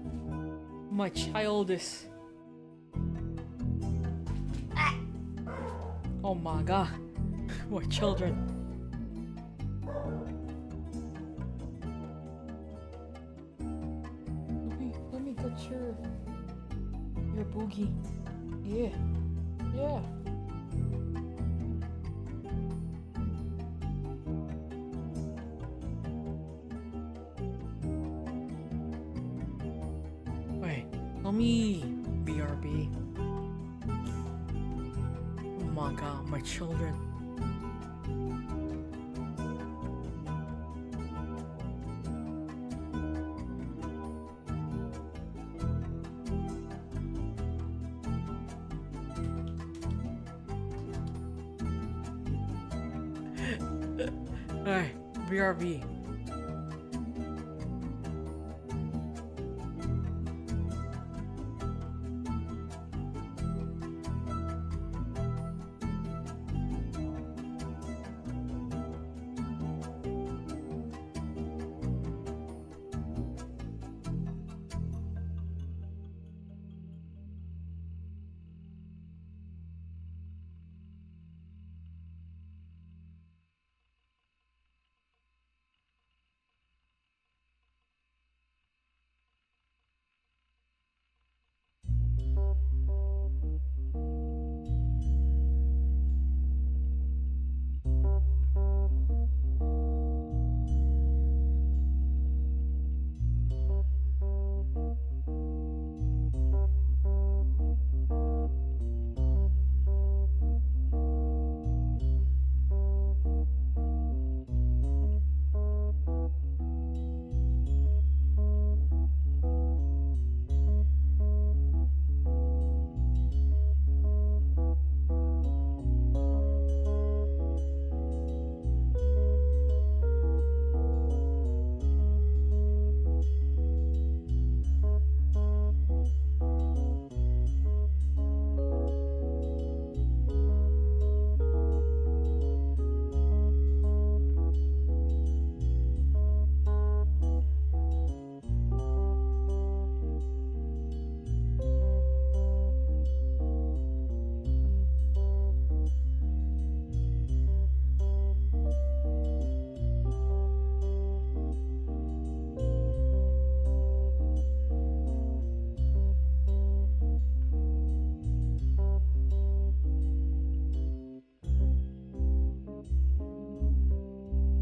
is. Oh my god, my children. Let me get your boogie. Yeah. Wait, let me BRB. Oh my god, my children. Hey, BRB.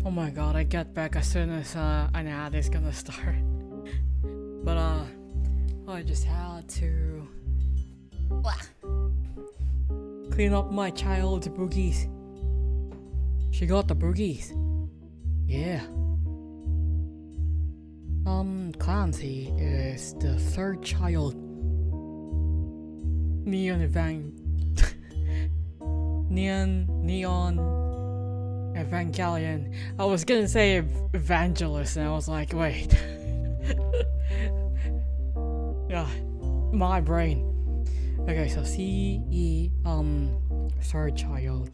Oh my god, I get back as soon as an ad is gonna start. But I just had to clean up my child's boogies. She got the boogies. Yeah. Clancy is the third child. Neon Evangelion. I was gonna say evangelist, and I was like, wait. Yeah, my brain. Okay, so third child.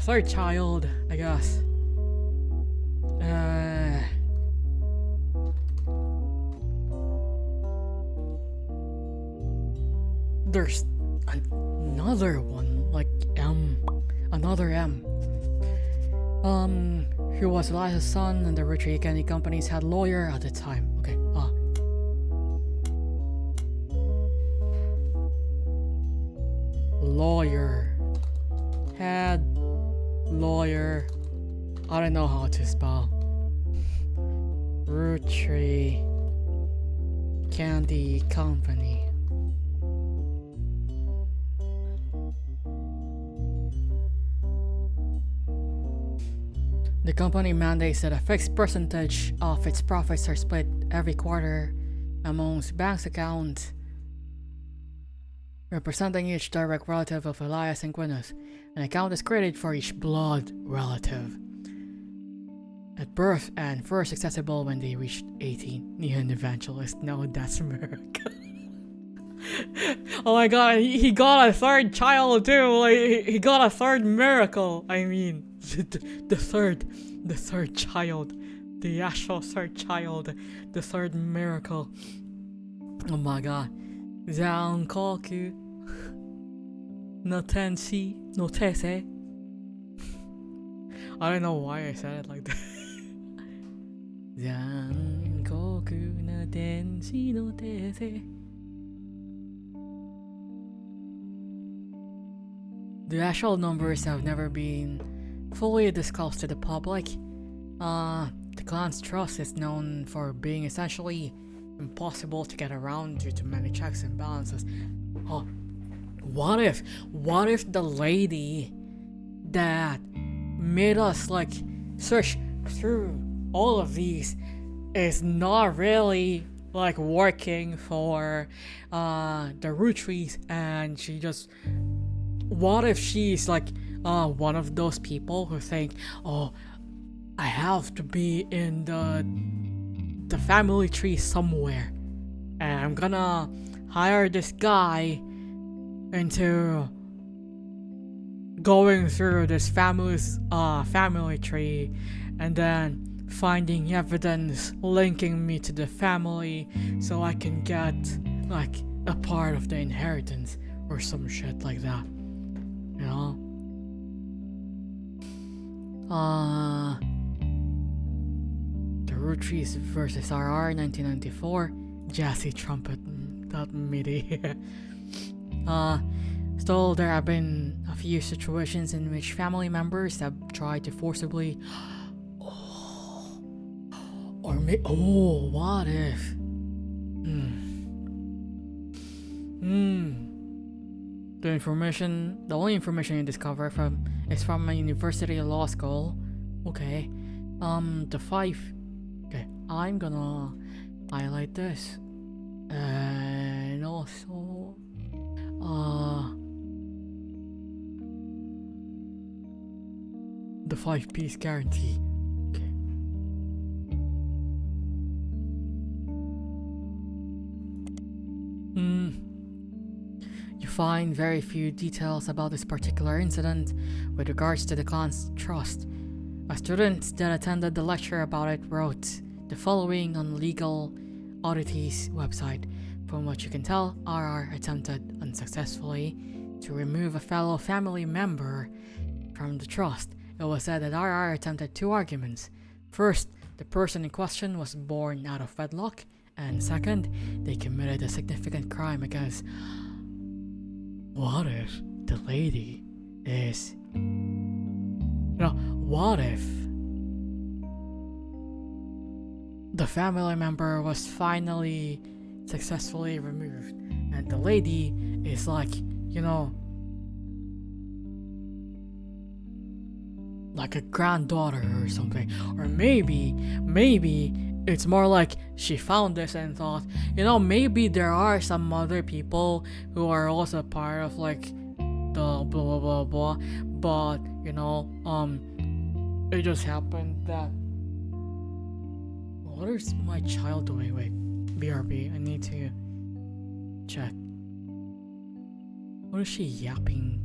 Third child, I guess. There's another one, like another M. Who was Eliza's son, and the Roottrees candy companies had lawyer at the time. Okay, lawyer. Had lawyer. I don't know how to spell. Roottrees Candy Company. The company mandates that a fixed percentage of its profits are split every quarter amongst bank accounts, representing each direct relative of Elias and Gwyneth. An account is created for each blood relative at birth and first accessible when they reach 18. Neon Evangelist. No, that's America. Oh my god, he got a third child too. Like, he got a third miracle. I mean, the third child, the actual third child, the third miracle. Oh my god. Zankoku no tenshi no tese. I don't know why I said it like that. Zankoku no tenshi no tese. The actual numbers have never been fully disclosed to the public. The clan's trust is known for being essentially impossible to get around due to many checks and balances. what if the lady that made us like search through all of these is not really like working for the Roottrees, and she just, what if she's like one of those people who think, oh, I have to be in the family tree somewhere, and I'm gonna hire this guy into going through this family tree, and then finding evidence linking me to the family so I can get like a part of the inheritance or some shit like that, you know? The Roottrees versus RR 1994, Jazzy Trumpet, that MIDI. Still, there have been a few situations in which family members have tried to forcibly, what if? The only information you discover is from a university law school. Okay. Okay, I'm gonna highlight this. And also, the 5-piece guarantee. Okay. You find very few details about this particular incident with regards to the clan's trust. A student that attended the lecture about it wrote the following on Legal Oddities website. From what you can tell, RR attempted unsuccessfully to remove a fellow family member from the trust. It was said that RR attempted 2 arguments. First, the person in question was born out of wedlock, and second, they committed a significant crime against. What if the lady is... what if the family member was finally successfully removed and the lady is like, like a granddaughter or something? Or maybe it's more like she found this and thought, maybe there are some other people who are also part of like the blah blah blah blah, but it just happened that. What is my child doing? Wait, BRB, I need to check. What is she yapping?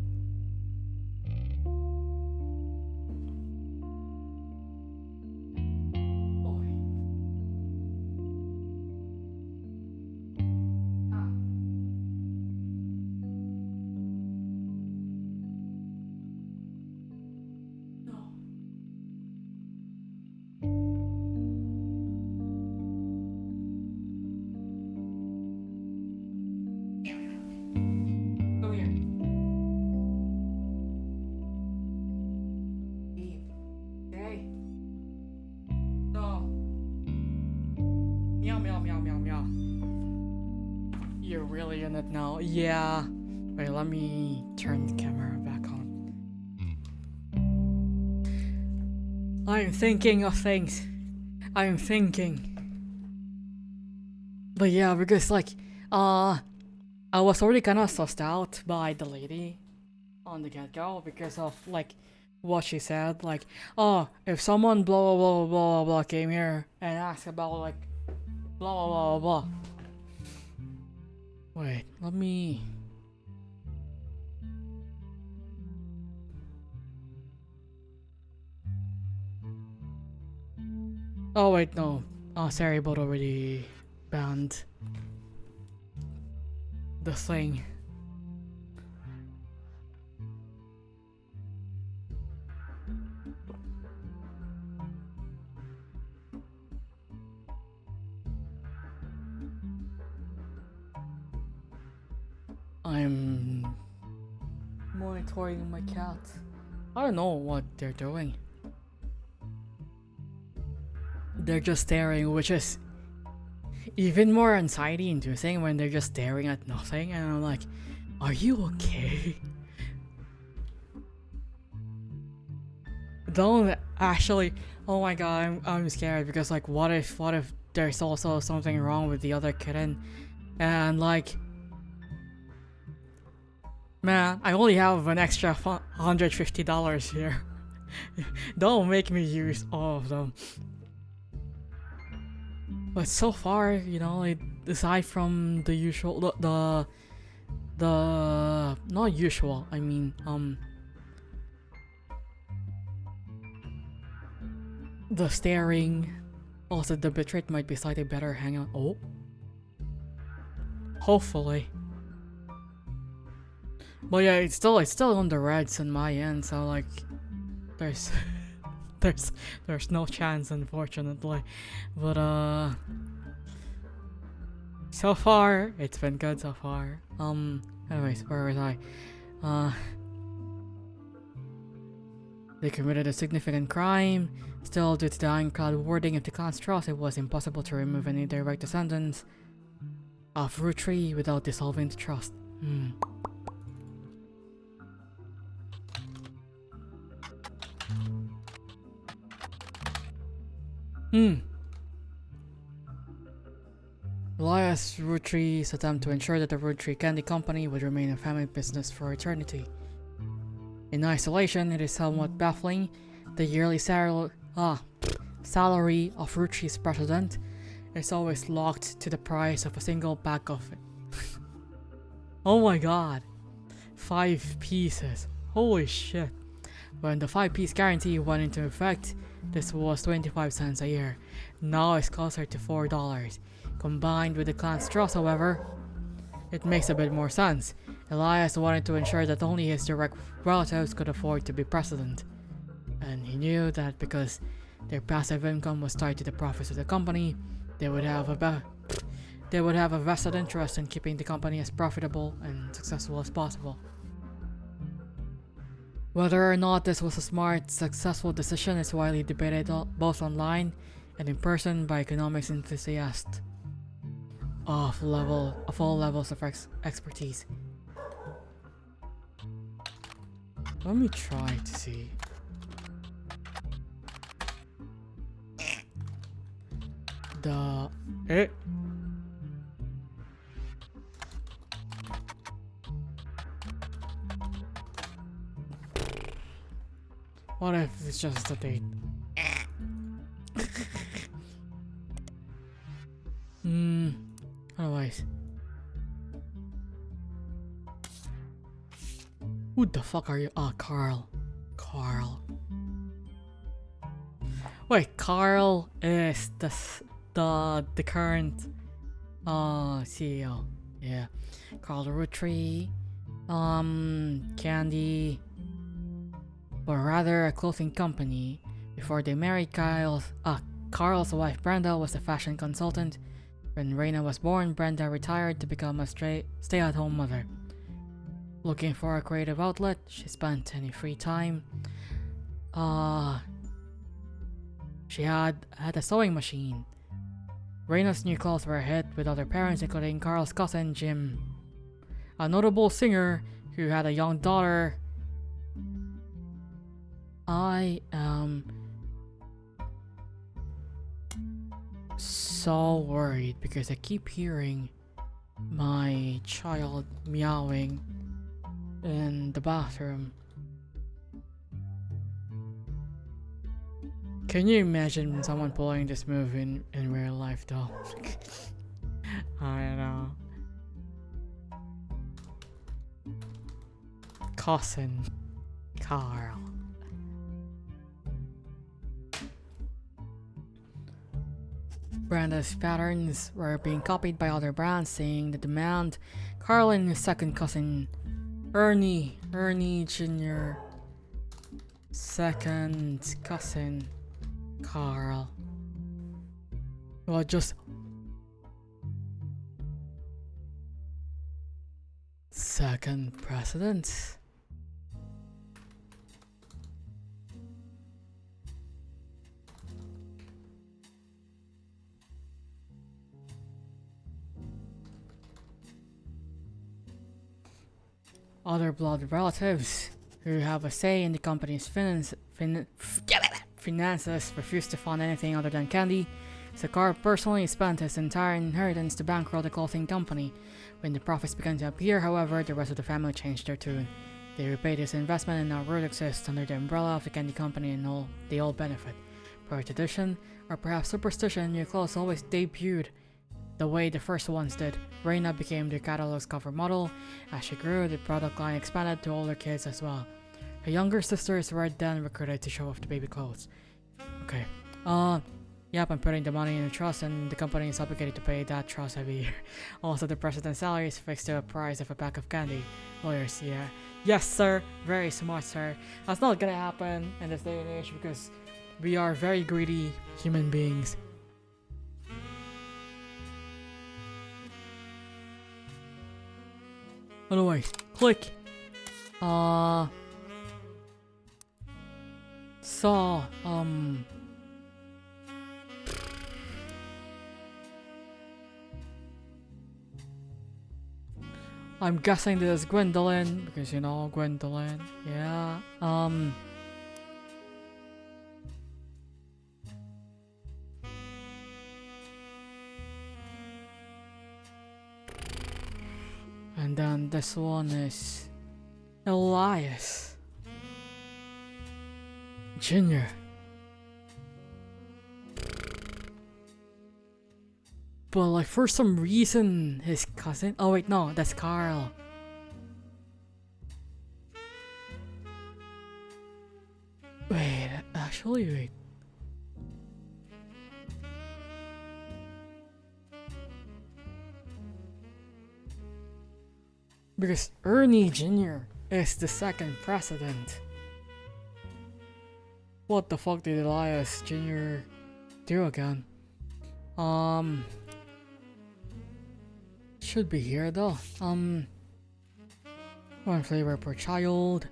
You're really in it now. Yeah. Wait, let me turn the camera back on. I'm thinking of things. I'm thinking. But yeah, because like, I was already kinda sussed out by the lady on the get-go because of like what she said. Like, if someone blah blah blah blah blah came here and asked about like blah blah blah blah. Wait, let me... Oh wait, no. Sorry, but already banned the thing. I'm monitoring my cat. I don't know what they're doing. They're just staring, which is even more anxiety inducing when they're just staring at nothing, and I'm like, Are you okay? Don't actually. Oh my god, I'm scared because like, what if there's also something wrong with the other kitten, and like, man, I only have an extra $150 here. Don't make me use all of them. But so far, you know, aside from the usual, the not usual. I mean, the staring. Also, the bitrate might be slightly better. Hang on. Oh, hopefully. But yeah, it's still on the reds on my end. So like, there's there's no chance, unfortunately. But so far it's been good so far. Anyways, where was I? They committed a significant crime. Still, due to the ironclad wording of the clan's trust, it was impossible to remove any direct descendants of Roottrees without dissolving the trust. Elias Roottrees' attempt to ensure that the Roottrees Candy Company would remain a family business for eternity. In isolation, it is somewhat baffling. The yearly salary of Roottrees' president is always locked to the price of a single bag of it. Oh my god. 5 pieces. Holy shit. When the 5-piece guarantee went into effect, this was 25 cents a year. Now it's closer to $4. Combined with the clan's trust, however, it makes a bit more sense. Elias wanted to ensure that only his direct relatives could afford to be president. And he knew that because their passive income was tied to the profits of the company, they would have a vested interest in keeping the company as profitable and successful as possible. Whether or not this was a smart, successful decision is widely debated both online and in person by economics enthusiasts of all levels of expertise. Let me try to see. What if it's just a date? Otherwise. Who the fuck are you? Ah, Carl. Wait, Carl is the current CEO. Yeah. Carl Roottrees. Candy, but rather a clothing company. Before they married, Carl's wife Brenda was a fashion consultant. When Raina was born, Brenda retired to become a stay-at-home mother. Looking for a creative outlet, she spent any free time. She had a sewing machine. Raina's new clothes were a hit with other parents, including Carl's cousin Jim, a notable singer who had a young daughter. I am so worried because I keep hearing my child meowing in the bathroom. Can you imagine someone pulling this move in real life though? I don't know. Cousin Carl. Brenda's patterns were being copied by other brands, seeing the demand. Carl and his second cousin Ernie Jr. Second cousin Carl. Well, just second president. other blood relatives who have a say in the company's finances refuse to fund anything other than candy. Sakar personally spent his entire inheritance to bankroll the clothing company. When the profits began to appear, however, the rest of the family changed their tune. They repaid his investment and now Root exists under the umbrella of the candy company and they all benefit. Per tradition, or perhaps superstition, new clothes always debuted the way the first ones did. Reina became their catalog's cover model. As she grew, the product line expanded to older kids as well. Her younger sisters were then recruited to show off the baby clothes. Okay. Yep, I'm putting the money in a trust and the company is obligated to pay that trust every year. Also, the president's salary is fixed to a price of a pack of candy. Lawyers, yeah. Yes, sir. Very smart, sir. That's not gonna happen in this day and age because we are very greedy human beings. Anyway, click. I'm guessing this is Gwendolyn, because you know Gwendolyn, yeah, and then this one is Elias Jr. But like for some reason his cousin, oh wait, no, that's Carl. Wait, actually wait. Because Ernie Jr. is the second president. What the fuck did Elias Jr. do again? Should be here though. One flavor per child.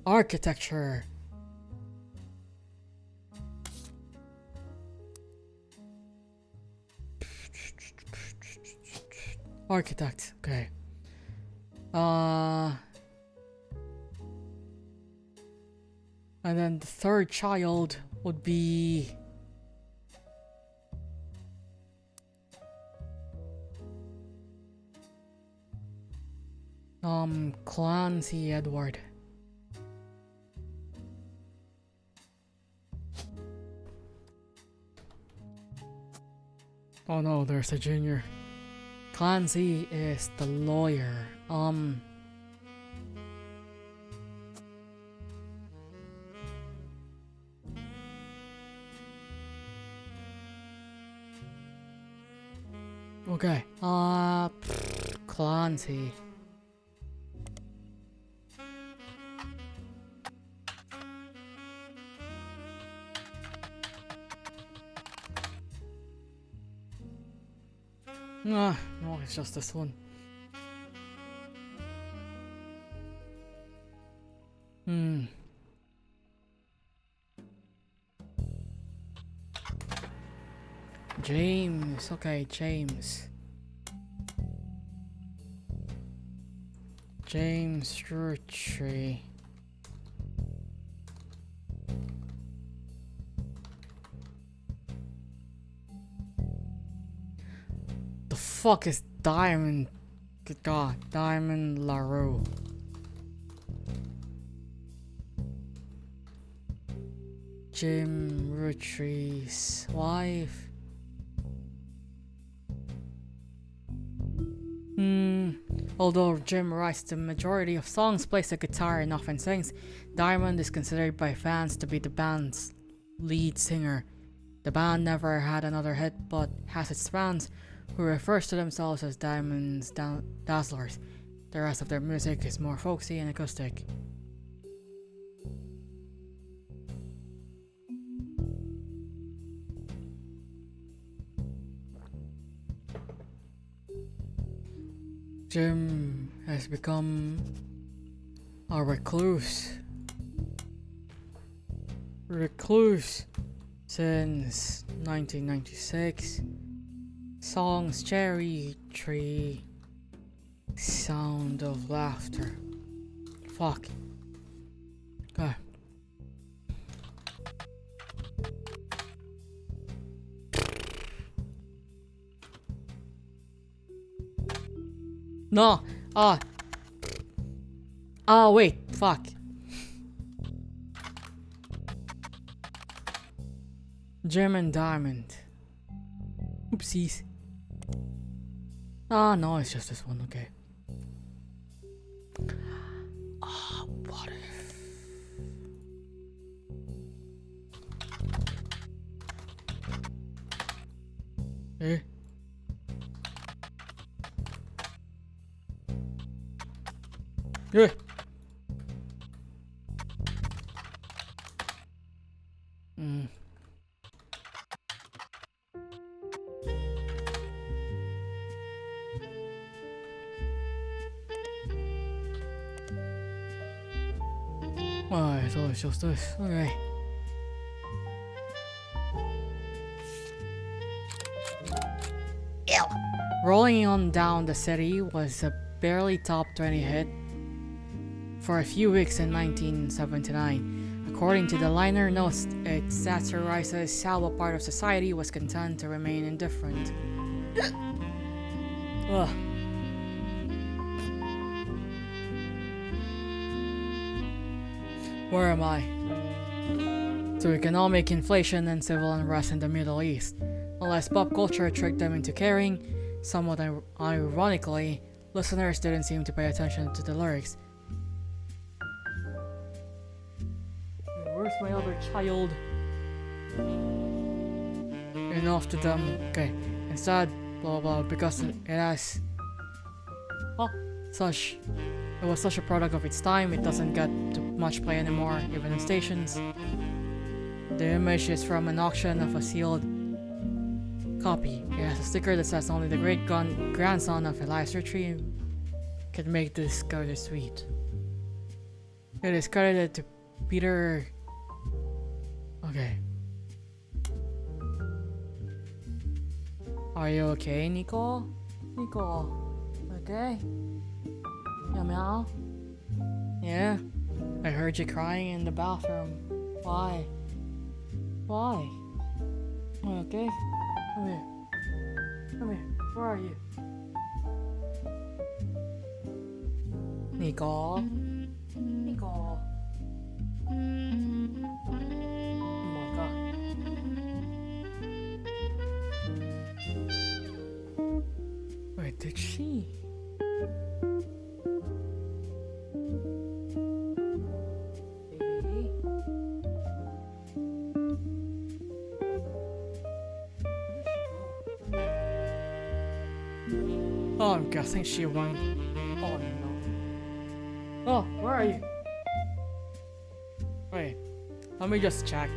Architecture. Architect, okay. And then the third child would be Clancy Edward. Oh no, there's a junior. Clancy is the lawyer. Okay. Clancy. No, it's just this one. James, okay, James. James Roottrees. The fuck is Diamond? Good God, Diamond LaRue. Jim Roottrees' wife. Although Jim writes the majority of songs, plays the guitar, and often sings, Diamond is considered by fans to be the band's lead singer. The band never had another hit, but has its fans, who refers to themselves as Diamond's Dazzlers. The rest of their music is more folksy and acoustic. Jim has become a recluse since 1996, Songs, cherry tree. Sound of laughter. Fuck. Okay. No. Wait. Fuck. German diamond. Oopsies. No, it's just this one. Okay. What if? Eh? Yeah. Alright, so it's just this. Okay. Ew. Rolling on down the city was a barely top 20 hit for a few weeks in 1979. According to the liner notes, it satirizes how a part of society was content to remain indifferent. Ugh. Where am I? To economic inflation and civil unrest in the Middle East. Unless pop culture tricked them into caring, somewhat ironically, listeners didn't seem to pay attention to the lyrics. Where's my other child? Enough to them. Okay. Instead, blah blah, because it has it was such a product of its time, it doesn't get too much play anymore, even in stations. The image is from an auction of a sealed copy. It has a sticker that says only the great grandson of Elias Roottrees can make this cover sweet. It is credited to Peter. Okay. Are you okay, Nico? Nico, okay? Meow meow? Yeah? I heard you crying in the bathroom. Why? Why? Okay? Come here. Come here. Where are you? Nico? Nico? Oh my god. Where did she? Baby? Oh, I'm guessing she went. Oh no. Oh, where are you? Wait, let me just check.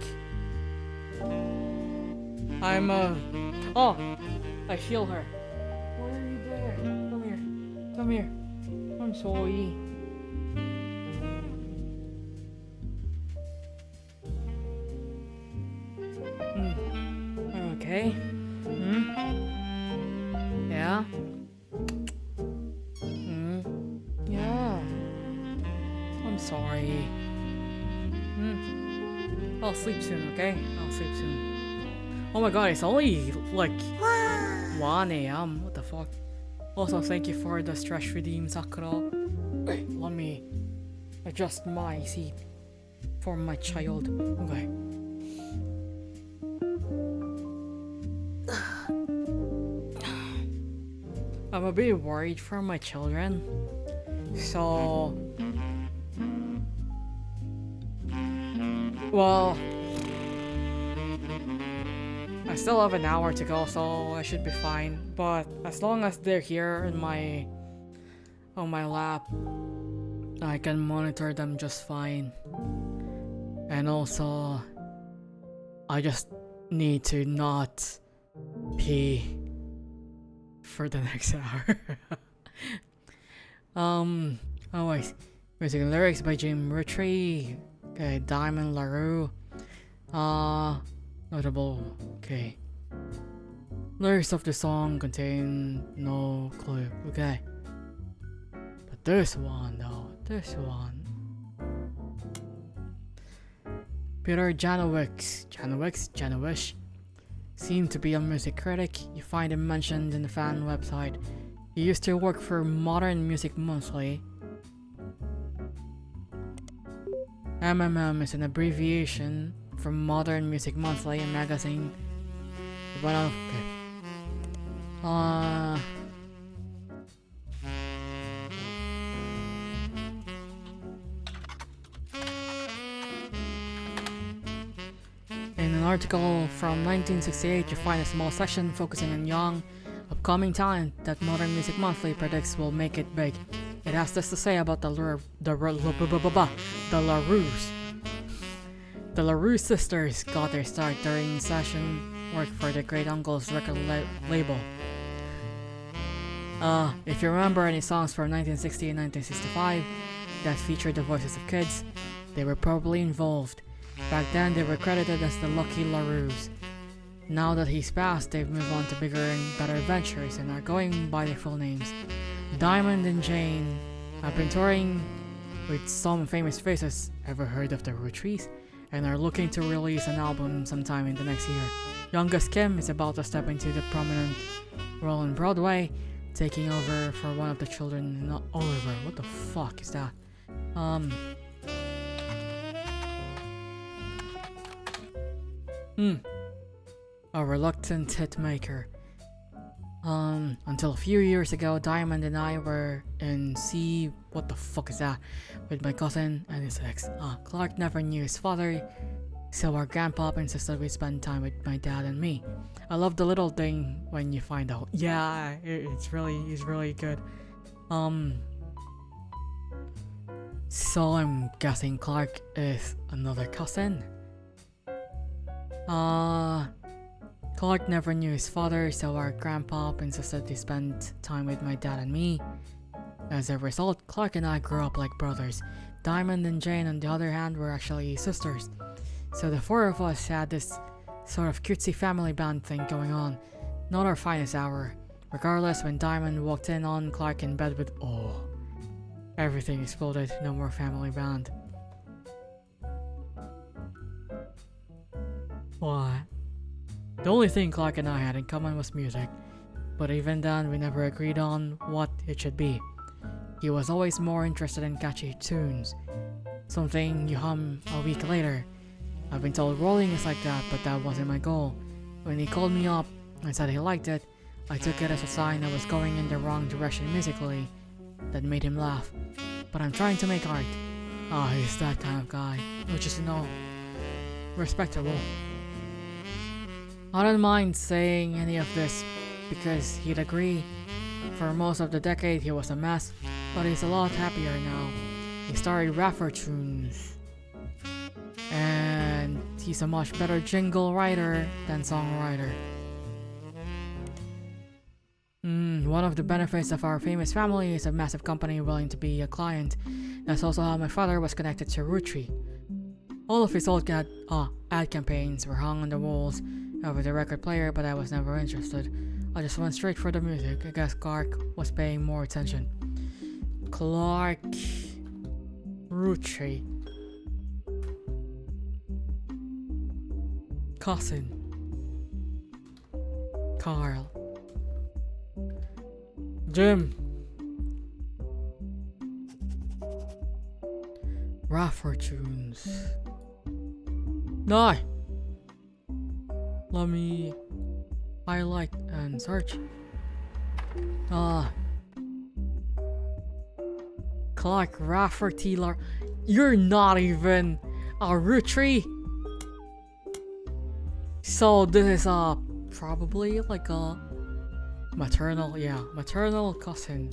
Oh, I feel her. Why are you there? Come here. Come here. I'm sorry. Okay. Yeah. Yeah. I'm sorry. I'll sleep soon, okay? I'll sleep soon. Oh my god, it's only like 1 a.m. What the fuck? Also, thank you for the stress redeem, Sakura. Wait, let me adjust my seat for my child. Okay. I'm a bit worried for my children. So... well... I still have an hour to go, so I should be fine. But as long as they're here in on my lap, I can monitor them just fine. And also, I just need to not pee for the next hour. Anyways, music and lyrics by Jeremy Roottrees. Okay, Diamond LaRue. Notable. Okay. Lyrics of the song contain no clue. Okay. But this one though, this one. Peter Janowicz seemed to be a music critic. You find him mentioned in the fan website. He used to work for Modern Music Monthly. MMM is an abbreviation from Modern Music Monthly, a magazine. But okay. In an article from 1968, you find a small section focusing on young, upcoming talent that Modern Music Monthly predicts will make it big. It has this to say about the LaRue. The LaRue sisters got their start during session work for their great uncle's record label. If you remember any songs from 1960 and 1965 that featured the voices of kids, they were probably involved. Back then, they were credited as the Lucky LaRues. Now that he's passed, they've moved on to bigger and better ventures and are going by their full names. Diamond and Jane have been touring with some famous faces. Ever heard of the Roottrees? And are looking to release an album sometime in the next year. Youngest Kim is about to step into the prominent role on Broadway, taking over for one of the children in Oliver. What the fuck is that? A reluctant hit maker. Until a few years ago, Diamond and I were in what the fuck is that? With my cousin and his ex. Clark never knew his father, so our grandpa insisted we spend time with my dad and me. I love the little thing when you find out. Yeah, it's really good. So I'm guessing Clark is another cousin. Clark never knew his father, so our grandpa insisted he spend time with my dad and me. As a result, Clark and I grew up like brothers. Diamond and Jane, on the other hand, were actually sisters. So the four of us had this sort of cutesy family band thing going on. Not our finest hour. Regardless, when Diamond walked in on Clark in bed with everything exploded. No more family band. What? The only thing Clark and I had in common was music, but even then we never agreed on what it should be. He was always more interested in catchy tunes, something you hum a week later. I've been told rolling is like that, but that wasn't my goal. When he called me up and said he liked it, I took it as a sign I was going in the wrong direction musically. That made him laugh. But I'm trying to make art. He's that kind of guy, which is respectable. I don't mind saying any of this because he'd agree. For most of the decade he was a mess, but he's a lot happier now. He started Roottrees, and he's a much better jingle writer than songwriter. One of the benefits of our famous family is a massive company willing to be a client. That's also how my father was connected to Roottrees. All of his old ad campaigns were hung on the walls over the record player, but I was never interested. I just went straight for the music. I guess Clark was paying more attention. Clark Roottrees. Cousin. Carl. Jim. Roottrees. No! Let me highlight and search. Clark Roottrees. You're not even a Roottrees. So this is probably like a maternal cousin.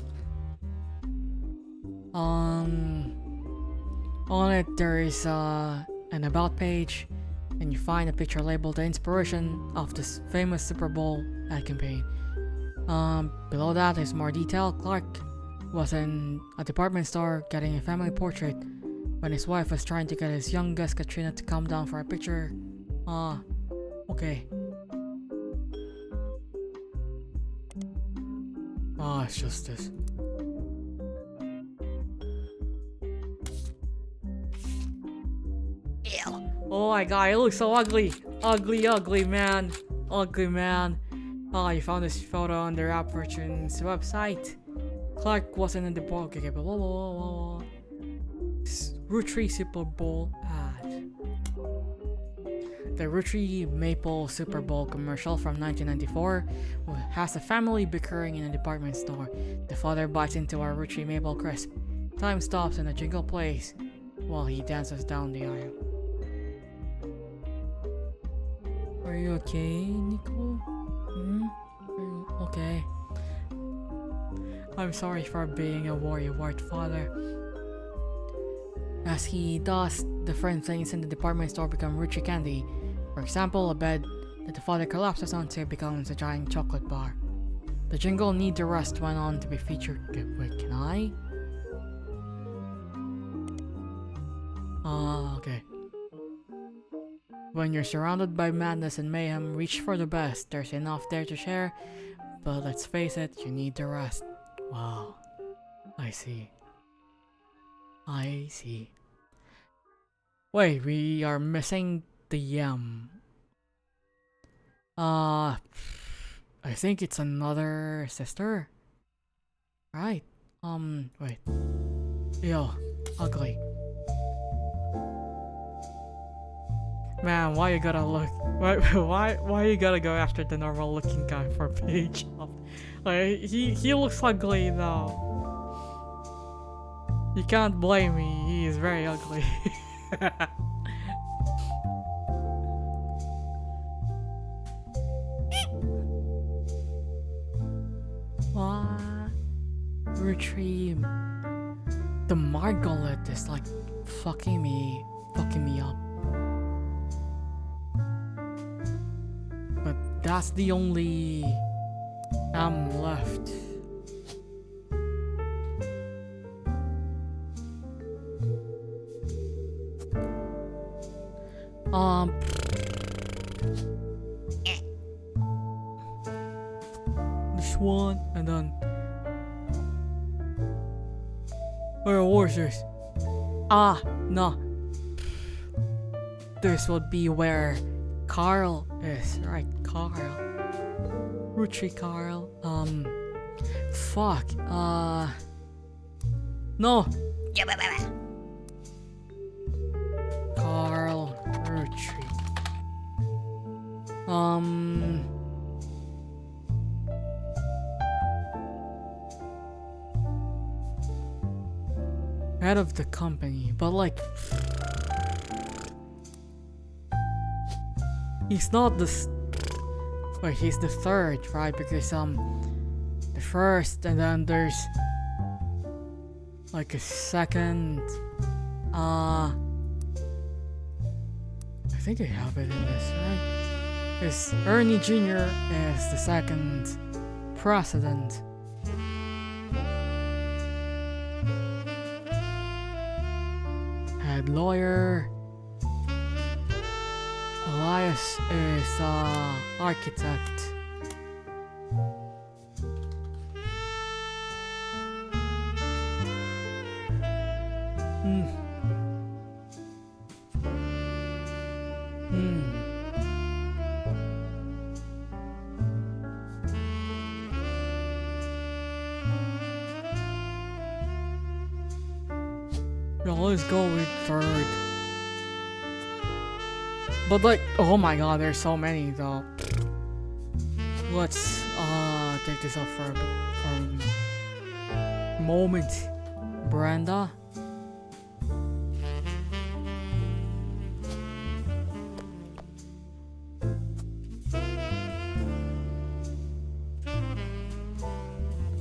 On it there is an about page, and you find a picture labeled the inspiration of this famous Super Bowl ad campaign. Below that is more detail. Clark was in a department store getting a family portrait when his wife was trying to get his youngest Katrina to come down for a picture. Okay. Ah, it's just this. Ew. Oh my god, it looks so ugly. Ugly, man. Ugly, man. Oh, you found this photo on the Roottrees website. Clark wasn't in the ball. Okay, but whoa. Roottrees Super Bowl ad. The Roottrees Maple Super Bowl commercial from 1994 has a family bickering in a department store. The father bites into a Roottrees Maple Crisp. Time stops and a jingle plays while he dances down the aisle. Are you okay, Nico? Okay. I'm sorry for being a worrywart father. As he does, the different things in the department store become Roottrees candy. For example, a bed that the father collapses onto becomes a giant chocolate bar. The jingle "Need the Rest" went on to be featured. Wait, can I? Okay. When you're surrounded by madness and mayhem, reach for the best. There's enough there to share, but let's face it, you need the rest. Wow. I see. Wait, we are missing the I think it's another sister. Right. Wait. Ew. Ugly. Man, why you gotta look? Why you gotta go after the normal looking guy for page up? Like he looks ugly though. You can't blame me. He is very ugly. What? Retrieve. The Margolet is like fucking me up. But that's the only left. This one, and then where was this? No. This would be where Carl is, right? Carl. Roottrees Carl. Fuck. No. Carl Roottrees. Head of the company, but like he's not the wait, he's the third, right? Because the first, and then there's like a second. I think I have it in this, right? Because Ernie Jr. is the second president. Head lawyer. Elias is architect. Yeah, let's go with third. But like, oh my god, there's so many though. Let's take this off for a moment. Brenda.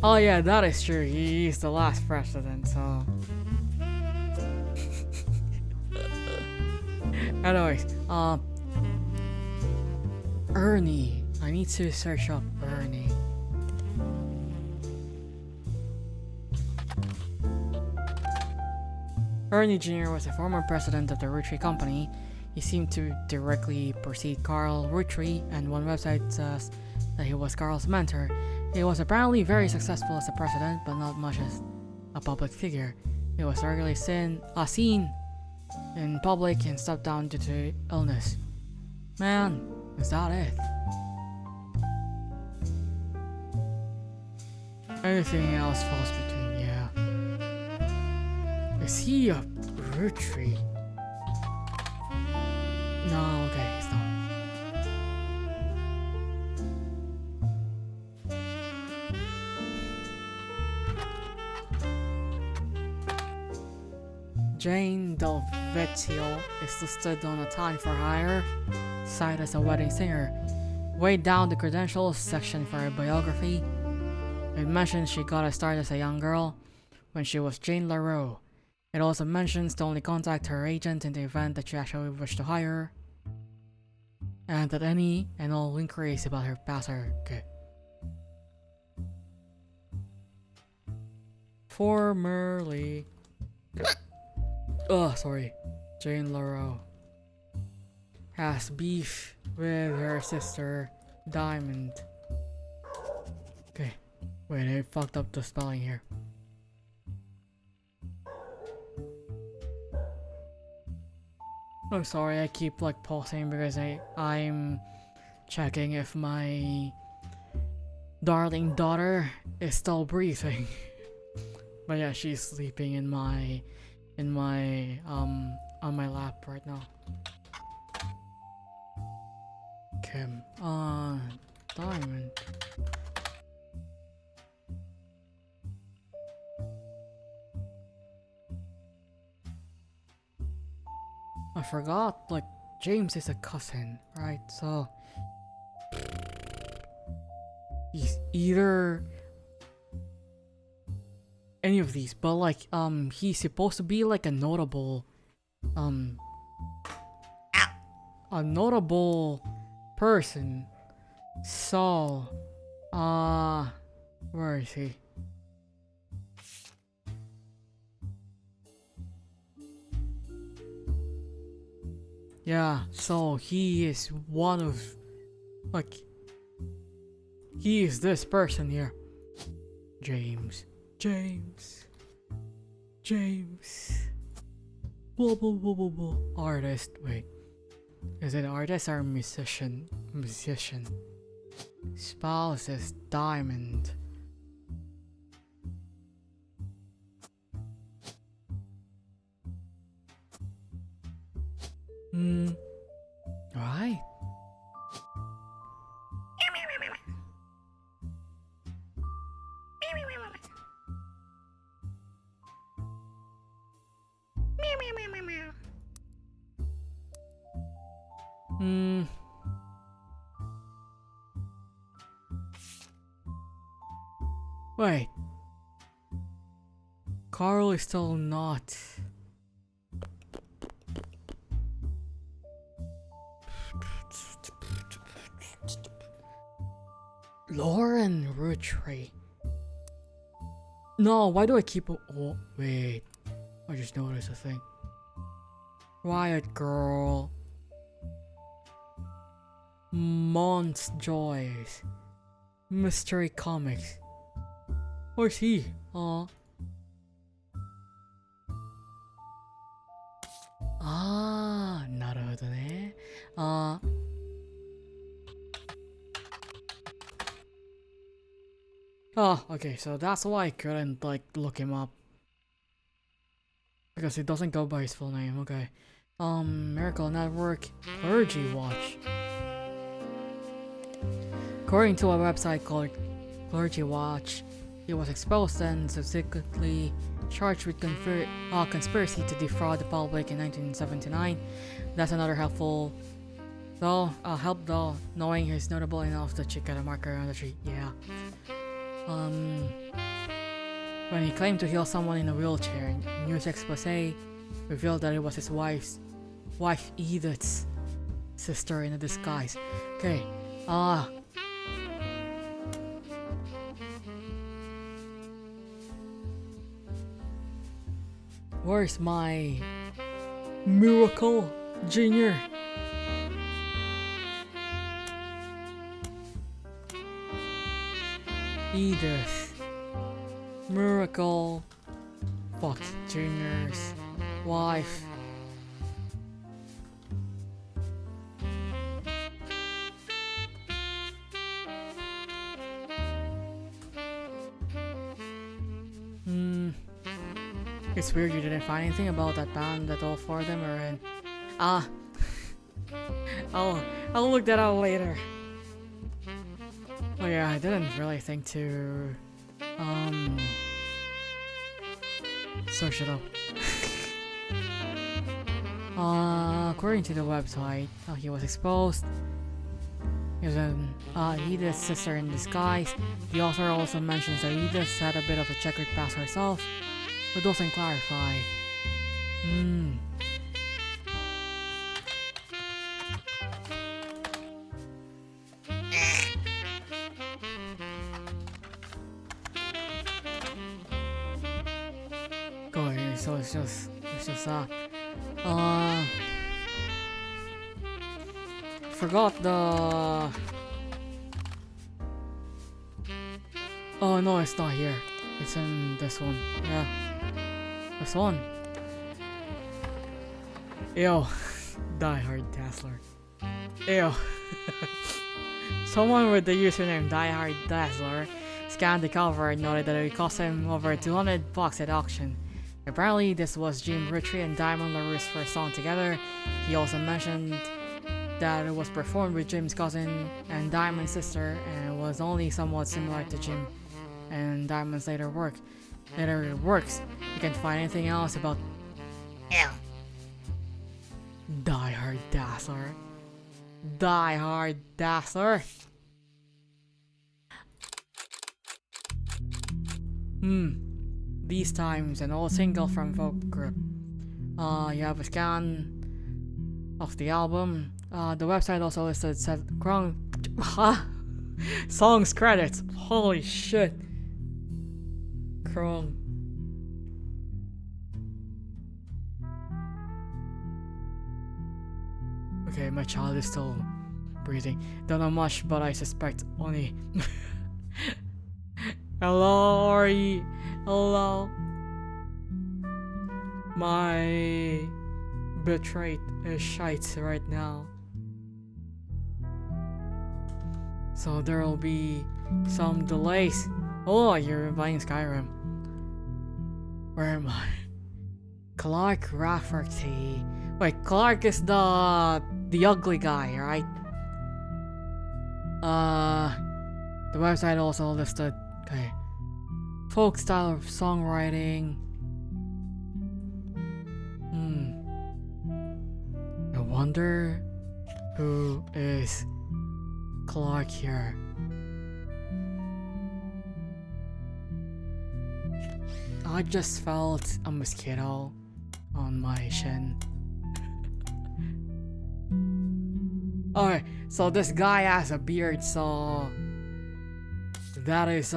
Oh yeah, that is true. He's the last president, so. Anyways, Ernie. I need to search up Ernie. Ernie Jr. was a former president of the Roottrees Company. He seemed to directly precede Carl Roottrees, and one website says that he was Carl's mentor. He was apparently very successful as a president, but not much as a public figure. He was regularly seen in public and stepped down due to illness. Man, is that it? Anything else falls between, yeah. Is he a Roottrees? No, okay, he's not. Jane Del Vecchio is listed on a time for hire site as a wedding singer. Way down the credentials section for her biography, it mentions she got a start as a young girl when she was Jane LaRue. It also mentions to only contact her agent in the event that she actually wished to hire her, and that any and all inquiries about her past are good. Formerly, Jane LaRue has beef with her sister Diamond. Okay, wait, I fucked up the spelling here. I'm sorry, I keep like pausing because I'm checking if my darling daughter is still breathing. But yeah, she's sleeping in my on my lap right now. Kim Diamond. I forgot, like, James is a cousin, right? So he's either any of these, but like he's supposed to be like a notable person. So where is he? Yeah, so he is one of, like, he is this person here. James. Blah blah blah blah blah. Artist, wait. Is it artist or musician? Musician. Spouse is Diamond. Right. Wait. Carl is still not. Lauren Roottrees. No, why do I keep? Oh wait, I just noticed a thing. Riot Girl. Monts Joyce. Mystery Comics. Where's he? Naruhodo ne. Okay, so that's why I couldn't like look him up. Because he doesn't go by his full name, okay. Miracle Network, Clergy Watch. According to a website called Clergy Watch, he was exposed and subsequently charged with conspiracy to defraud the public in 1979. That's another help though, knowing he's notable enough that you get a marker on the street, yeah. When he claimed to heal someone in a wheelchair, news expose revealed that it was his wife Edith's sister in a disguise. Okay, where's my Miracle Junior? Edith, Miracle, fuck, Junior's wife. It's weird you didn't find anything about that band that all four of them are in. Ah, I'll look that up later. Oh yeah, I didn't really think to search it up. According to the website, he was exposed. He was Edith's sister in disguise. The author also mentions that Edith had a bit of a checkered past herself, but doesn't clarify. Go here, so it's just that. Forgot the. Oh no, it's not here. It's in this one. Yeah, this one. Ew, Die Hard Dazzler. Ew. Someone with the username Die Hard Dazzler scanned the cover and noted that it would cost him over $200 at auction. Apparently, this was Jim Roottrees and Diamond LaRue's first song together. He also mentioned that it was performed with Jim's cousin and Diamond's sister, and it was only somewhat similar to Jim and Diamond's later works. You can't find anything else about Ew. Die Hard Dazzler. Die Hard Dazzler. These times, an old single from Vogue Group. You have a scan of the album. The website also listed songs credits. Holy shit. Chrome. Okay, my child is still breathing. Don't know much, but I suspect only. Hello, Ori. Hello. My bitrate is shite right now. So there will be some delays. Oh, you're buying Skyrim. Where am I? Clark Rafferty. Wait, Clark is the ugly guy, right? The website also listed, okay, folk style of songwriting. I wonder who is Clark here. I just felt a mosquito on my shin. Alright, so this guy has a beard, so that is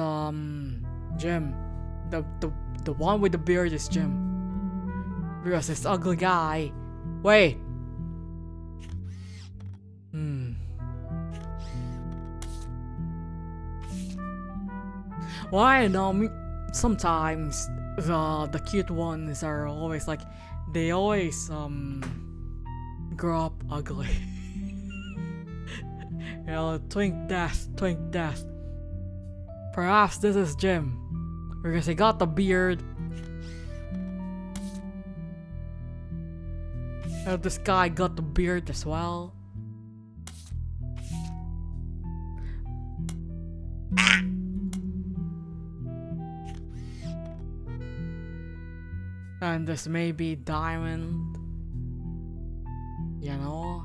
Jim. The one with the beard is Jim. Because this ugly guy. Wait. Well, I know sometimes the cute ones are always like, they always grow up ugly. You know, twink death. Perhaps this is Jim, because he got the beard. And this guy got the beard as well. And this may be Diamond. You know?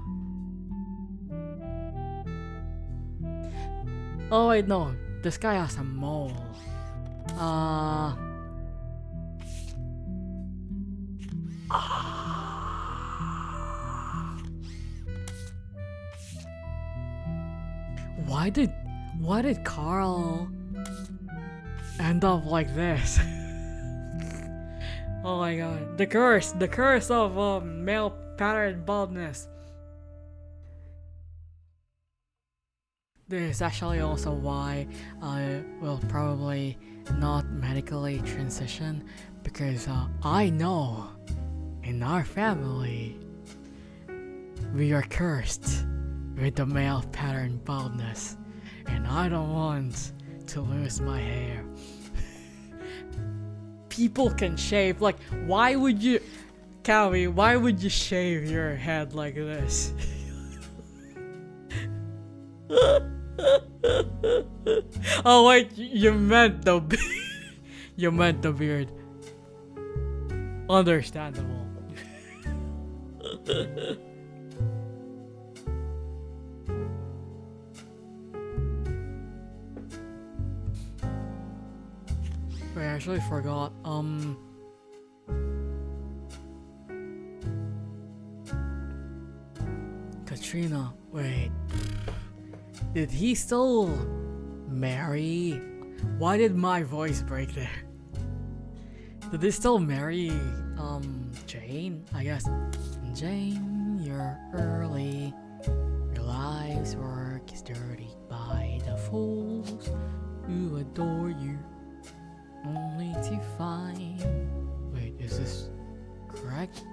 Oh wait, no. This guy has a mole. Why did Carl end up like this? Oh my god. The curse of male pattern baldness. this is actually also why I will probably not medically transition, because I know in our family we are cursed with the male pattern baldness, and I don't want to lose my hair. People can shave, like, why would you, Callie, why would you shave your head like this? Oh wait, you meant the you meant the beard. Understandable. Wait, I actually forgot. Katrina, wait. Did he still marry? Why did my voice break there? Did they still marry, Jane? I guess. Jane, you're early. Your life's work is dirty by the fools who adore you, only to find. Wait, is this correct?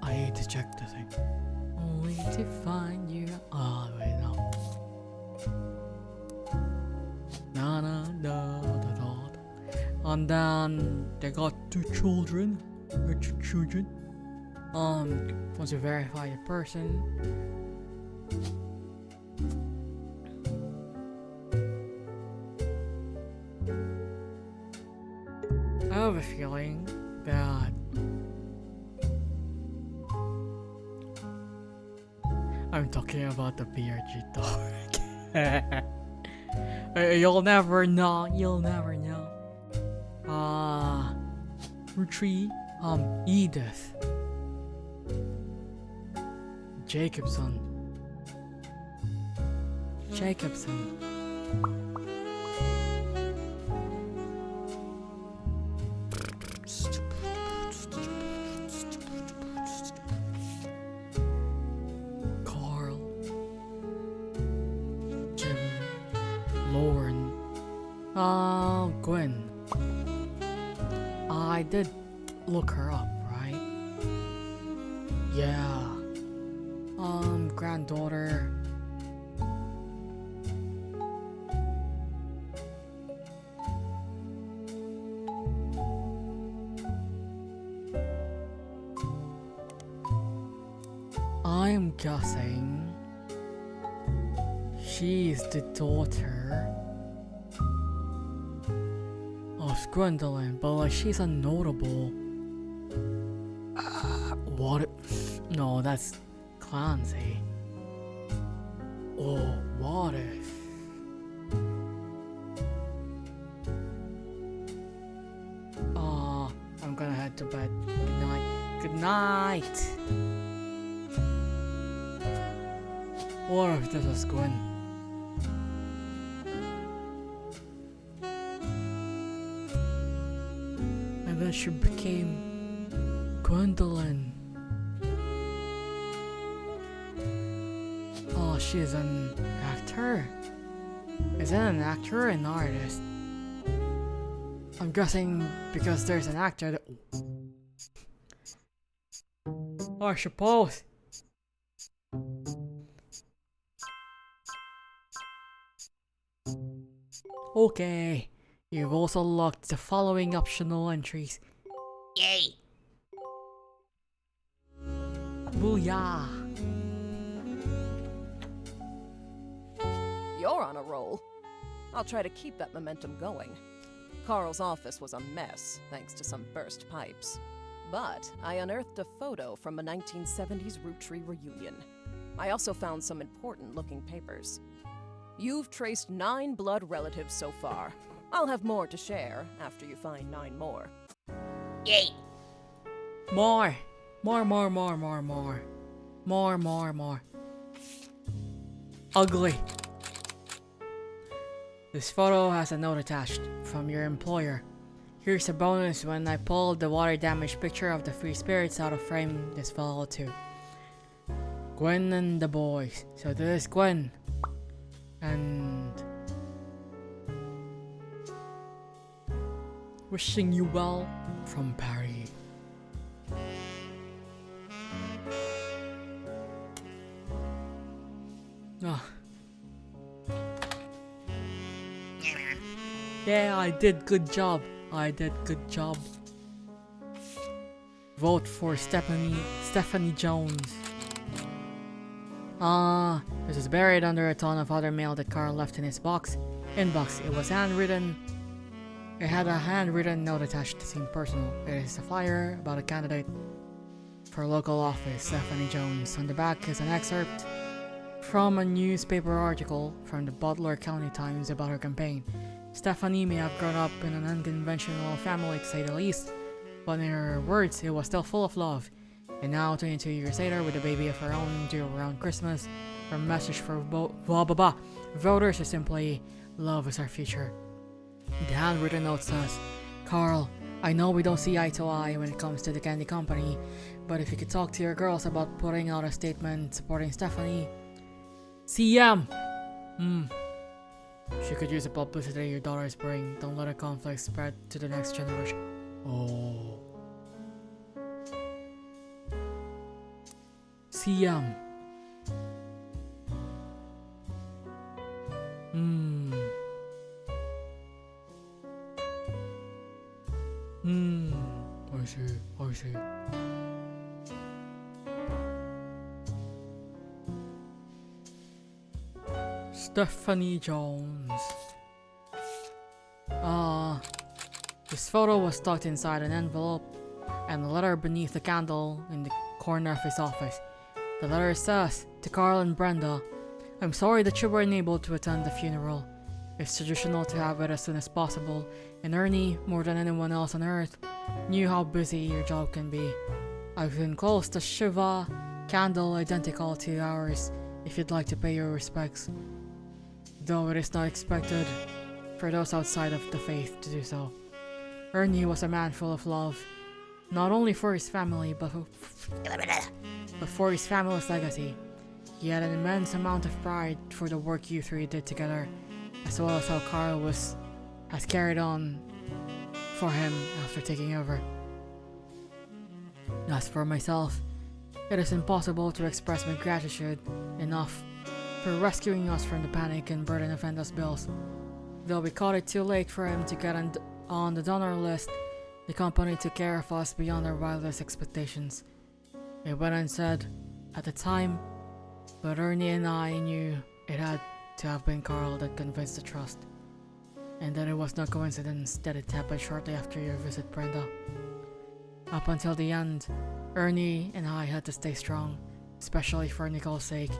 I need to check the thing. Only to find you. Oh, wait, no. Na na da da da. And then they got 2 children. Once you verify the person. I have a feeling that I'm talking about the BRG dog. You'll never know. You'll never know. Roottrees, Edith, Jacobson. Carl, Jim, Lauren, Gwen. I did look her up, right? Yeah. Granddaughter. I'm guessing she's the daughter of Gwendolyn, but like she's a notable. What? No, that's Clancy. Oh, what if? I'm gonna head to bed. Good night. Good night. What if this was Gwen? And then she became Gwendolyn. Oh, she's an actor? Is it an actor or an artist? I'm guessing because there's an actor that... I suppose. Okay, you've also locked the following optional entries. Yay! Booyah! You're on a roll. I'll try to keep that momentum going. Carl's office was a mess, thanks to some burst pipes. But I unearthed a photo from a 1970s Roottrees reunion. I also found some important-looking papers. You've traced 9 blood relatives so far. I'll have more to share after you find 9 more. Yay! More! Ugly. This photo has a note attached from your employer. Here's a bonus when I pulled the water damage picture of the free spirits out of frame this fellow too. Gwen and the boys. So this is Gwen. And wishing you well from Barry. Ah. Yeah, I did good job. I did good job. Vote for Stephanie Jones. This is buried under a ton of other mail that Carl left in his inbox. It was handwritten. It had a handwritten note attached that seemed personal. It is a flyer about a candidate for local office, Stephanie Jones. On the back is an excerpt from a newspaper article from the Butler County Times about her campaign. Stephanie may have grown up in an unconventional family, to say the least, but in her words, it was still full of love. And now, 22 years later, with a baby of her own due around Christmas, her message for voters is simply, love is our future. The handwritten note says, Carl, I know we don't see eye to eye when it comes to the candy company, but if you could talk to your girls about putting out a statement supporting Stephanie, CM! She could use the publicity your daughters bring. Don't let a conflict spread to the next generation. Oh. CM. I see. Stephanie Jones. This photo was tucked inside an envelope and a letter beneath the candle in the corner of his office. The letter says, to Carl and Brenda, I'm sorry that you were unable to attend the funeral. It's traditional to have it as soon as possible, and Ernie, more than anyone else on earth, knew how busy your job can be. I've enclosed a Shiva candle identical to ours if you'd like to pay your respects, though it is not expected for those outside of the faith to do so. Ernie was a man full of love, not only for his family, but for his family's legacy. He had an immense amount of pride for the work you three did together, as well as how Carl has carried on for him after taking over. As for myself, it is impossible to express my gratitude enough for rescuing us from the panic and burden of endless bills. Though we caught it too late for him to get on the donor list, the company took care of us beyond our wildest expectations. It went unsaid at the time, but Ernie and I knew it had to have been Carl that convinced the trust, and that it was no coincidence that it happened shortly after your visit, Brenda. Up until the end, Ernie and I had to stay strong, especially for Nicole's sake.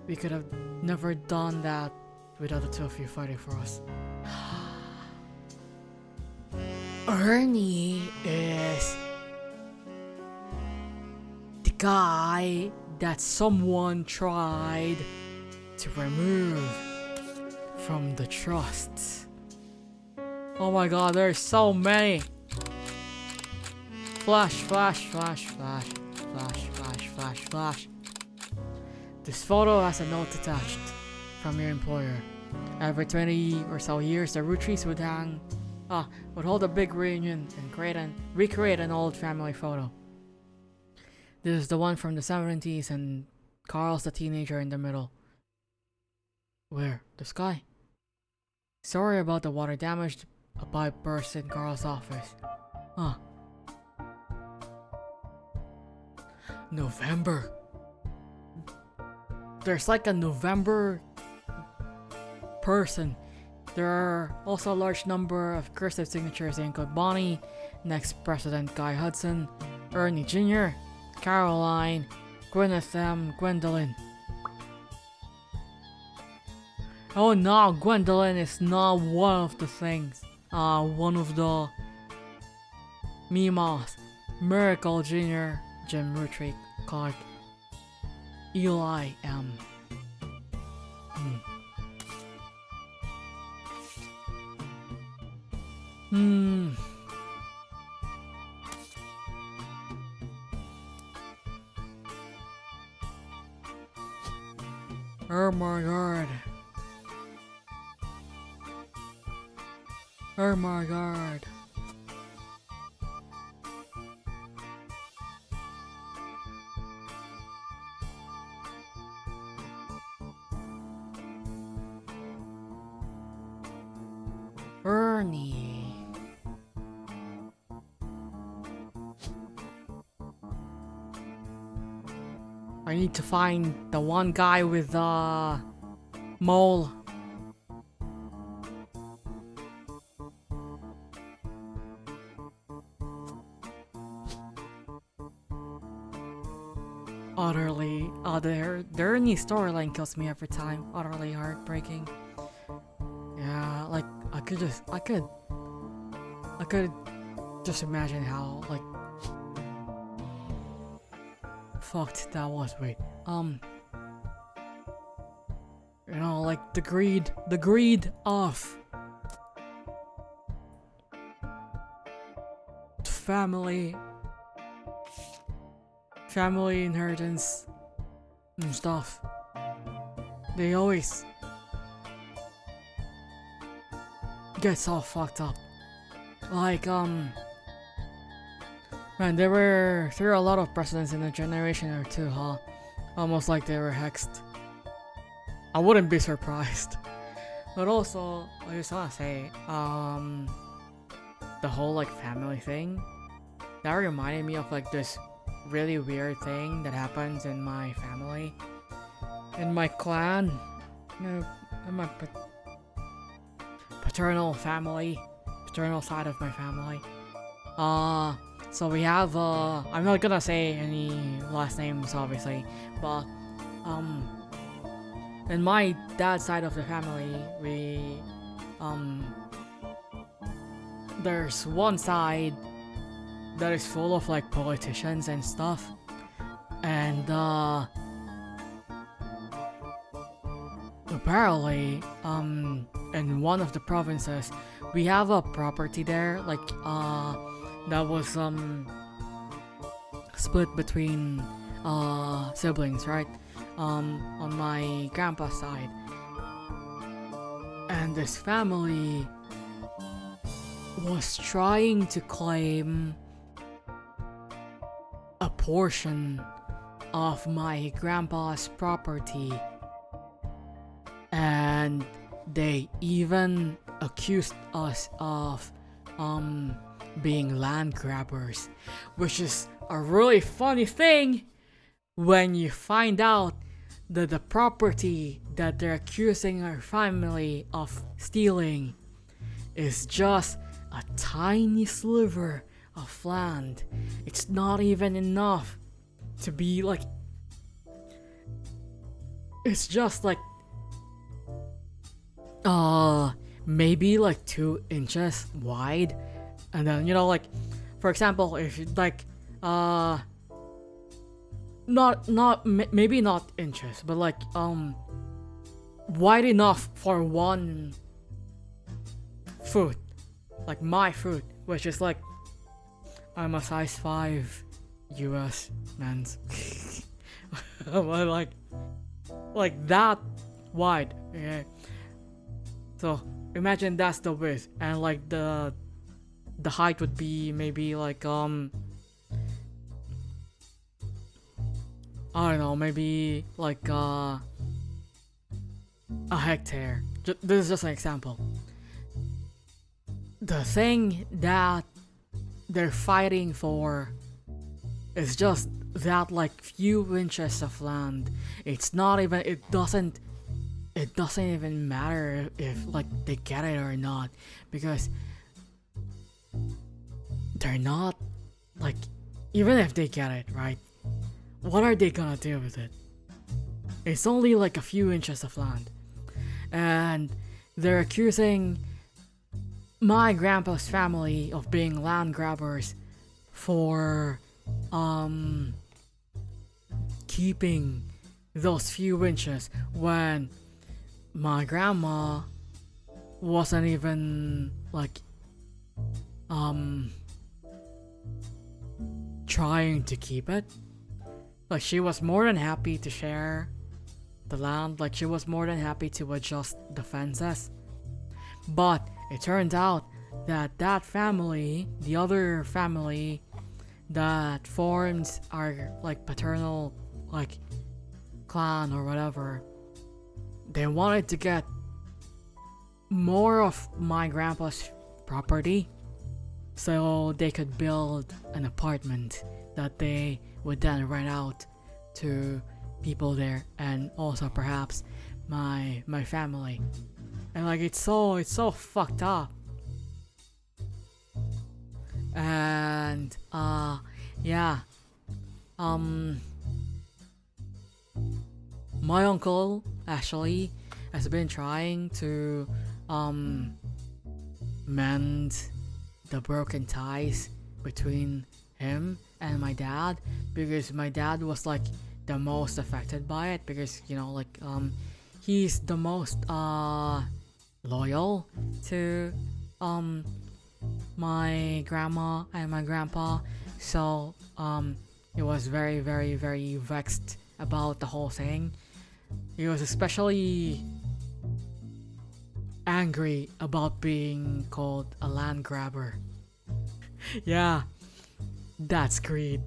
We could have never done that without the two of you fighting for us. Ernie is the guy that someone tried to remove from the trust. Oh my god, there's so many. Flash. This photo has a note attached from your employer. Every 20 or so years, the Roottrees would hold a big reunion and recreate an old family photo. This is the one from the 70s, and Carl's the teenager in the middle. Where? The sky. Sorry about the water damage. A pipe burst in Carl's office. November. There's like a November person. There are also a large number of cursive signatures in Code Bonnie, next President Guy Hudson, Ernie Jr., Caroline, Gwyneth M., Gwendolyn. Oh no, Gwendolyn is not one of the things. One of the Mimas. Miracle Jr., Jim Roottrees, Clark, Eli M. Oh my god. Oh my god. Ernie. I need to find the one guy with the mole. Utterly, the Ernie storyline kills me every time. Utterly heartbreaking. Yeah, like I could just imagine how like fucked that was. Wait, you know, like the greed of family inheritance and stuff. They always gets all fucked up. Like, man, there were a lot of presidents in a generation or two, huh? Almost like they were hexed. I wouldn't be surprised. But also, I just wanna say, the whole like family thing, that reminded me of like this really weird thing that happens in my family, in my clan, in my paternal side of my family. So we have I'm not gonna say any last names obviously, but in my dad's side of the family, we there's one side that is full of like politicians and stuff, and apparently in one of the provinces we have a property there, like that was split between siblings, right? On my grandpa's side, and this family was trying to claim a portion of my grandpa's property, and they even accused us of being land grabbers, which is a really funny thing when you find out that the property that they're accusing our family of stealing is just a tiny sliver of land. It's not even enough to be like, it's just like maybe like 2 inches wide, and then, you know, like for example, if you like maybe not inches, but like wide enough for 1 foot, like my foot, which is like, I'm a size 5 US men's. like that wide, okay? So imagine that's the width, and like the height would be maybe like I don't know, maybe like a hectare. This is just an example. The thing that they're fighting for is just that like few inches of land. It's not even, it doesn't even matter if like they get it or not, because they're not like, even if they get it, right, what are they gonna do with it? It's only like a few inches of land, and they're accusing my grandpa's family of being land grabbers for keeping those few inches, when my grandma wasn't even like trying to keep it. Like, she was more than happy to share the land. Like, she was more than happy to adjust the fences. But it turned out that that family, the other family that forms our like paternal like clan or whatever, they wanted to get more of my grandpa's property so they could build an apartment that they would then rent out to people there, and also perhaps my family. And like, it's so fucked up. And yeah, my uncle actually has been trying to mend the broken ties between him and my dad, because my dad was like the most affected by it, because you know, like he's the most loyal to my grandma and my grandpa, so he was very vexed about the whole thing. He was especially angry about being called a land grabber. Yeah, that's greed.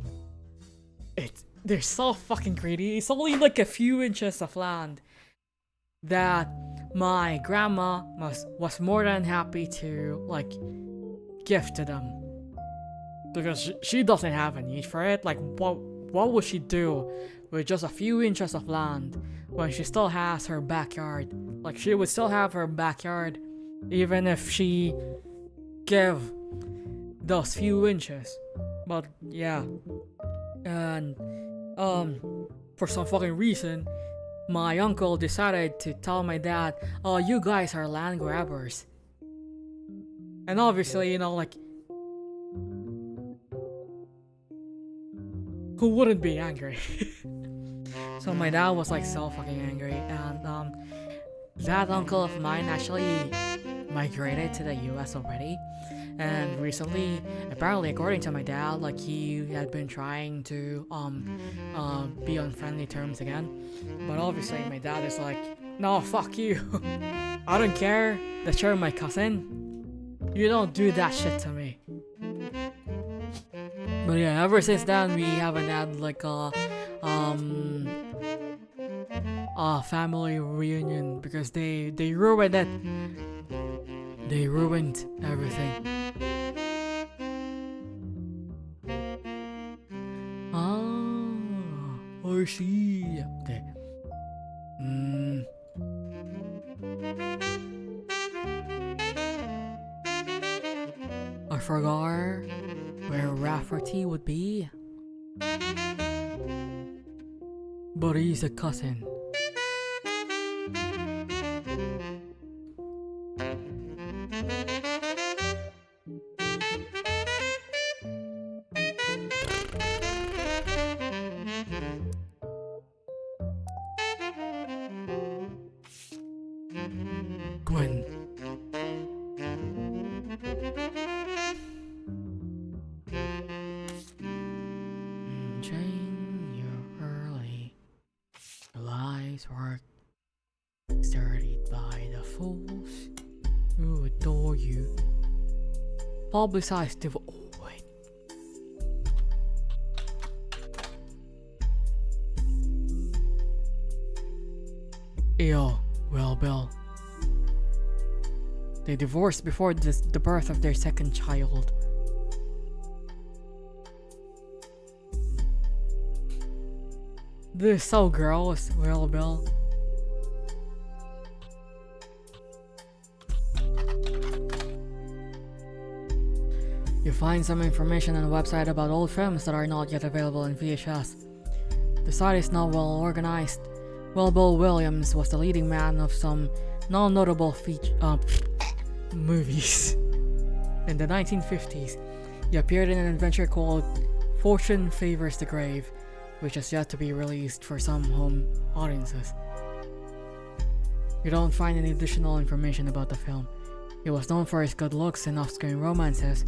They're so fucking greedy. It's only like a few inches of land that my grandma was more than happy to like gift to them, because she doesn't have a need for it. Like, what would she do with just a few inches of land when she still has her backyard? Like, she would still have her backyard even if she give those few inches. But yeah, and for some fucking reason, my uncle decided to tell my dad, "Oh, you guys are land grabbers." And obviously, you know, like, who wouldn't be angry? So my dad was like so fucking angry, and that uncle of mine actually migrated to the US already. And recently, apparently, according to my dad, like, he had been trying to be on friendly terms again. But obviously my dad is like, "No, fuck you. I don't care that you're my cousin. You don't do that shit to me." But yeah, ever since then we haven't had like a family reunion, because they ruined it. They ruined everything. I see. Okay. I forgot where Rafferty would be, but he's a cousin. Gwen. Jane, you're early. The lies work started by the fools who adore you. Publicized the wait. Ew, well, Bill. They divorced before the birth of their second child. This is so gross, well, Bill. You find some information on the website about old films that are not yet available in VHS. The site is not well organized. Well, Bill Williams was the leading man of some non-notable movies. In the 1950s, he appeared in an adventure called Fortune Favors the Grave, which is yet to be released for some home audiences. You don't find any additional information about the film. He was known for his good looks and off-screen romances,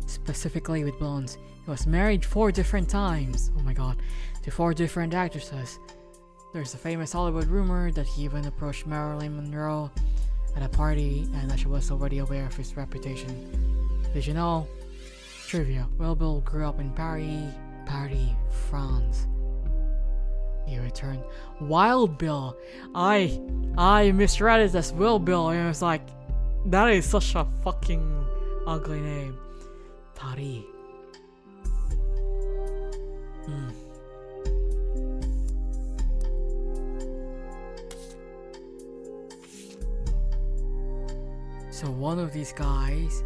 specifically with blondes. He was married 4 different times, oh my god, to 4 different actresses. There's a famous Hollywood rumor that he even approached Marilyn Monroe at a party and that she was already aware of his reputation. Did you know? Trivia. Wild Bill grew up in Paris, France. He returned. Wild Bill. I misread it as Wild Bill and I was like, that is such a fucking ugly name. Paris. So one of these guys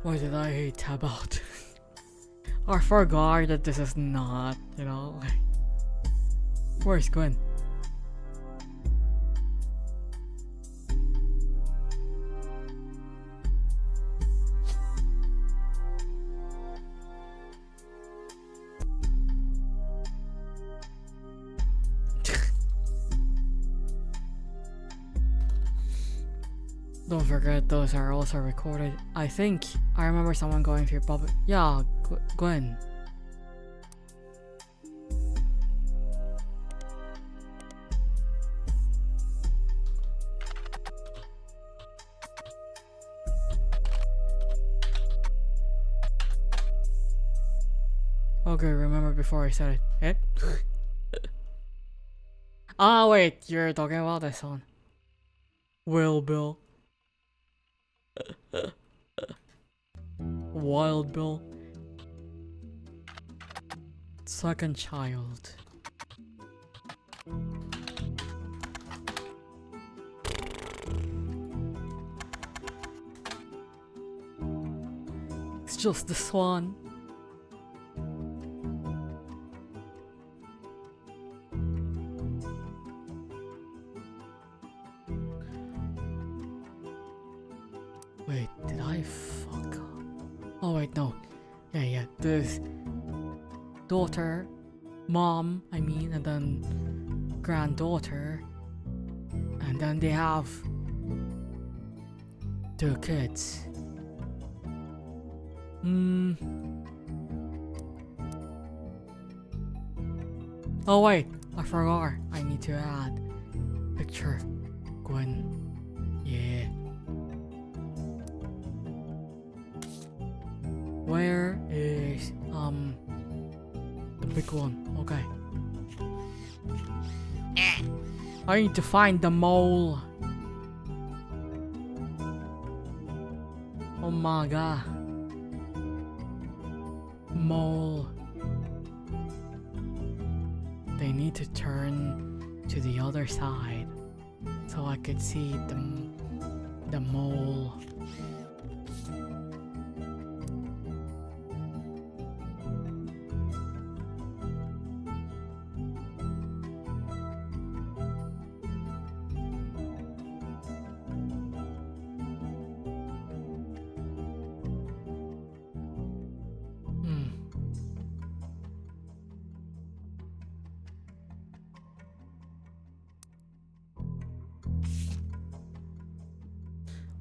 What did I hate about? I forgot that this is not, you know. Where's Gwen? Don't forget, those are also recorded. I think I remember someone going through public. Yeah, Gwen. Okay, remember before I said it. Eh? Ah, wait, you're talking about this one. Wild Bill. Wild Bill. Second child. It's just this one. Wait, did I fuck up? Oh wait, no. Yeah, this daughter, mom, I mean, and then granddaughter, and then they have 2 kids. Oh wait, I forgot. I need to add picture. Gwen. Yeah. Where is the big one? Okay. I need to find the mole. Oh my god. Mole. They need to turn to the other side so I could see the mole.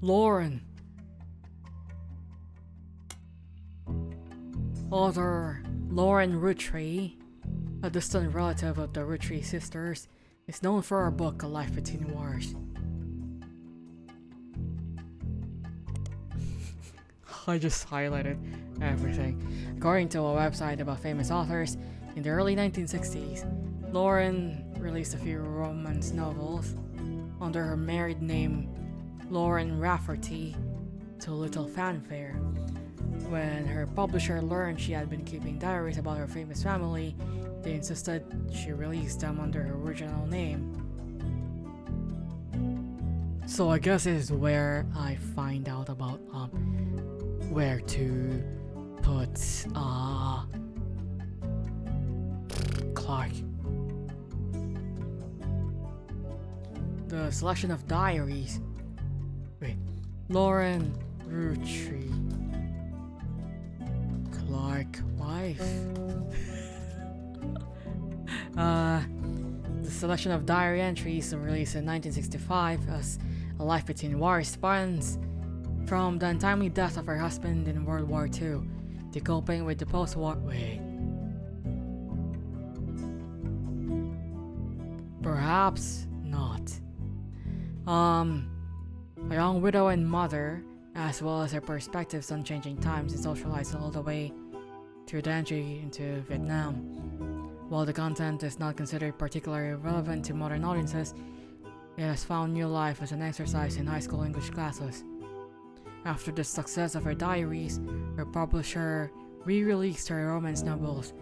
Lauren. Author Lauren Roottrees, a distant relative of the Roottrees sisters, is known for her book A Life Between Wars. I just highlighted everything. According to a website about famous authors, in the early 1960s, Lauren released a few romance novels under her married name Lauren Rafferty to little fanfare. When her publisher learned she had been keeping diaries about her famous family, they insisted she release them under her original name. So I guess this is where I find out about where to put Clark. The selection of diaries Wait. Lauren Roottrees. Clark wife. The selection of diary entries released in 1965 as A Life Between War spans from the untimely death of her husband in World War II to coping with the post-war. Wait. Perhaps not. A young widow and mother, as well as her perspectives on changing times and socialized all the way through the entry into Vietnam. While the content is not considered particularly relevant to modern audiences, it has found new life as an exercise in high school English classes. After the success of her diaries, her publisher re-released her romance novels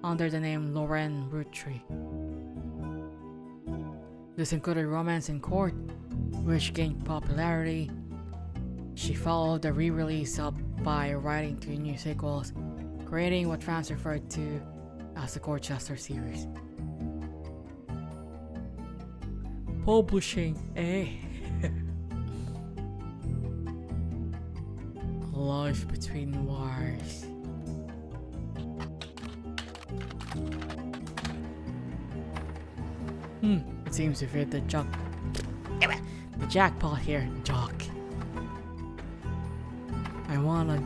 under the name Lauren Roottrees. This included Romance in Court, which gained popularity. She followed the re-release up by writing 2 new sequels, creating what fans referred to as the Corchester series. Publishing, Life Between Wars. It seems to fit the jackpot here, Jock. I want a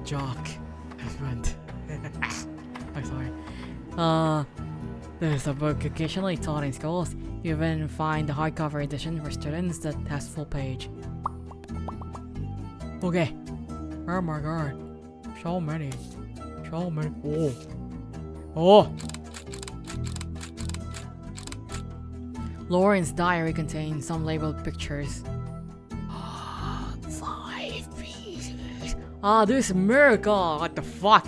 jock husband. I'm sorry. There's a book occasionally taught in schools. You even find the hardcover edition for students that has full page. Okay. Oh my god. So many. Oh. Lauren's diary contains some labeled pictures. 5 pieces. This is a miracle. What the fuck?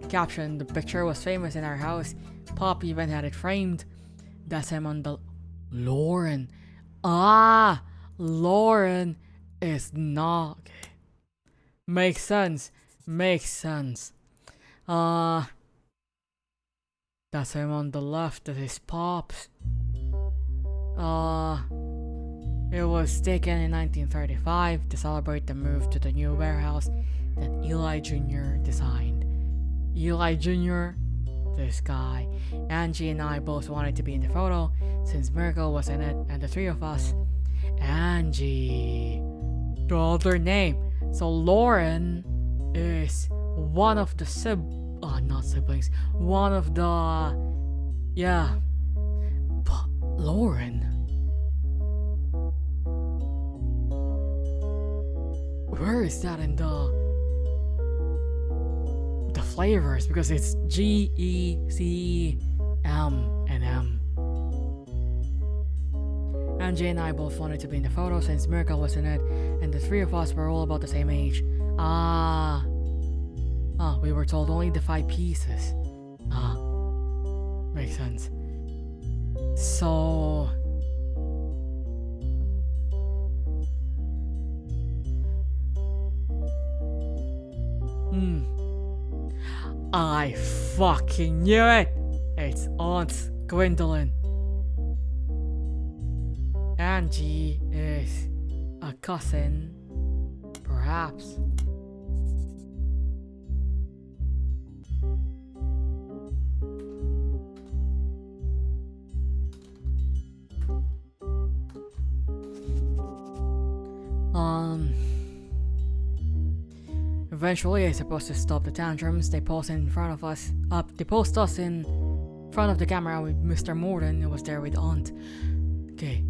Caption: the picture was famous in our house. Pop even had it framed. That's him on the... Lauren. Lauren is not... Okay. Makes sense. That's him on the left. That is Pop's. It was taken in 1935 to celebrate the move to the new warehouse that Eli Jr. designed. Eli Jr., this guy. Angie and I both wanted to be in the photo since Miracle was in it, and the 3 of us. Angie, the other name. So Lauren is one of the not siblings. One of the... Yeah. But Lauren... Where is that in the flavors? Because it's G, E, C, M, and M. Angie and I both wanted to be in the photo since Miracle was in it, and the 3 of us were all about the same age. We were told only the 5 pieces. Makes sense. So... I fucking knew it! It's Aunt Gwendolyn. Angie is a cousin, perhaps. Eventually, I supposed to stop the tantrums. They post in front of us. They post us in front of the camera with Mr. Morden, who was there with Aunt. Okay.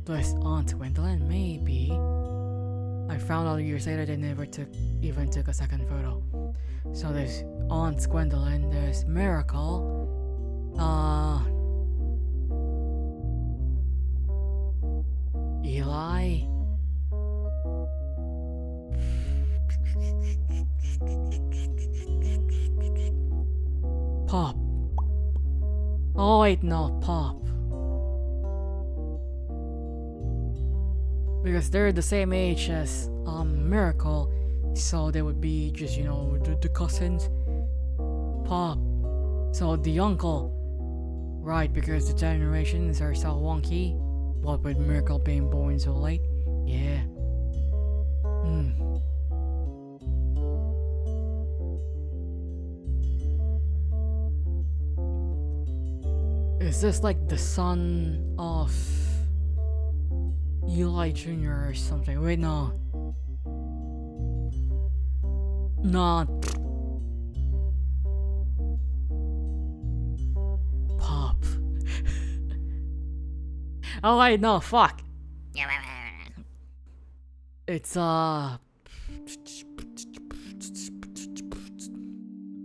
This Aunt Gwendolyn, maybe. I found out years later they never even took a second photo. So there's Aunt Gwendolyn. There's Miracle. Eli. Pop. Oh wait, no, Pop. Because they're the same age as Miracle, so they would be just, you know, the cousins. Pop. So the uncle. Right, because the generations are so wonky. What with Miracle being born so late? Yeah. Is this like the son of Eli Jr. or something? Wait, no. Not Pop. Oh wait, no, fuck. It's I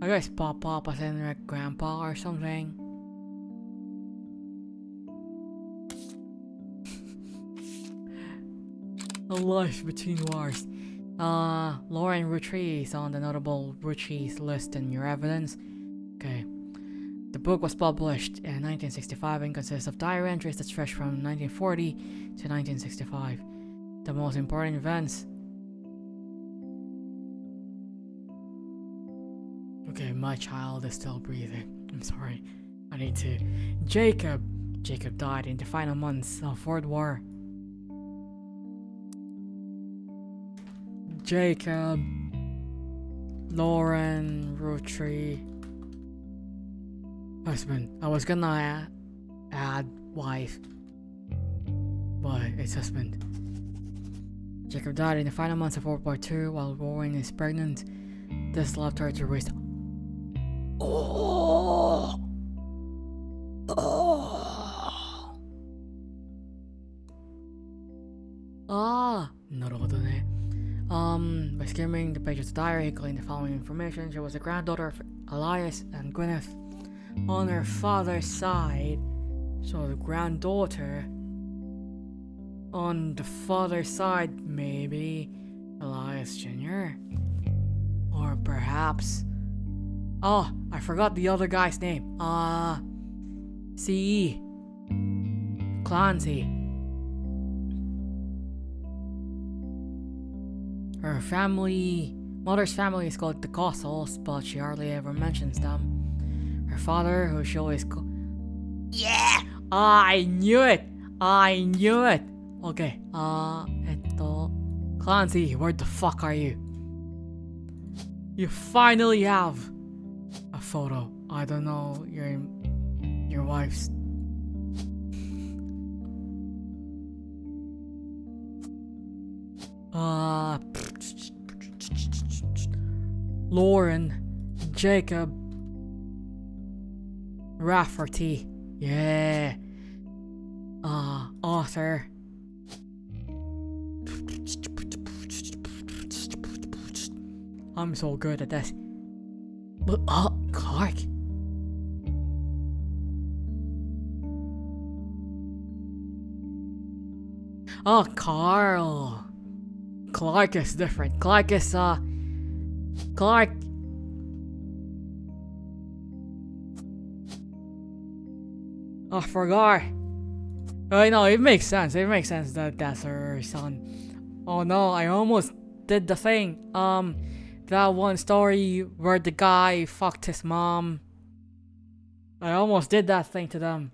guess Pop as in like grandpa or something. A life between wars. Lauren Roottrees on the notable Roottrees list in your evidence. Okay. The book was published in 1965 and consists of diary entries that stretch from 1940 to 1965. The most important events. Okay, my child is still breathing. I'm sorry. I need to. Jacob died in the final months of World War. Jacob, Lauren, Roottrees, husband. I was gonna add wife, but it's husband. Jacob died in the final months of World War II while Lauren is pregnant. This left her to raise. By skimming the pages of the diary, he gleaned the following information. She was the granddaughter of Elias and Gwyneth on her father's side. So the granddaughter on the father's side, maybe Elias Jr. Or perhaps... Oh, I forgot the other guy's name. C.E. Clancy. Her mother's family is called the Costals, but she hardly ever mentions them. Her father, who she always Yeah! I knew it! Okay, Clancy, where the fuck are you? You finally have a photo. I don't know, your wife's... Lauren, Jacob, Rafferty, yeah, Arthur. I'm so good at this. But, Clark. Oh, Carl. Clark is different. Clark. I forgot. I know, it makes sense. It makes sense that that's her son. Oh no, I almost did the thing. That one story where the guy fucked his mom. I almost did that thing to them.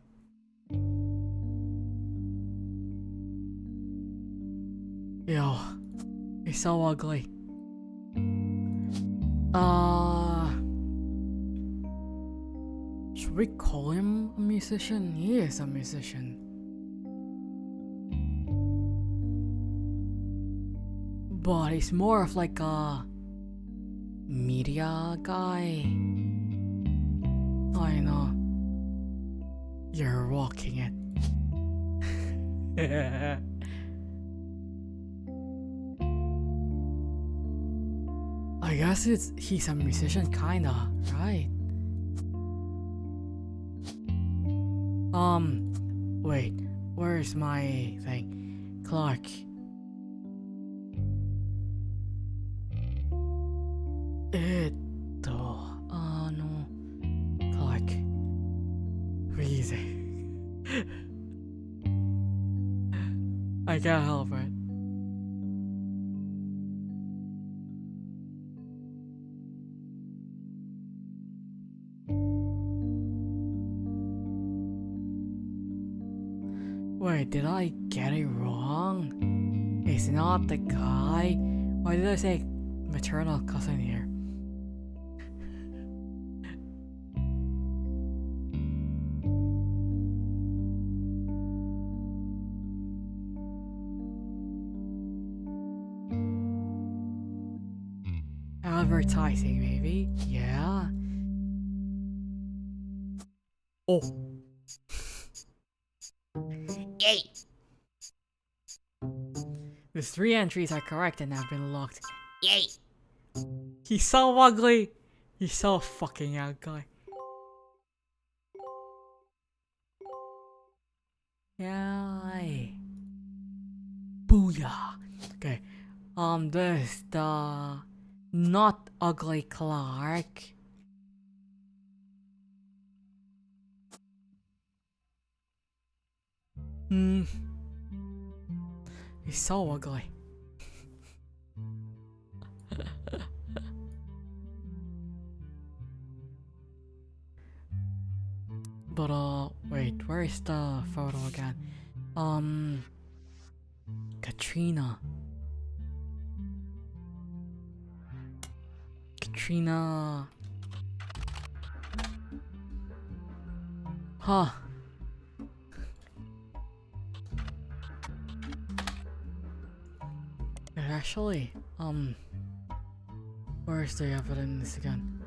Yo, he's so ugly. Should we call him a musician? He is a musician. But he's more of like a media guy. I know. You're rocking it. I guess he's a musician kinda, right? Wait, where's my thing? Clark. No. Clark. Easy. I can't help it. Wait, Wait, did I get it wrong? It's not the guy. Why did I say maternal cousin here? Advertising, maybe? Yeah. Oh. Yay! The 3 entries are correct and have been locked. Yay! He's so ugly. He's so fucking ugly. Yay. Booyah. Okay. There's the not ugly Clark. He's so ugly. But wait, where's the photo again? Katrina. Huh. Actually, where's the evidence again?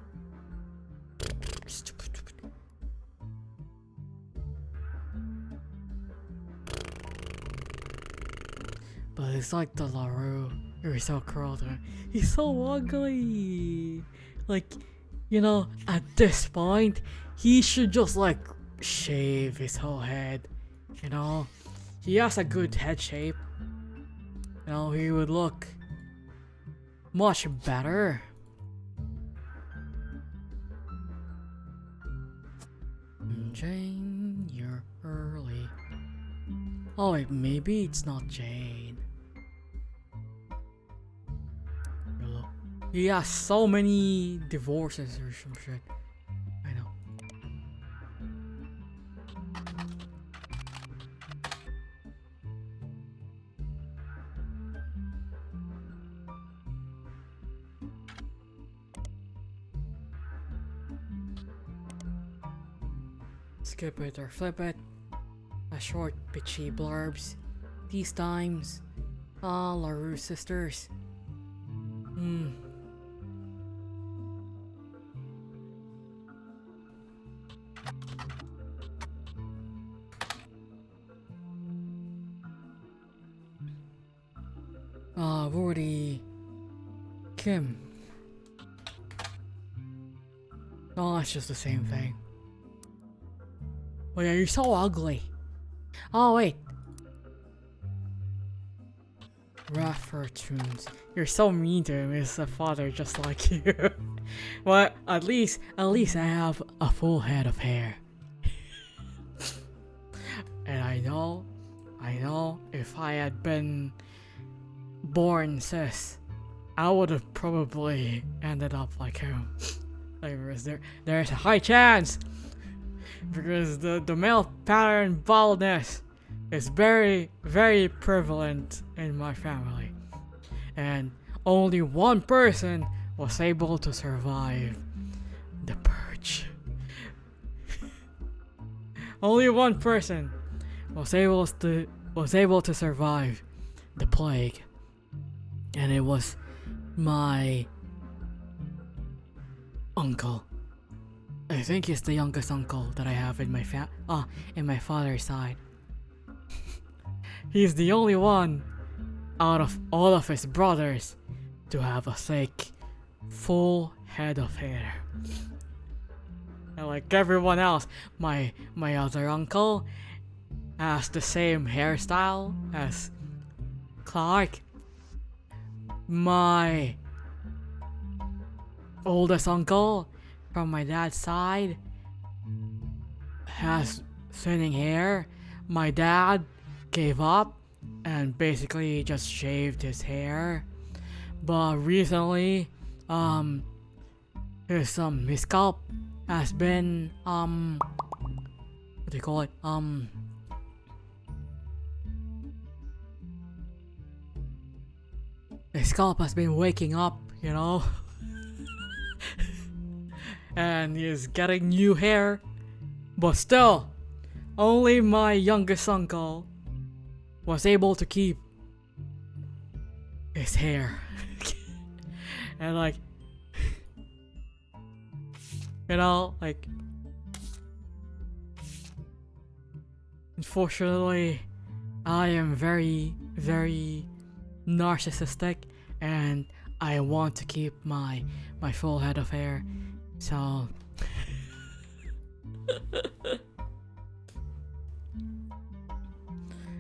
Stupid. But it's like the LaRue. You're so curled. He's so ugly. Like, you know, at this point, he should just like shave his whole head. You know, he has a good head shape. You know, he would look much better. Jane, you're early. Oh wait, maybe it's not Jane. Hello. He has so many divorces or some shit. I know. Skip it or flip it. A short bitchy blurbs. These times. LaRue sisters. Rudy. Kim. Oh, it's just the same thing. Oh yeah, you're so ugly. Oh wait. Roottrees. You're so mean to him. He's a father just like you. Well, at least I have a full head of hair. And I know if I had been born cis, I would have probably ended up like him. Like, there's a high chance because the male pattern baldness is very, very prevalent in my family, and only one person was able to survive the purge. Only one person was able to survive the plague, and it was my uncle. I think he's the youngest uncle that I have in my father's side. He's the only one out of all of his brothers to have a thick, full head of hair. And like everyone else, my other uncle has the same hairstyle as Clark. My oldest uncle from my dad's side has thinning hair. My dad gave up and basically just shaved his hair, but recently his scalp has been what do you call it, his scalp has been waking up, you know? And he's getting new hair. But still, only my youngest uncle was able to keep his hair. And like, you know, like, unfortunately, I am very, very narcissistic, and I want to keep my full head of hair. So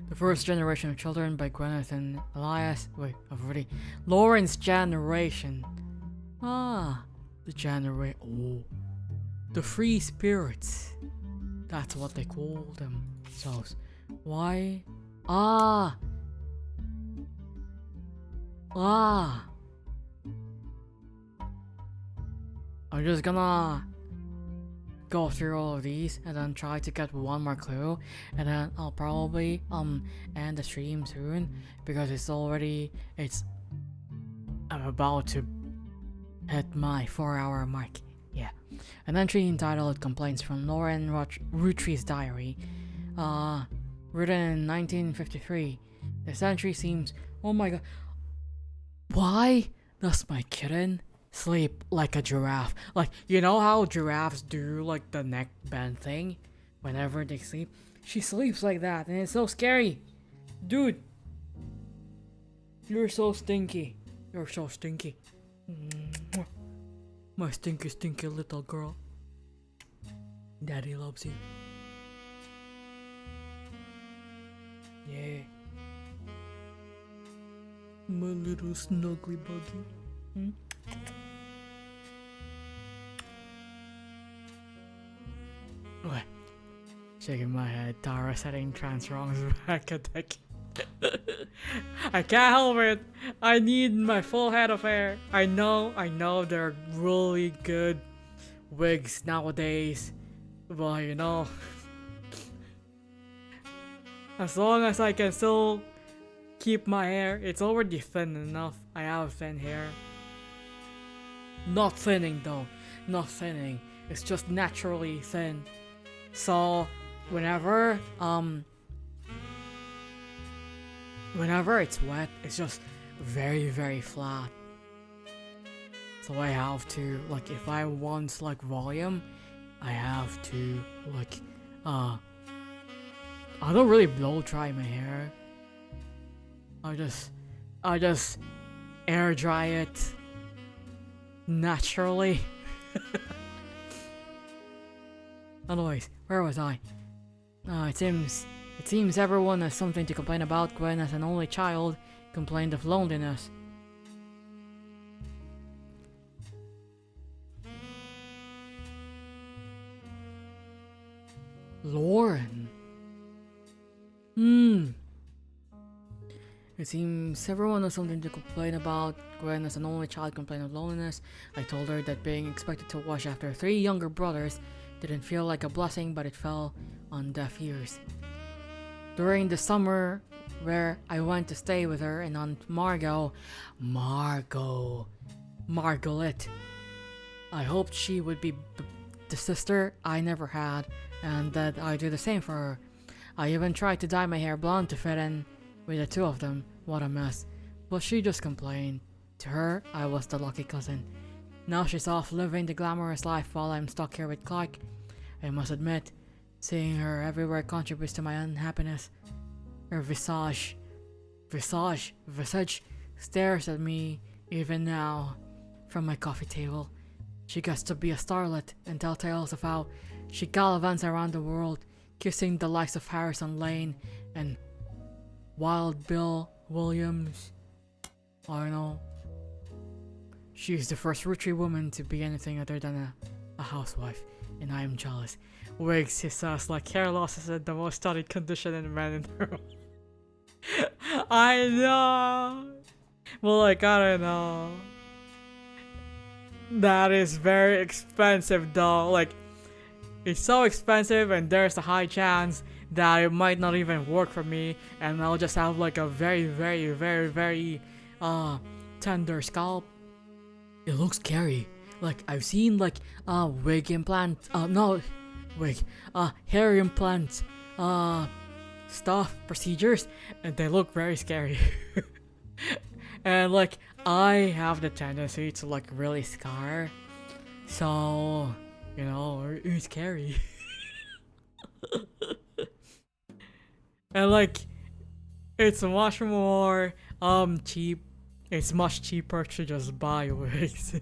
the first generation of children by Gwyneth and Elias. Wait, I've already. Lauren's generation. Ah, oh, the free spirits. That's what they call themselves. Why? Ah. I'm just gonna go through all of these and then try to get one more clue, and then I'll probably end the stream soon because I'm about to hit my 4-hour mark. Yeah. An entry entitled Complaints from Lauren Roottrees' diary, written in 1953. This entry seems, oh my god, why does my kitten sleep like a giraffe? Like, you know how giraffes do like the neck bend thing whenever they sleep? She sleeps like that, and it's so scary. Dude, you're so stinky. You're so stinky. My stinky, stinky little girl. Daddy loves you. Yeah. My little snuggly buggy. Okay. Shaking my head, Tara setting trans wrongs back a decade. I can't help it. I need my full head of hair. I know they're really good wigs nowadays. But you know, as long as I can still keep my hair, it's already thin enough. I have thin hair. Not thinning though. Not thinning. It's just naturally thin. So whenever it's wet, it's just very, very flat. So I have to, like, if I want like volume, I have to like I don't really blow dry my hair. I just air dry it naturally. Anyways, where was I? It seems everyone has something to complain about. Gwen, as an only child, complained of loneliness. Lauren. It seems everyone has something to complain about. Gwen, as an only child, complained of loneliness. I told her that being expected to watch after 3 younger brothers didn't feel like a blessing, but it fell on deaf ears. During the summer where I went to stay with her and Aunt Margot, Margaret, I hoped she would be the sister I never had, and that I'd do the same for her. I even tried to dye my hair blonde to fit in with the two of them. What a mess. But she just complained. To her, I was the lucky cousin. Now she's off living the glamorous life while I'm stuck here with Clark. I must admit, seeing her everywhere contributes to my unhappiness. Her visage stares at me even now from my coffee table. She gets to be a starlet and tell tales of how she gallivants around the world, kissing the likes of Harrison Lane and Wild Bill Williams. I don't know. She's the first Roottrees woman to be anything other than a housewife, and I am jealous. Wigs, he says, like hair loss is the most studied condition in men in the world. I know. Well, like, I don't know. That is very expensive though. Like, it's so expensive, and there's a high chance that it might not even work for me, and I'll just have like a very, very, very, very tender scalp. It looks scary. Like I've seen like wig implants, no wig, hair implants, stuff, procedures, and they look very scary. And like I have the tendency to like really scar, so you know it's scary. And like it's much more cheap. It's much cheaper to just buy wigs.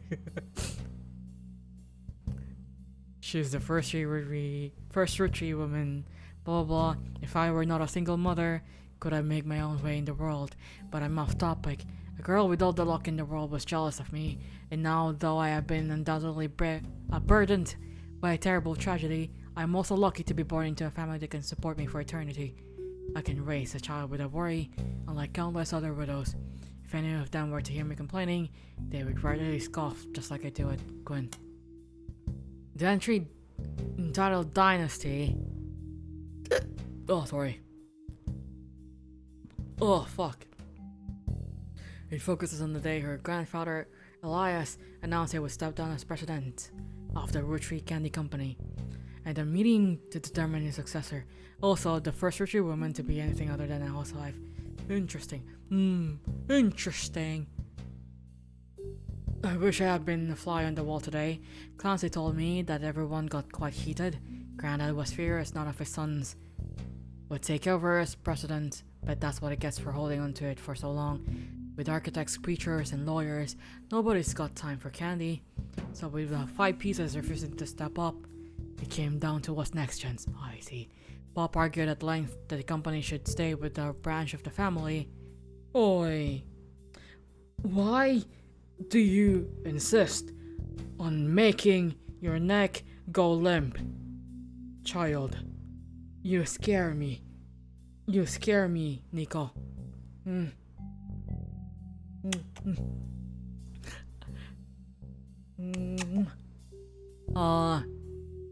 She's the first Roottrees woman, blah blah blah. If I were not a single mother, could I make my own way in the world? But I'm off topic. A girl with all the luck in the world was jealous of me, and now though I have been undoubtedly burdened by a terrible tragedy, I'm also lucky to be born into a family that can support me for eternity. I can raise a child without worry, unlike countless other widows. If any of them were to hear me complaining, they would rightly scoff just like I do at Gwen. The entry entitled Dynasty. Oh, sorry. Oh, fuck. It focuses on the day her grandfather, Elias, announced he would step down as president of the Roottrees Candy Company, and a meeting to determine his successor. Also, the first Roottrees woman to be anything other than a housewife. Interesting. Interesting. I wish I had been a fly on the wall today. Clancy told me that everyone got quite heated. Granddad was furious none of his sons would take over as president, but that's what it gets for holding on to it for so long. With architects, preachers, and lawyers, nobody's got time for candy. So with the 5 pieces refusing to step up, it came down to what's next, gents. I see. Bob argued at length that the company should stay with the branch of the family. Oi. Why do you insist on making your neck go limp? Child, you scare me. You scare me, Nico.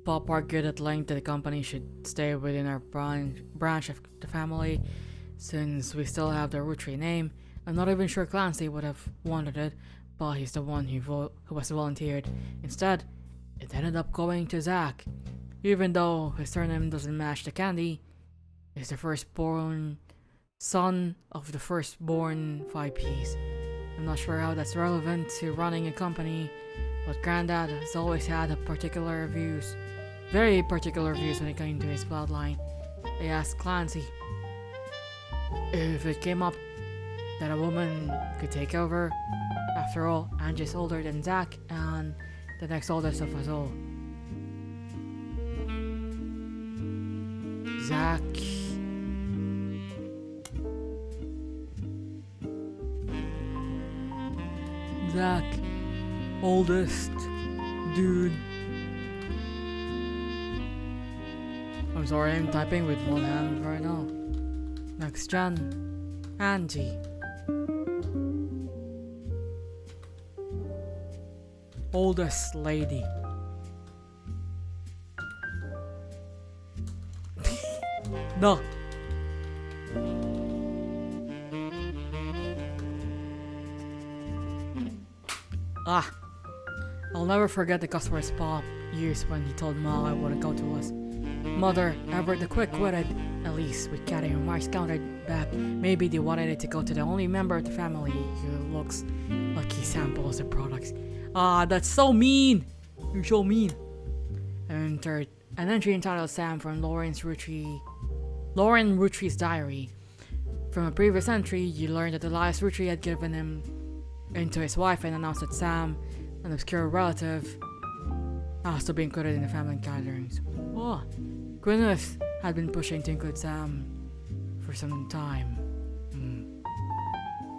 Bob argued at length that the company should stay within our branch of the family, since we still have the Roottrees name. I'm not even sure Clancy would have wanted it, but he's the one who was volunteered. Instead, it ended up going to Zach. Even though his surname doesn't match the candy, he's the firstborn son of the firstborn 5Ps. I'm not sure how that's relevant to running a company, but Granddad has always had very particular views when it came to his bloodline. I asked Clancy if it came up that a woman could take over. After all, Angie's older than Zach and the next oldest of us all. Zach. Oldest dude. I'm sorry, I'm typing with one hand right now. Next gen, Angie. Oldest lady. No. I'll never forget the cuss words Pop used when he told Ma I wouldn't go to us. Mother, ever the quick-witted, at least with Cat and Mark's countered back. Maybe they wanted it to go to the only member of the family who looks like he samples the products. That's so mean! You're so mean. And third, an entry entitled Sam from Lauren Roottrees' diary. From a previous entry, you learned that Elias Roottrees had given him into his wife and announced that Sam, an obscure relative, has to be included in the family gatherings. Gwyneth had been pushing to include Sam for some time.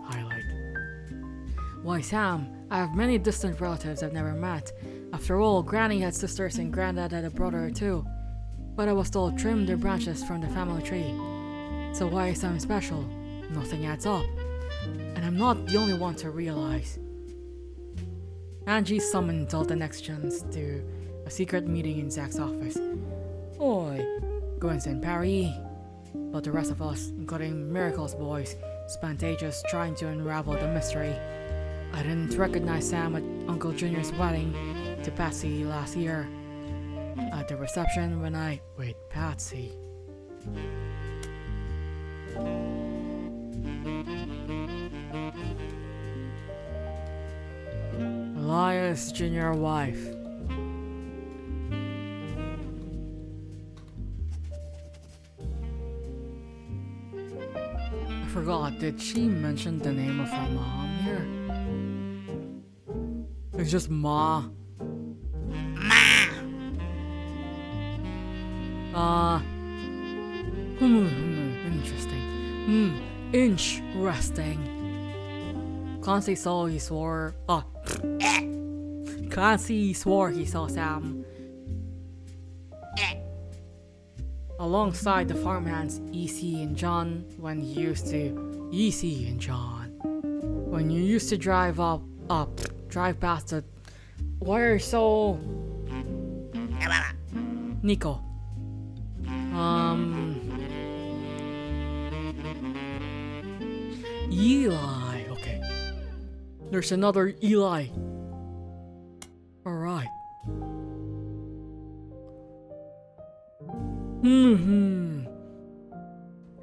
Highlight. Why Sam? I have many distant relatives I've never met. After all, Granny had sisters and Granddad had a brother or two. But I was told trim their branches from the family tree. So why is Sam special? Nothing adds up. And I'm not the only one to realize. Angie summoned all the next gens to a secret meeting in Zach's office. Oi, Gwen's in Paris. But the rest of us, including Miracle's boys, spent ages trying to unravel the mystery. I didn't recognize Sam at Uncle Junior's wedding to Patsy last year. At the reception when I... Wait, Patsy. Elias' junior wife. I forgot, did she mention the name of her mom here? It's just Ma. Interesting. Interesting. Clancy swore he saw Sam alongside the farmhands EC and John when he used to drive past the... Why are you so... Nico. Eli. Okay. There's another Eli. Alright.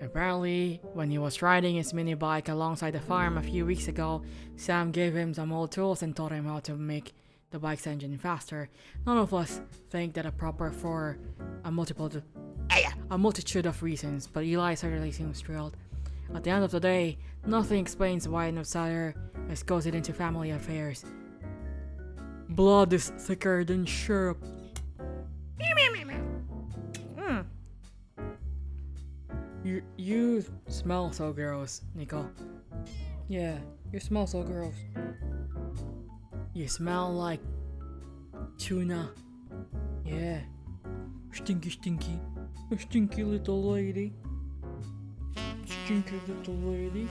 Apparently, when he was riding his mini bike alongside the farm a few weeks ago, Sam gave him some old tools and taught him how to make the bike's engine faster. None of us think that proper for a multitude of reasons, but Eli certainly seems thrilled. At the end of the day, nothing explains why an outsider is cozied into family affairs. Blood is thicker than syrup. You smell so gross, Nico. Yeah, you smell so gross. You smell like tuna. Yeah. Stinky little lady. Stinky little lady.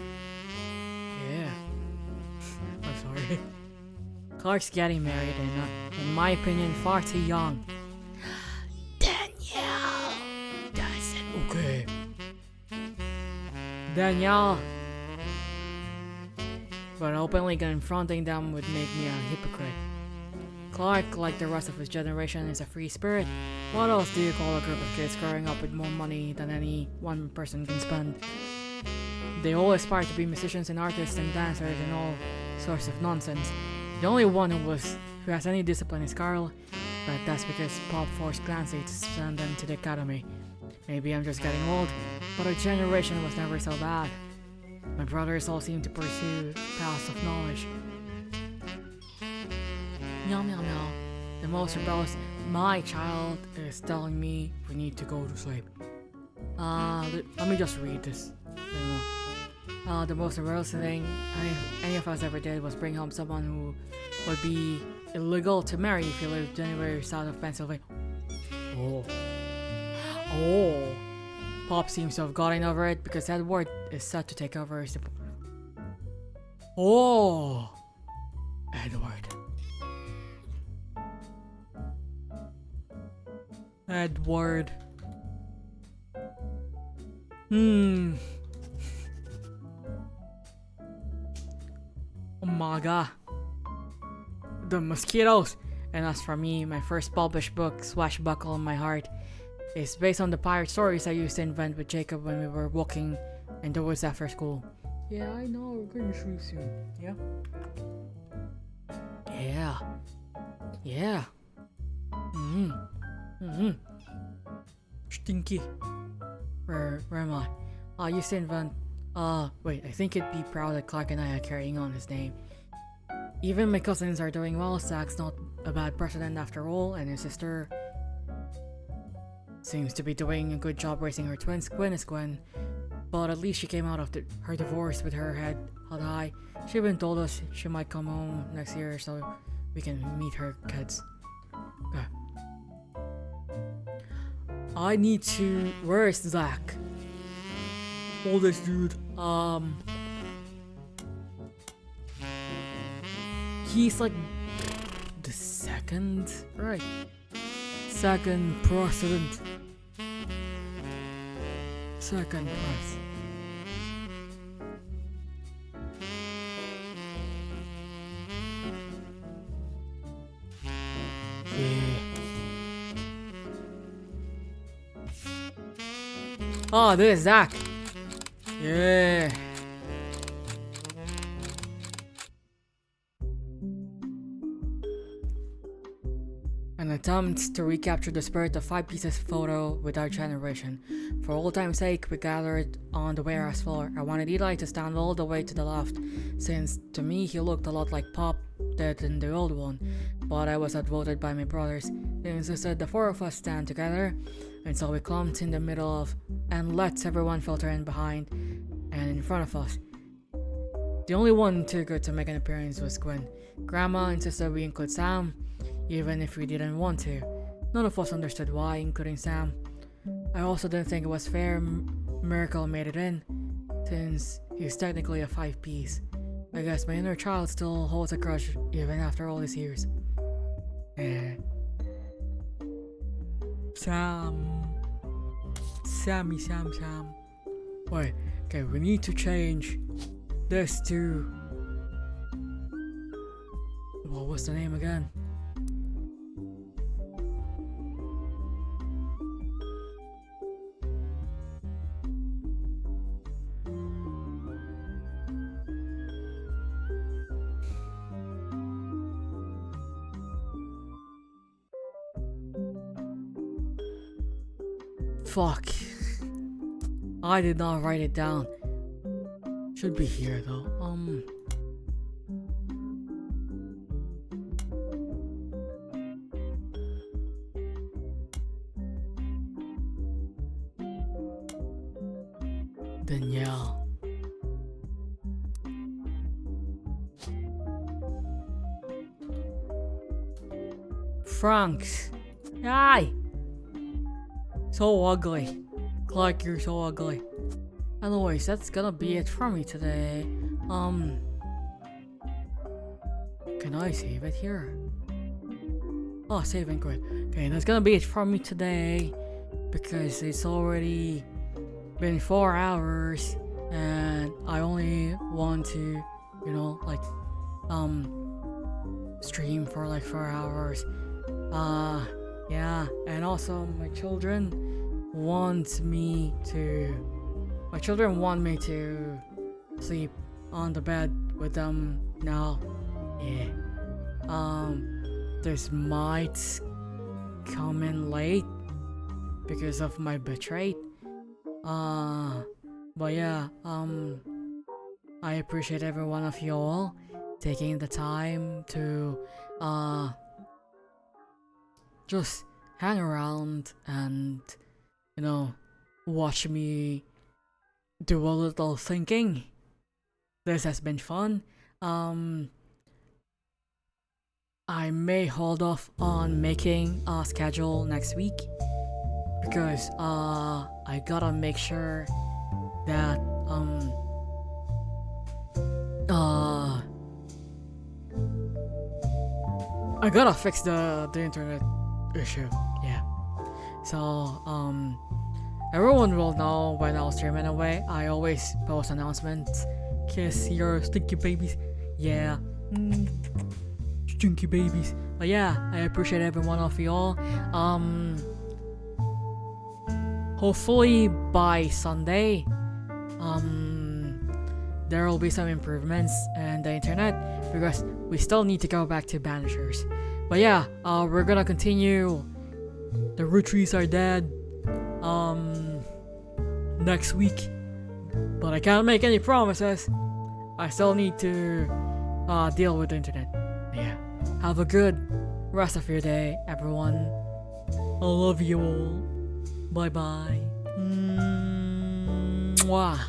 Yeah. I'm sorry. Clark's getting married and, in my opinion, far too young. Danielle doesn't. Okay. Danielle. But openly confronting them would make me a hypocrite. Clark, like the rest of his generation, is a free spirit. What else do you call a group of kids growing up with more money than any one person can spend? They all aspire to be musicians and artists and dancers and all sorts of nonsense. The only one who has any discipline is Carl, but that's because Pop forced Clancy to send them to the academy. Maybe I'm just getting old, but our generation was never so bad. My brothers all seem to pursue paths of knowledge. Meow meow meow. The most rebellious... My child is telling me we need to go to sleep. Let me just read this. The most rebellious thing any of us ever did was bring home someone who would be illegal to marry if he lived anywhere south of Pennsylvania. Oh. Pop seems to have gotten over it because Edward is set to take over his... Oh! Edward. Umaga. The mosquitoes. And as for me, my first published book, Swashbuckle in My Heart, is based on the pirate stories I used to invent with Jacob when we were walking in the woods after school. Yeah, I know, we're going to sleep soon. Yeah? Yeah. Stinky. Where am I? I used to invent... wait, I think he'd be proud that Clark and I are carrying on his name. Even my cousins are doing well, Zach's not a bad president after all, and his sister seems to be doing a good job raising her twins. Gwen is Gwen, but at least she came out of her divorce with her head held high. She even told us she might come home next year so we can meet her kids. Okay. I need to... Where is Zach? Oldest dude. He's like the second, right? Second president. Second president. Oh, this is Zach. Yeah. An attempt to recapture the spirit of 5 pieces photo with our generation. For old time's sake, we gathered on the warehouse floor. I wanted Eli to stand all the way to the left, since to me he looked a lot like Pop did in the old one, but I was outvoted by my brothers. They insisted the 4 of us stand together, and so we clumped in the middle of and let everyone filter in behind and in front of us. The only one too good to make an appearance was Gwen. Grandma insisted we include Sam, even if we didn't want to. None of us understood why, including Sam. I also didn't think it was fair Miracle made it in, since he's technically a 5-piece. I guess my inner child still holds a grudge even after all these years. Sam. Sam. Wait, okay, we need to change this to... What was the name again? Fuck. I did not write it down. Should be here though. Danielle. Franks. Aye. So ugly. Clark, you're so ugly. Anyways, that's gonna be it from me today. Can I save it here? Oh, saving good. Okay, that's gonna be it from me today, because it's already been 4 hours and I only want to, you know, like, stream for like 4 hours. Yeah, and also my children want me to sleep on the bed with them now. Yeah. This might come in late because of my betrayed. But yeah, I appreciate every one of you all taking the time to just hang around and, you know, watch me do a little thinking. This has been fun. I may hold off on making a schedule next week, because I gotta make sure that I gotta fix the internet issue. Yeah. So everyone will know when I'll stream anyway. I always post announcements. Kiss your stinky babies. Yeah. Stinky babies. But yeah, I appreciate every one of y'all. Hopefully by Sunday, there will be some improvements in the internet, because we still need to go back to Banishers. But yeah, we're gonna continue the Roottrees Are Dead next week, but I can't make any promises. I still need to deal with the internet. Yeah, have a good rest of your day, everyone. I love you all. Bye bye. Mwah.